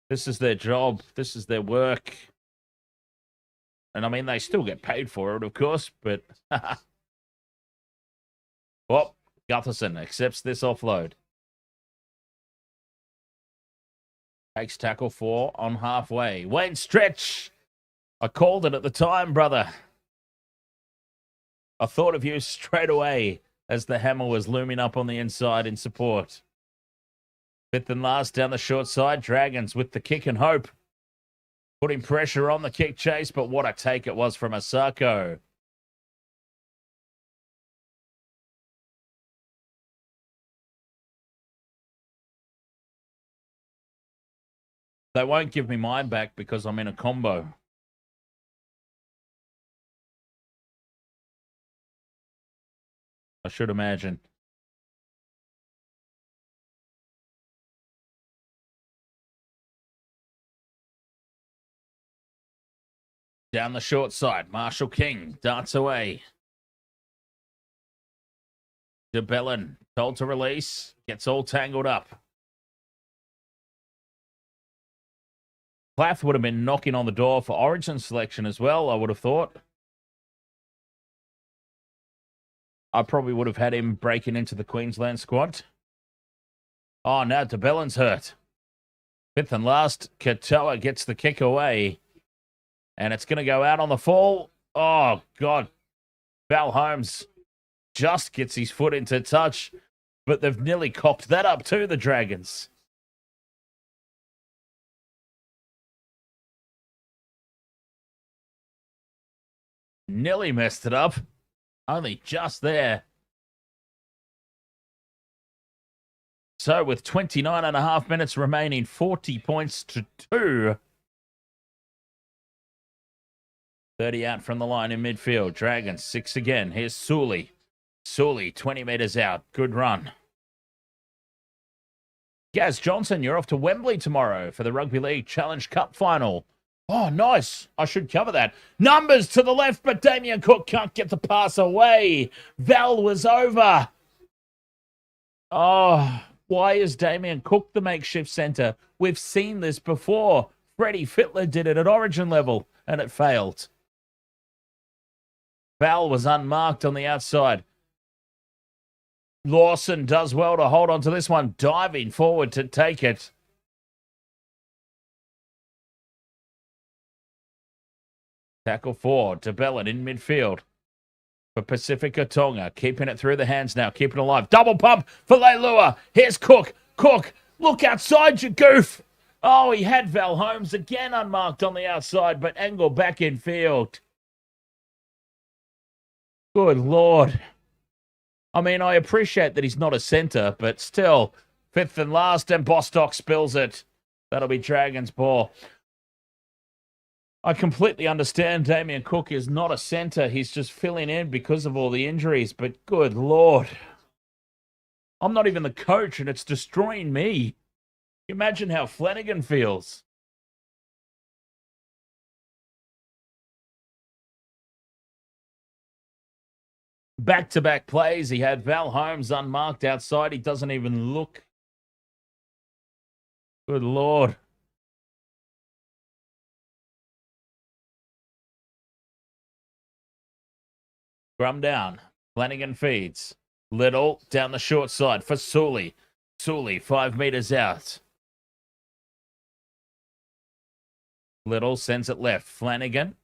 Speaker 1: this is their job. This is their work. And I mean, they still get paid for it, of course, but... Well, Gutherson accepts this offload. Takes tackle 4 on halfway. Wayne stretch. I called it at the time, brother. I thought of you straight away as the hammer was looming up on the inside in support. Fifth and last down the short side. Dragons with the kick and hope. Putting pressure on the kick chase, but what a take it was from Asako. They won't give me mine back because I'm in a combo. I should imagine. Down the short side, Marshall King darts away. DeBellin told to release, gets all tangled up. Plath would have been knocking on the door for Origin selection as well, I would have thought. I probably would have had him breaking into the Queensland squad. Oh, now DeBellin's hurt. Fifth and last, Katoa gets the kick away. And it's going to go out on the fall. Oh, God. Val Holmes just gets his foot into touch. But they've nearly cocked that up too, the Dragons. Nearly messed it up. Only just there. So with 29 and a half minutes remaining, 40 points to 2. 30 out from the line in midfield. Dragons 6 again. Here's Sully. Sully 20 meters out. Good run. Gaz Johnson, you're off to Wembley tomorrow for the Rugby League Challenge Cup final. Oh, nice. I should cover that. Numbers to the left, but Damien Cook can't get the pass away. Val was over. Oh, why is Damien Cook the makeshift centre? We've seen this before. Freddie Fittler did it at origin level, and it failed. Val was unmarked on the outside. Lawson does well to hold on to this one, diving forward to take it. Tackle 4, DeBellin in midfield for Pacifica Tonga. Keeping it through the hands now, keeping it alive. Double pump for Leilua. Here's Cook. Cook, look outside, you goof. Oh, he had Val Holmes again unmarked on the outside, but Engel back in field. Good Lord. I mean, I appreciate that he's not a centre, but still, fifth and last, and Bostock spills it. That'll be Dragons' ball. I completely understand Damien Cook is not a centre. He's just filling in because of all the injuries. But good Lord. I'm not even the coach, and it's destroying me. Imagine how Flanagan feels. Back-to-back plays. He had Val Holmes unmarked outside. He doesn't even look. Good Lord. Scrum down. Flanagan feeds. Little down the short side for Sully. Sully 5 meters out. Little sends it left. Flanagan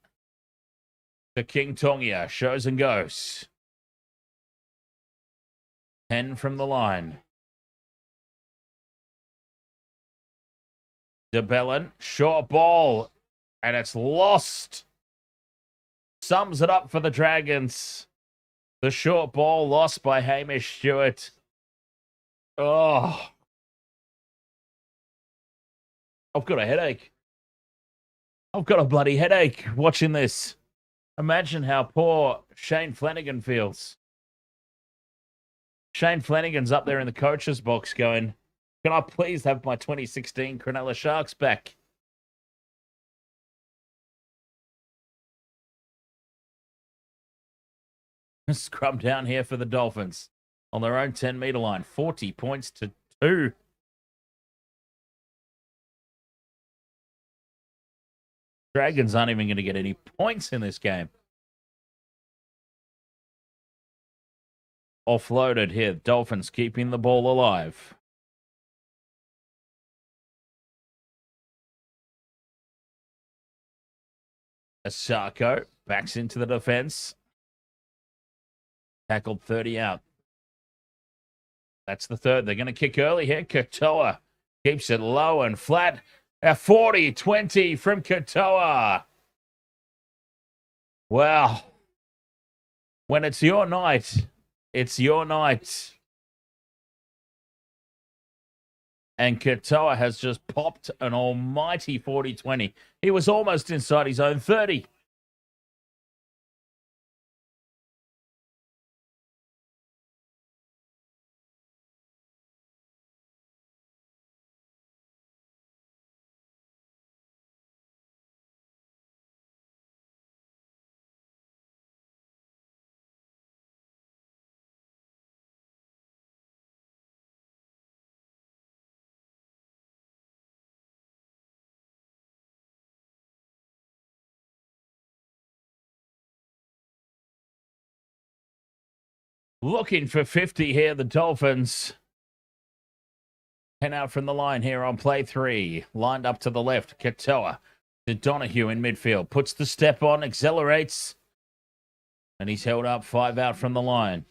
Speaker 1: to King Tongia. Shows and goes. 10 from the line. DeBellin. Short ball. And it's lost. Sums it up for the Dragons. The short ball lost by Hamish Stewart. Oh. I've got a headache. I've got a bloody headache watching this. Imagine how poor Shane Flanagan feels. Shane Flanagan's up there in the coach's box going, can I please have my 2016 Cronulla Sharks back? Scrum down here for the Dolphins on their own 10-meter line. 40 points to 2. Dragons aren't even going to get any points in this game. Offloaded here. Dolphins keeping the ball alive. Asako backs into the defense. Tackled 30 out. That's the third. They're going to kick early here. Katoa keeps it low and flat. A 40-20 from Katoa. Wow. When it's your night, it's your night. And Katoa has just popped an almighty 40-20. He was almost inside his own 30. Looking for 50 here, the Dolphins. 10 out from the line here on play 3. Lined up to the left. Katoa to Donahue in midfield. Puts the step on, accelerates. And he's held up 5 out from the line.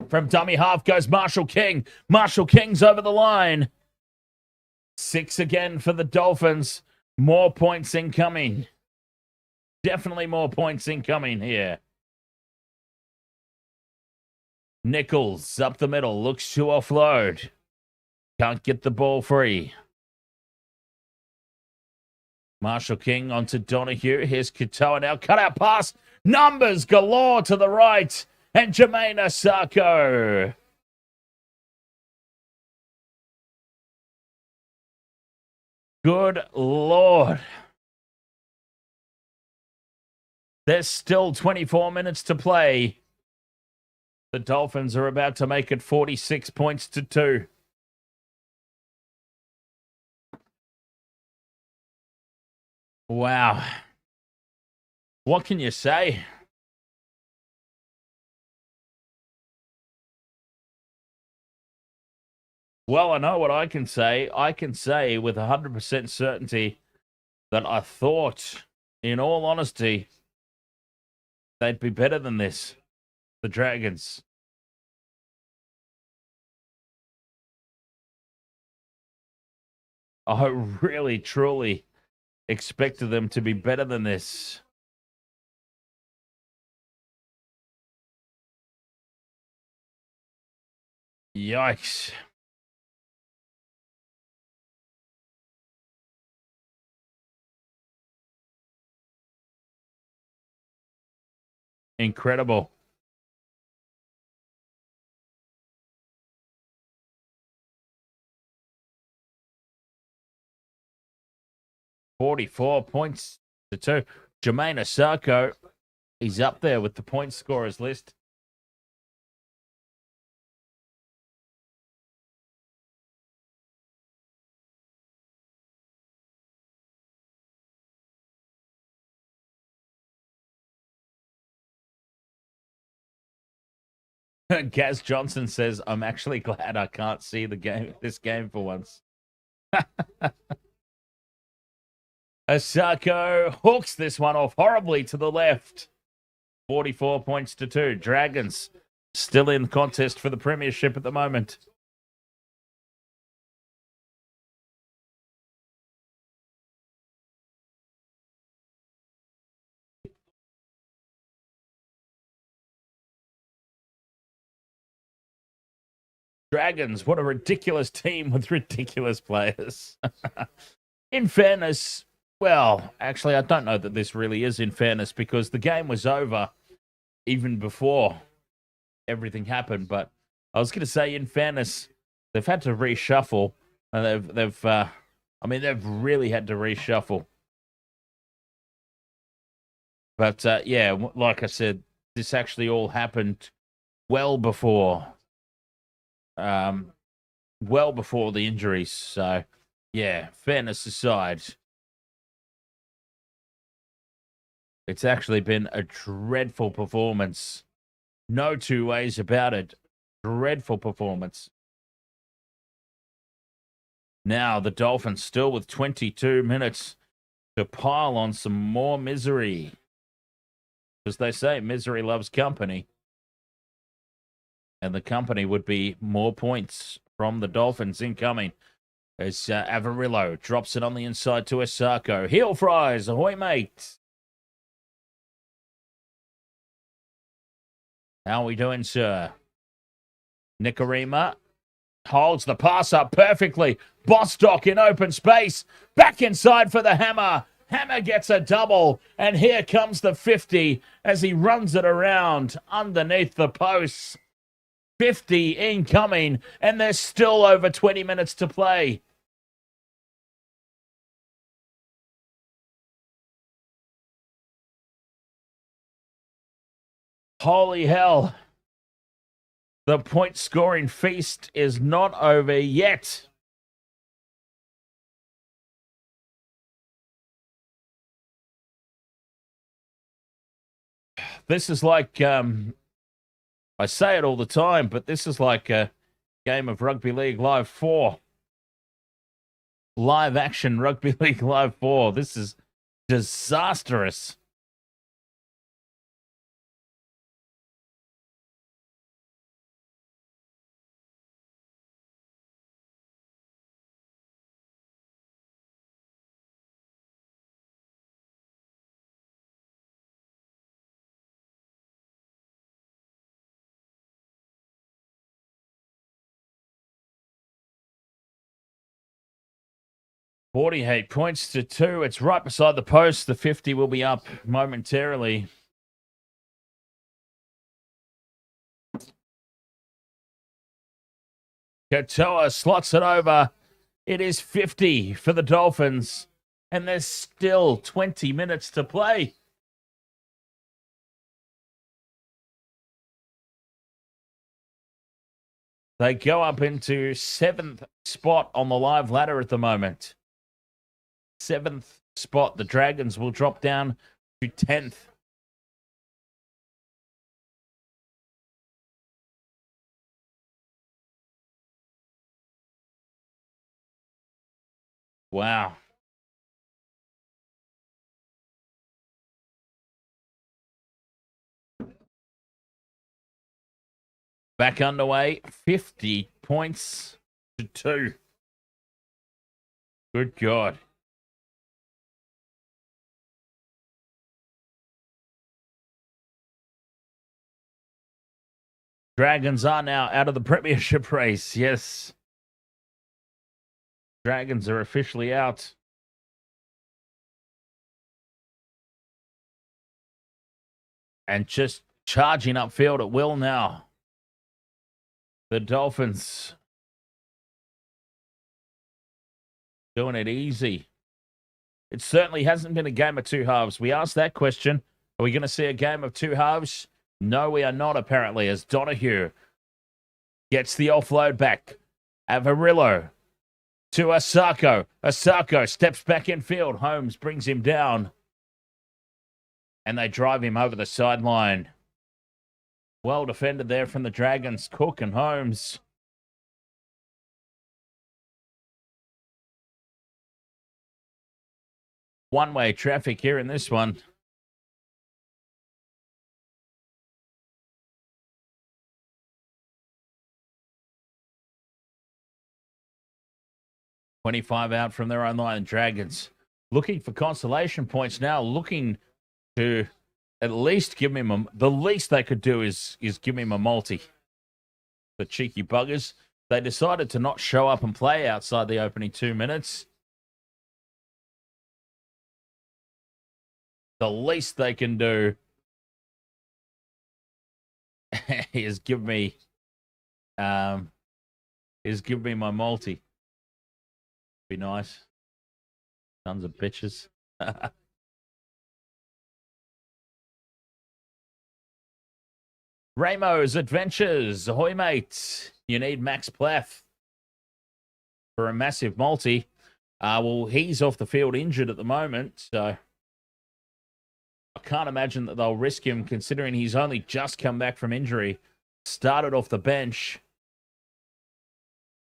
Speaker 1: From dummy half goes Marshall King. Marshall King's over the line. 6 again for the Dolphins. More points incoming. Definitely more points incoming here. Nichols up the middle, looks to offload. Can't get the ball free. Marshall King onto Donahue. Here's Katoa now. Cut out pass. Numbers galore to the right. And Jermaine Asako. Good Lord. There's still 24 minutes to play. The Dolphins are about to make it 46 points to 2. Wow. What can you say? Well, I know what I can say. I can say with 100% certainty that I thought, in all honesty, they'd be better than this. The Dragons. I really, truly expected them to be better than this. Yikes. Incredible. $44 points to 2. Jermaine Osako, he's up there with the point scorers list. Gaz Johnson says, I'm actually glad I can't see this game for once. Osako hooks this one off horribly to the left. 44 points to 2. Dragons still in contest for the premiership at the moment. Dragons, what a ridiculous team with ridiculous players. In fairness, well, actually, I don't know that this really is in fairness because the game was over even before everything happened. But I was going to say, in fairness, they've had to reshuffle, and they've really had to reshuffle. But yeah, like I said, this actually all happened well before the injuries. So yeah, fairness aside, it's actually been a dreadful performance. No two ways about it. Dreadful performance. Now the Dolphins still with 22 minutes to pile on some more misery. As they say, misery loves company. And the company would be more points from the Dolphins incoming. As Avarillo drops it on the inside to Osako. Heel fries, ahoy, mate. How are we doing, sir? Nikarima holds the pass up perfectly. Bostock in open space. Back inside for the Hammer. Hammer gets a double. And here comes the 50 as he runs it around underneath the posts. 50 incoming. And there's still over 20 minutes to play. Holy hell. The point scoring feast is not over yet. This is like, I say it all the time, but this is like a game of Rugby League Live 4. Live action Rugby League Live 4. This is disastrous. $48 points to 2. It's right beside the post. The 50 will be up momentarily. Katoa slots it over It is 50 for the Dolphins, and there's still 20 minutes to play. They go up into 7th spot on the live ladder at the moment. 7th spot. The Dragons will drop down to 10th. Wow. Back underway, 50 points to 2. Good God. Dragons are now out of the premiership race. Yes. Dragons are officially out. And just charging upfield at will now. The Dolphins doing it easy. It certainly hasn't been a game of two halves. We asked that question. Are we going to see a game of two halves? No, we are not, apparently, as Donahue gets the offload back. Avarillo to Asako. Asako steps back in field. Holmes brings him down. And they drive him over the sideline. Well defended there from the Dragons. Cook and Holmes. One-way traffic here in this one. .25 out from their own line. Dragons looking for consolation points now. Looking to at least give me the least they could do is give me a multi. The cheeky buggers. They decided to not show up and play outside the opening 2 minutes. The least they can do is give me my multi. Be nice. Sons of bitches. Ramo's Adventures. Ahoy, mate. You need Max Plath for a massive multi. Well, he's off the field injured at the moment, so I can't imagine that they'll risk him considering he's only just come back from injury. Started off the bench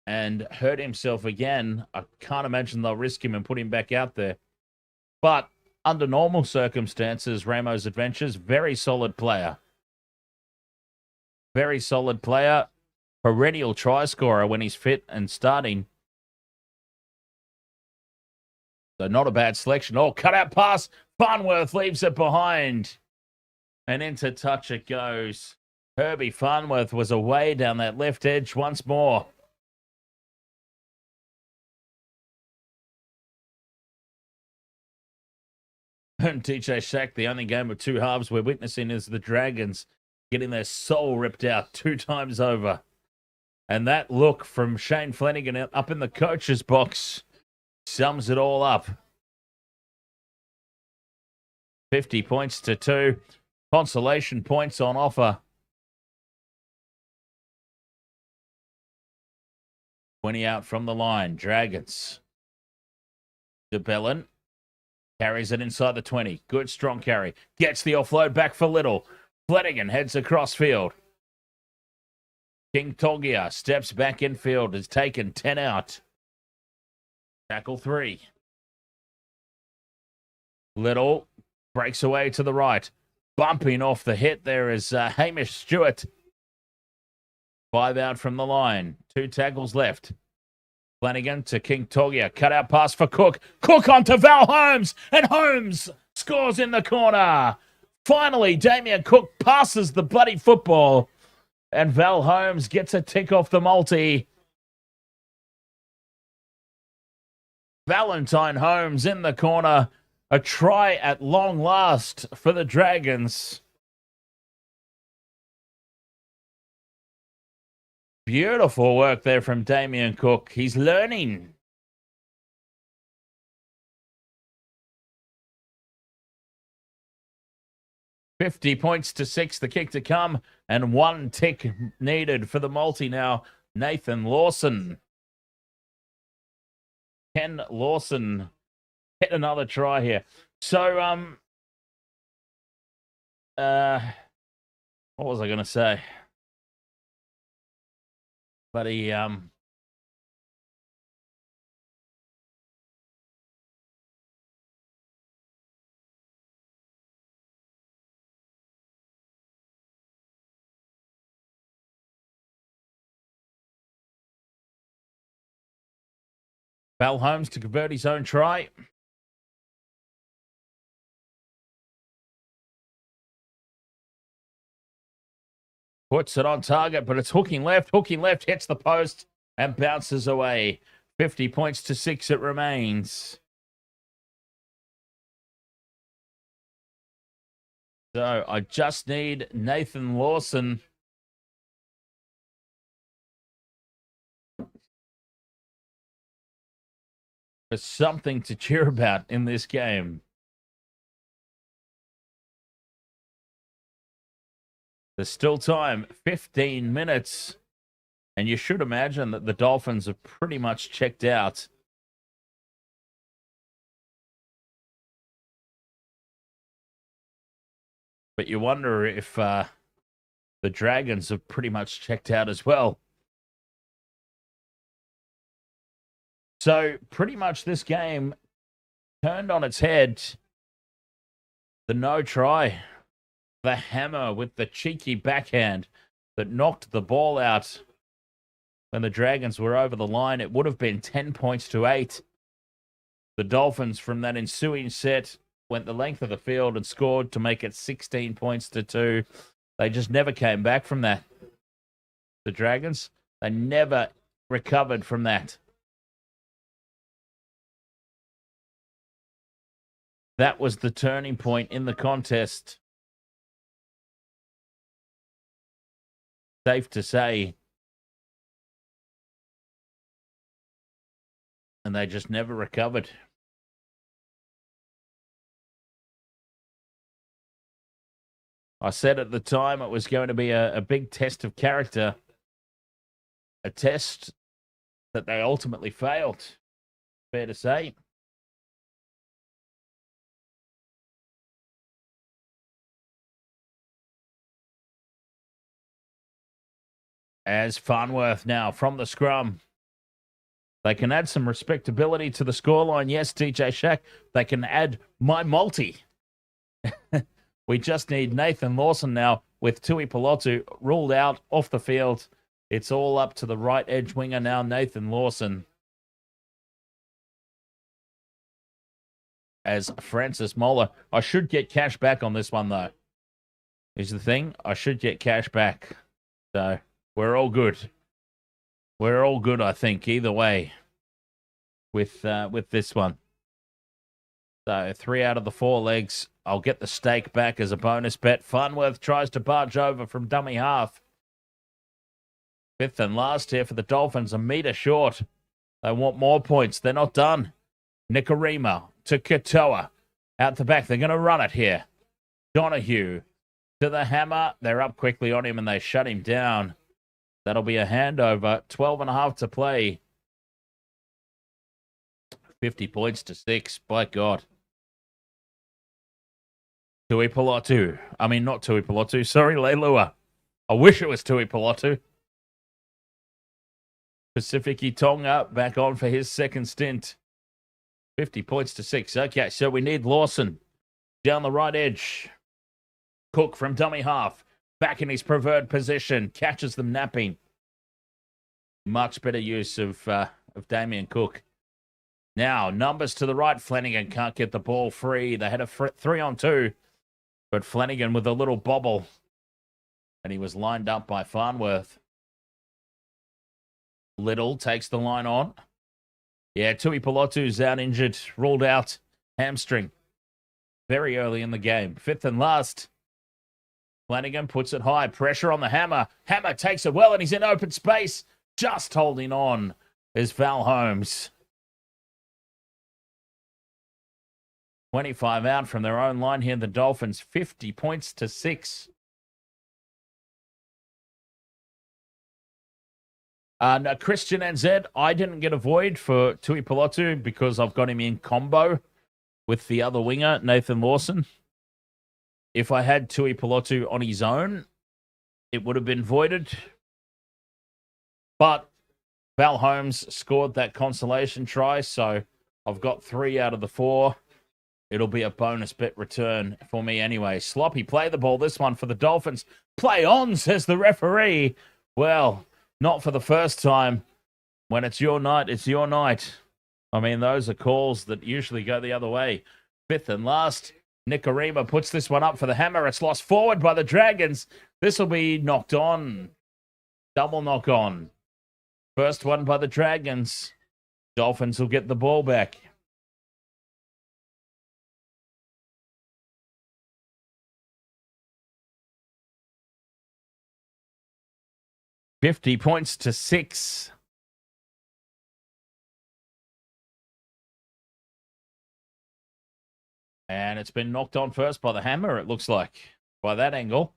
Speaker 1: and hurt himself again. I can't imagine they'll risk him and put him back out there. But under normal circumstances, Ramo's Adventures, very solid player. Very solid player. Perennial try scorer when he's fit and starting. So not a bad selection. Oh, cut out pass. Farnworth leaves it behind. And into touch it goes. Herbie Farnworth was away down that left edge once more. And TJ Shack, the only game of two halves we're witnessing is the Dragons getting their soul ripped out 2 times over. And that look from Shane Flanagan up in the coach's box sums it all up. 50 points to 2. Consolation points on offer. 20 out from the line. Dragons. DeBellin carries it inside the 20. Good strong carry. Gets the offload back for Little. Flanagan heads across field. King Togia steps back in field. Has taken 10 out. Tackle 3. Little breaks away to the right. Bumping off the hit there is Hamish Stewart. 5 out from the line. 2 tackles left. Flanagan to King Togia. Cut out pass for Cook. Cook onto Val Holmes. And Holmes scores in the corner. Finally, Damien Cook passes the bloody football. And Val Holmes gets a tick off the multi. Valentine Holmes in the corner. A try at long last for the Dragons. Beautiful work there from Damien Cook. He's learning 50 points to 6, the kick to come, and 1 tick needed for the multi now. Nathan Lawson. Ken Lawson hit another try here. So, what was I going to say? But he, Val Holmes to convert his own try. Puts it on target, but it's hooking left, hits the post and bounces away. 50 points to 6 it remains. So I just need Nathan Lawson for something to cheer about in this game. There's still time, 15 minutes. And you should imagine that the Dolphins are pretty much checked out. But you wonder if the Dragons have pretty much checked out as well. So pretty much this game turned on its head. The no try. The hammer with the cheeky backhand that knocked the ball out when the Dragons were over the line. It would have been 10 points to 8. The Dolphins from that ensuing set went the length of the field and scored to make it 16 points to 2. They just never came back from that. The Dragons, they never recovered from that. That was the turning point in the contest. Safe to say. And they just never recovered. I said at the time it was going to be a big test of character. A test that they ultimately failed. Fair to say. As Farnworth now from the scrum. They can add some respectability to the scoreline. Yes, DJ Shack. They can add my multi. We just need Nathan Lawson now with Tui Pilotu ruled out off the field. It's all up to the right edge winger now, Nathan Lawson. As Francis Moller. I should get cash back on this one, though. Here's the thing. I should get cash back. So we're all good. We're all good, I think, either way with this one. So 3 out of the 4 legs. I'll get the stake back as a bonus bet. Farnworth tries to barge over from dummy half. 5th and last here for the Dolphins, a metre short. They want more points. They're not done. Nikarima to Katoa. Out the back. They're going to run it here. Donahue to the hammer. They're up quickly on him and they shut him down. That'll be a handover. 12.5 to play. 50 points to 6. By God. Tui Pilotu. I mean, not Tui Pilotu. Sorry, Leilua. I wish it was Tui Pilotu. Pacifici Tonga back on for his second stint. 50 points to 6. Okay, so we need Lawson down the right edge. Cook from dummy half. Back in his preferred position. Catches them napping. Much better use of Damien Cook. Now, numbers to the right. Flanagan can't get the ball free. They had a 3-on-2. But Flanagan with a little bobble. And he was lined up by Farnworth. Little takes the line on. Yeah, Tui Pilotu's out injured. Ruled out. Hamstring. Very early in the game. 5th and last. Flanagan puts it high. Pressure on the hammer. Hammer takes it well and he's in open space. Just holding on is Val Holmes. 25 out from their own line here. The Dolphins, 50 points to 6. Now, Christian NZ, I didn't get a void for Tui Pilotu because I've got him in combo with the other winger, Nathan Lawson. If I had Tui Pilotu on his own, it would have been voided. But Val Holmes scored that consolation try, so I've got 3 out of the 4. It'll be a bonus bet return for me anyway. Sloppy, play the ball. This one for the Dolphins. Play on, says the referee. Well, not for the first time. When it's your night, it's your night. I mean, those are calls that usually go the other way. 5th and last. Nicarima puts this one up for the Hammer. It's lost forward by the Dragons. This will be knocked on. Double knock on. First one by the Dragons. Dolphins will get the ball back. £50 to 6. And it's been knocked on first by the Hammer, it looks like, by that angle.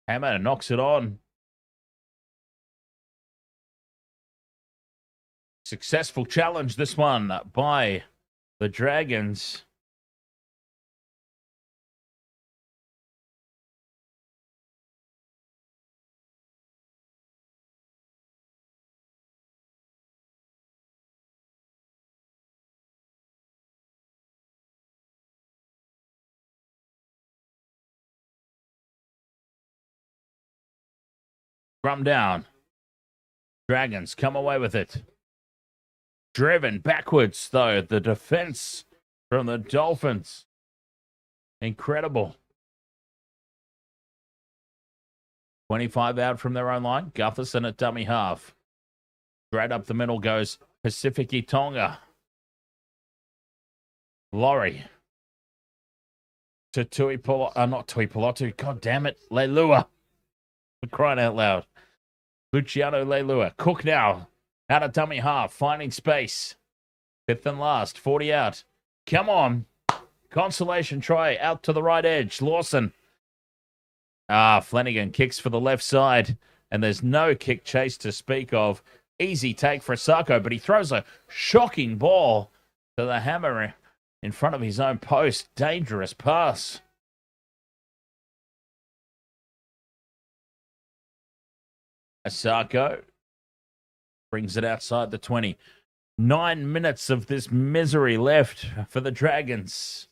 Speaker 1: Hammer knocks it on. Successful challenge, this one, by the Dragons. Drum down. Dragons come away with it. Driven backwards, though. The defense from the Dolphins. Incredible. 25 out from their own line. Gutherson at dummy half. Straight up the middle goes Pacific Tonga. Laurie. To Tui Pilotu. Not Tui Pilotu. God damn it. Leilua. For crying out loud. Luciano Leilua. Cook now. Out of dummy half. Finding space. 5th and last. 40 out. Come on. Consolation try. Out to the right edge. Lawson. Flanagan kicks for the left side. And there's no kick chase to speak of. Easy take for Asako. But he throws a shocking ball to the Hammer in front of his own post. Dangerous pass. Asako brings it outside the 20. 9 minutes of this misery left for the Dragons.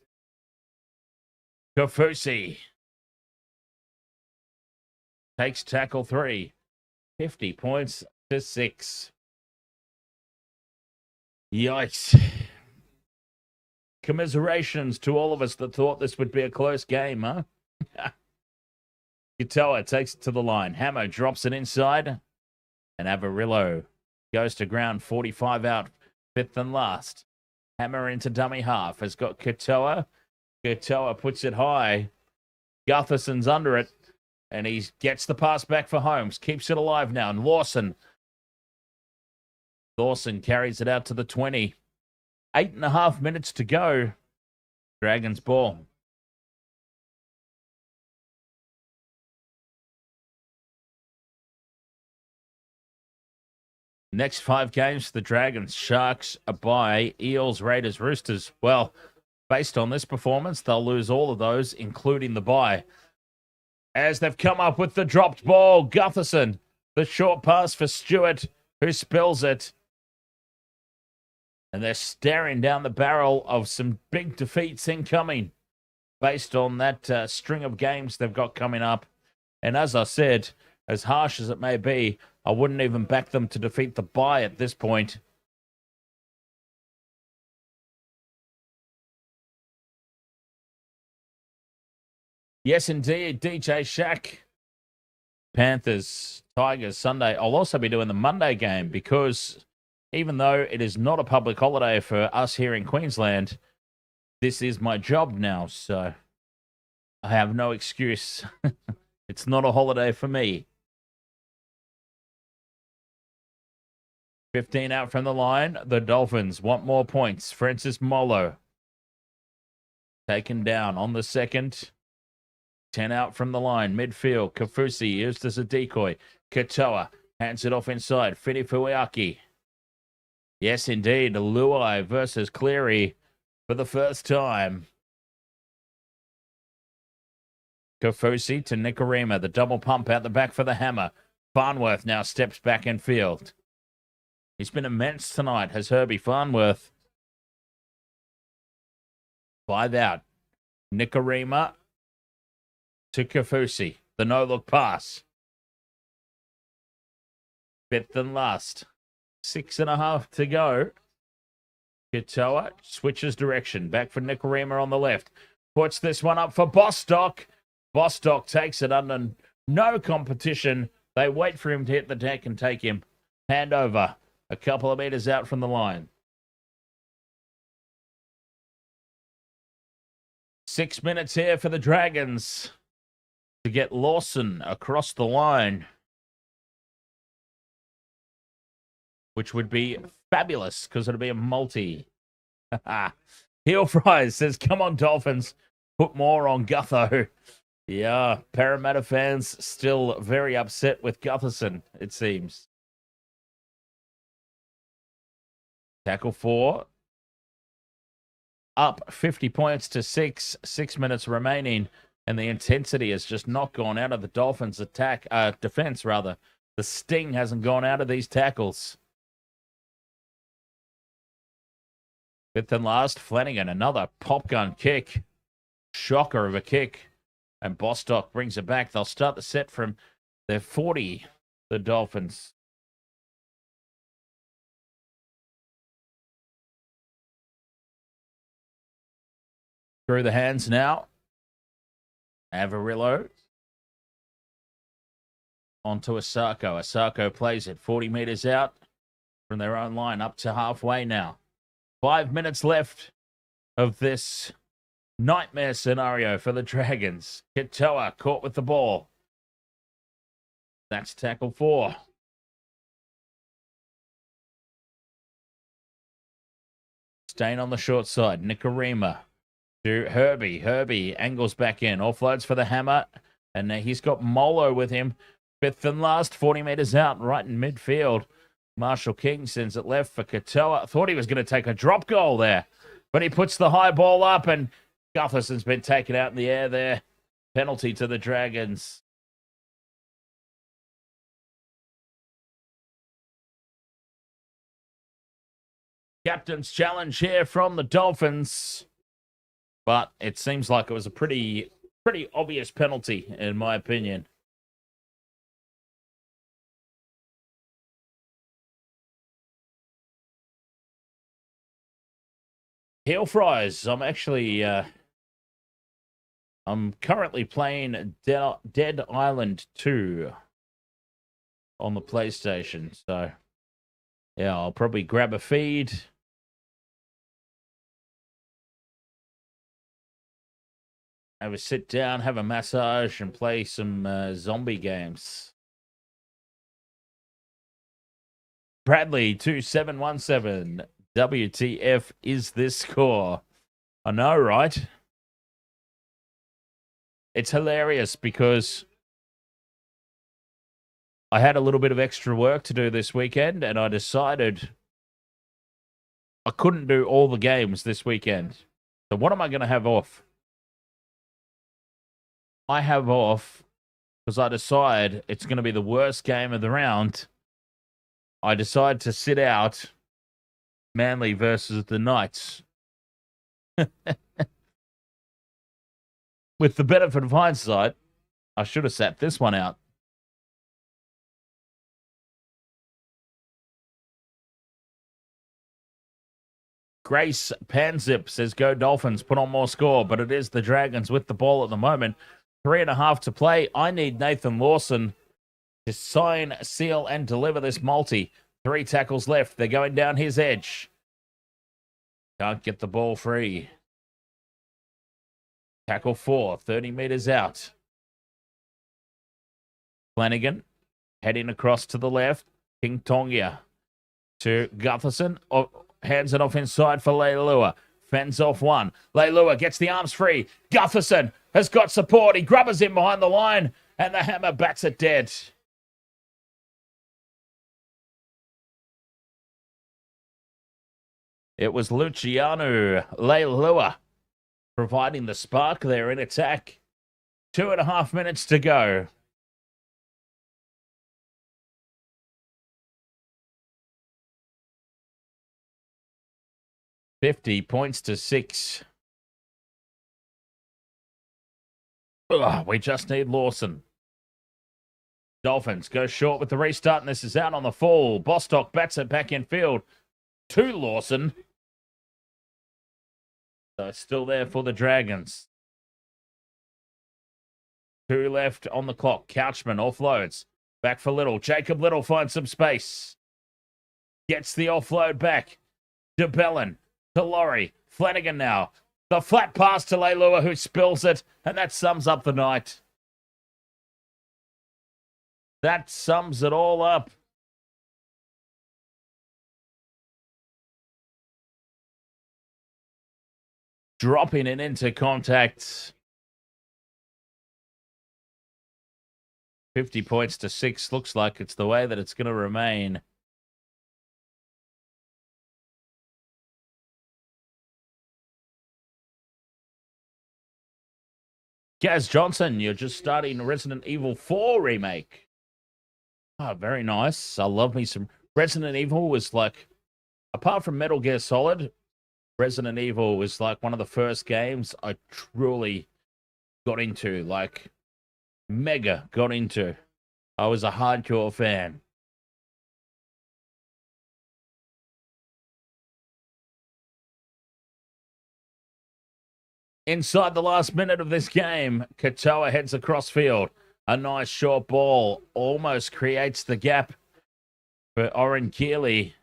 Speaker 1: Kofusi takes tackle 3. 50 points to 6. Yikes. Commiserations to all of us that thought this would be a close game, huh? Katoa takes it to the line. Hammer drops it inside. And Avarillo goes to ground. 45 out. 5th and last. Hammer into dummy half. Has got Katoa. Katoa puts it high. Gutherson's under it. And he gets the pass back for Holmes. Keeps it alive now. And Lawson carries it out to the 20. 8.5 minutes to go. Dragons ball. Next 5 games for the Dragons. Sharks, a bye. Eels, Raiders, Roosters. Well, based on this performance, they'll lose all of those, including the bye. As they've come up with the dropped ball, Gutherson. The short pass for Stewart, who spills it. And they're staring down the barrel of some big defeats incoming based on that string of games they've got coming up. And as I said, as harsh as it may be, I wouldn't even back them to defeat the bye at this point. Yes, indeed. DJ Shack. Panthers, Tigers, Sunday. I'll also be doing the Monday game because even though it is not a public holiday for us here in Queensland, this is my job now, so I have no excuse. It's not a holiday for me. 15 out from the line. The Dolphins want more points. Francis Molo taken down on the second. 10 out from the line. Midfield. Kafusi used as a decoy. Katoa hands it off inside. Fini Fuiaki. Yes, indeed. Luai versus Cleary for the first time. Kafusi to Nicarima. The double pump out the back for the hammer. Farnworth now steps back in field. He's been immense tonight, has Herbie Farnworth. 5 out. Nicarima to Kafusi. The no-look pass. Fifth and last. 6.5 to go. Katoa switches direction. Back for Nicarima on the left. Puts this one up for Bostock. Bostock takes it under no competition. They wait for him to hit the deck and take him. Handover. A couple of meters out from the line. 6 minutes here for the Dragons to get Lawson across the line, which would be fabulous because it'll be a multi. Heel Fries says, come on, Dolphins. Put more on Gutho. Yeah, Parramatta fans still very upset with Gutherson, it seems. Tackle 4. Up 50 points to 6. 6 minutes remaining. And the intensity has just not gone out of the Dolphins' defense, rather. The sting hasn't gone out of these tackles. Fifth and last, Flanagan, another pop gun kick. Shocker of a kick. And Bostock brings it back. They'll start the set from their 40, the Dolphins. Through the hands now. Avarillo. Onto Asako. Asako plays it 40 meters out from their own line, up to halfway now. 5 minutes left of this nightmare scenario for the Dragons. Katoa caught with the ball. That's tackle 4. Staying on the short side. Nicarima to Herbie. Herbie angles back in. Offloads for the hammer. And he's got Molo with him. Fifth and last, 40 meters out, right in midfield. Marshall King sends it left for Katoa. I thought he was going to take a drop goal there. But he puts the high ball up, and Gutherson's been taken out in the air there. Penalty to the Dragons. Captain's challenge here from the Dolphins. But it seems like it was a pretty obvious penalty, in my opinion. Heel Fries, I'm currently playing Dead Island 2 on the PlayStation. So, yeah, I'll probably grab a feed. Have a sit down, have a massage, and play some zombie games. Bradley 2717. WTF is this score? I know, right? It's hilarious because I had a little bit of extra work to do this weekend, and I decided I couldn't do all the games this weekend. So what am I going to have off? I have off because I decide it's going to be the worst game of the round. I decide to sit out Manly versus the Knights. With the benefit of hindsight, I should have sat this one out. Grace Panzip says, go Dolphins, put on more score, but it is the Dragons with the ball at the moment. 3.5 to play. I need Nathan Lawson to sign, seal, and deliver this multi. 3 tackles left. They're going down his edge. Can't get the ball free. Tackle 4, 30 meters out. Flanagan heading across to the left. King Tongia to Gutherson. Hands it off inside for Leilua. Fends off one. Leilua gets the arms free. Gutherson has got support. He grubbers in behind the line, and the hammer bats it dead. It was Luciano Leilua providing the spark there in attack. 2.5 minutes to go. $50 to 6. Ugh, we just need Lawson. Dolphins go short with the restart, and this is out on the full. Bostock bats it back in field to Lawson. So it's still there for the Dragons. 2 left on the clock. Couchman offloads. Back for Little. Jacob Little finds some space. Gets the offload back. DeBellin to Laurie. Flanagan now. The flat pass to Leilua, who spills it, and that sums up the night. That sums it all up. Dropping it into contact. 50 to 6. Looks like it's the way that it's going to remain. Gaz Johnson, you're just starting Resident Evil 4 remake. Oh, very nice. I love me some. Resident Evil was like, apart from Metal Gear Solid, Resident Evil was like one of the first games I truly got into, like mega got into. I was a hardcore fan. Inside the last minute of this game, Katoa heads across field. A nice short ball almost creates the gap for Oren Keeley.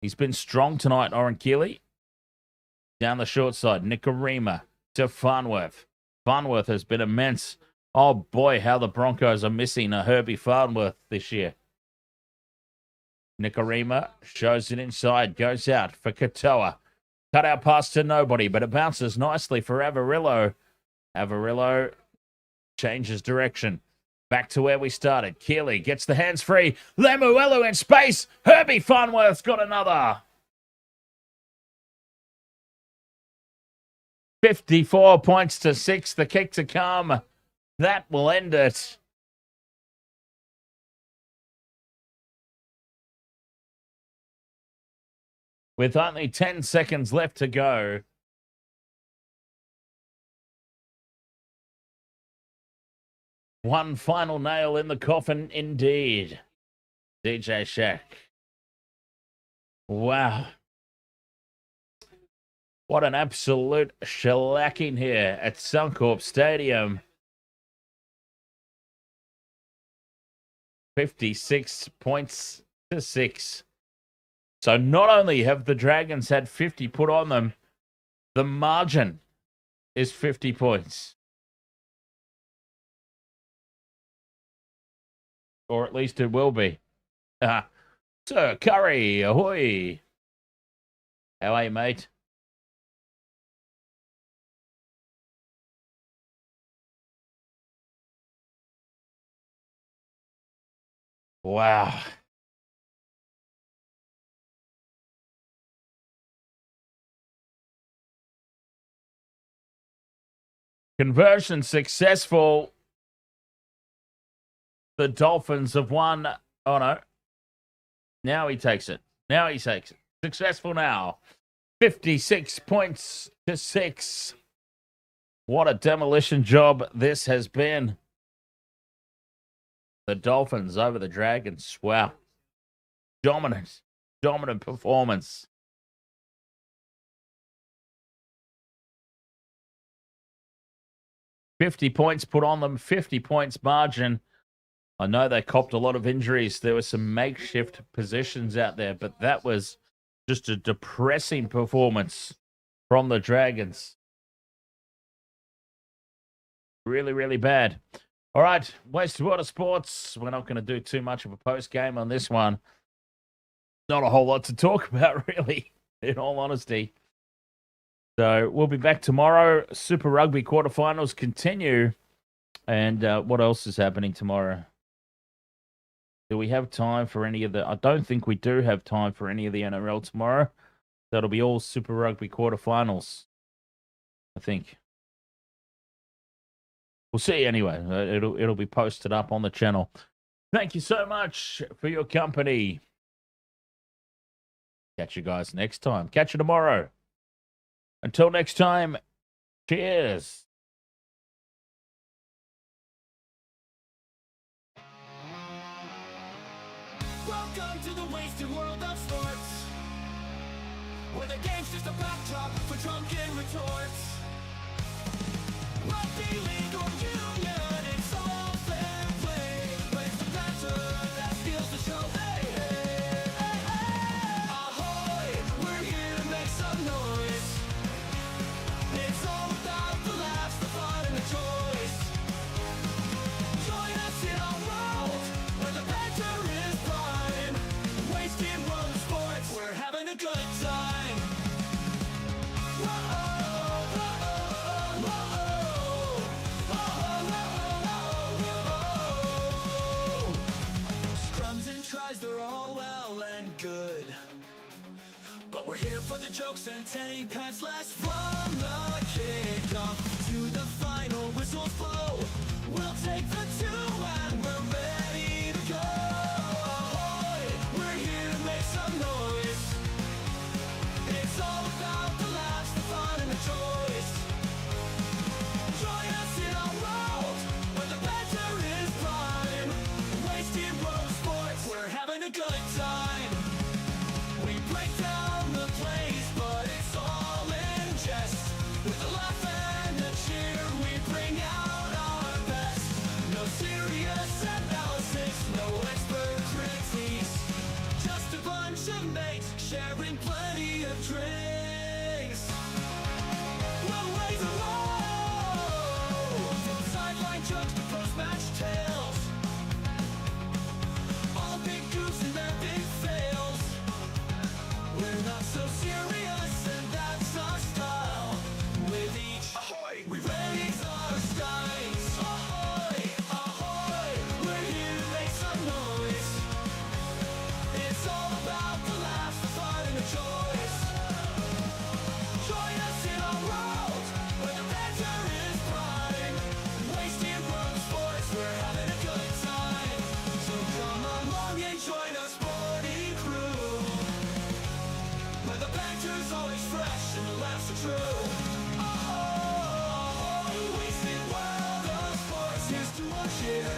Speaker 1: He's been strong tonight, Oren Keeley. Down the short side, Nicarima to Farnworth. Farnworth has been immense. Oh boy, how the Broncos are missing a Herbie Farnworth this year. Nicarima shows it inside, goes out for Katoa. Cut out pass to nobody, but it bounces nicely for Avarillo. Avarillo changes direction. Back to where we started. Keeley gets the hands free. Lemuelu in space. Herbie Farnworth's got another. 54 to 6. The kick to come. That will end it. With only 10 seconds left to go. One final nail in the coffin, indeed. DJ Shaq. Wow. What an absolute shellacking here at Suncorp Stadium. 56 to 6. So not only have the Dragons had 50 put on them, the margin is 50 points. Or at least it will be. Sir Curry, ahoy. How are you, mate? Wow. Conversion successful. The Dolphins have won. Oh, no. Now he takes it. Now he takes it. Successful now. 56 to 6. What a demolition job this has been. The Dolphins over the Dragons. Wow. Dominant performance. $50 put on them, 50 points margin. I know they copped a lot of injuries. There were some makeshift positions out there, but that was just a depressing performance from the Dragons. Really, really bad. All right, Wastewater Sports. We're not going to do too much of a post game on this one. not a whole lot to talk about, really, in all honesty. So we'll be back tomorrow. Super Rugby quarterfinals continue. And what else is happening tomorrow? Do we have time for any of the... I don't think we do have time for any of the NRL tomorrow. That'll be all Super Rugby quarterfinals, I think. We'll see anyway. It'll be posted up on the channel. Thank you so much for your company. Catch you guys next time. Catch you tomorrow. Until next time, cheers.
Speaker 2: Welcome to the wasted world of sports, where the game's just a backdrop for drunken retorts. Rugby league or union, it's all fair play, but it's the banter that steals the show. Hey, hey, hey, hey. Ahoy, we're here to make some noise. It's all about the laughs, the fun, and the choice. Join us in our world, where the banter is prime. Wasted world of sports, we're having a good time. Scrums and tries, they're all well and good, but we're here for the jokes and tank pants last from the kickoff to the final whistles blow. We'll take the two and we're ready to go. Ahoy, we're here to make some noise. It's all about the laughs, the fun, and the choice. Join us in our world, where the banter is prime. Wasted world of sports, we're having a good time. We break down the plays, but it's all in jest. With a laugh and a cheer, we bring out our best. No serious analysis, no expert critiques, just a bunch of mates sharing plenty of drinks. We'll raise a low, from sideline jokes to post-match tales, all big goofs and their big fails. We're not so serious, and that's our style. With each ahoy, we raise our skies. Ahoy, ahoy, we're here to make some noise. It's all about the laughs, the fun, and the choice. Join us in our world, where the banter is prime. Wasted world of sports, we're having a good time. So come along and join our sporty crew, where the banter's always fresh and the laughs are true. Oh, wasted world of sports, here's to our cheer.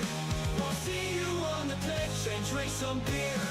Speaker 2: We'll see you on the pitch and drink some beer.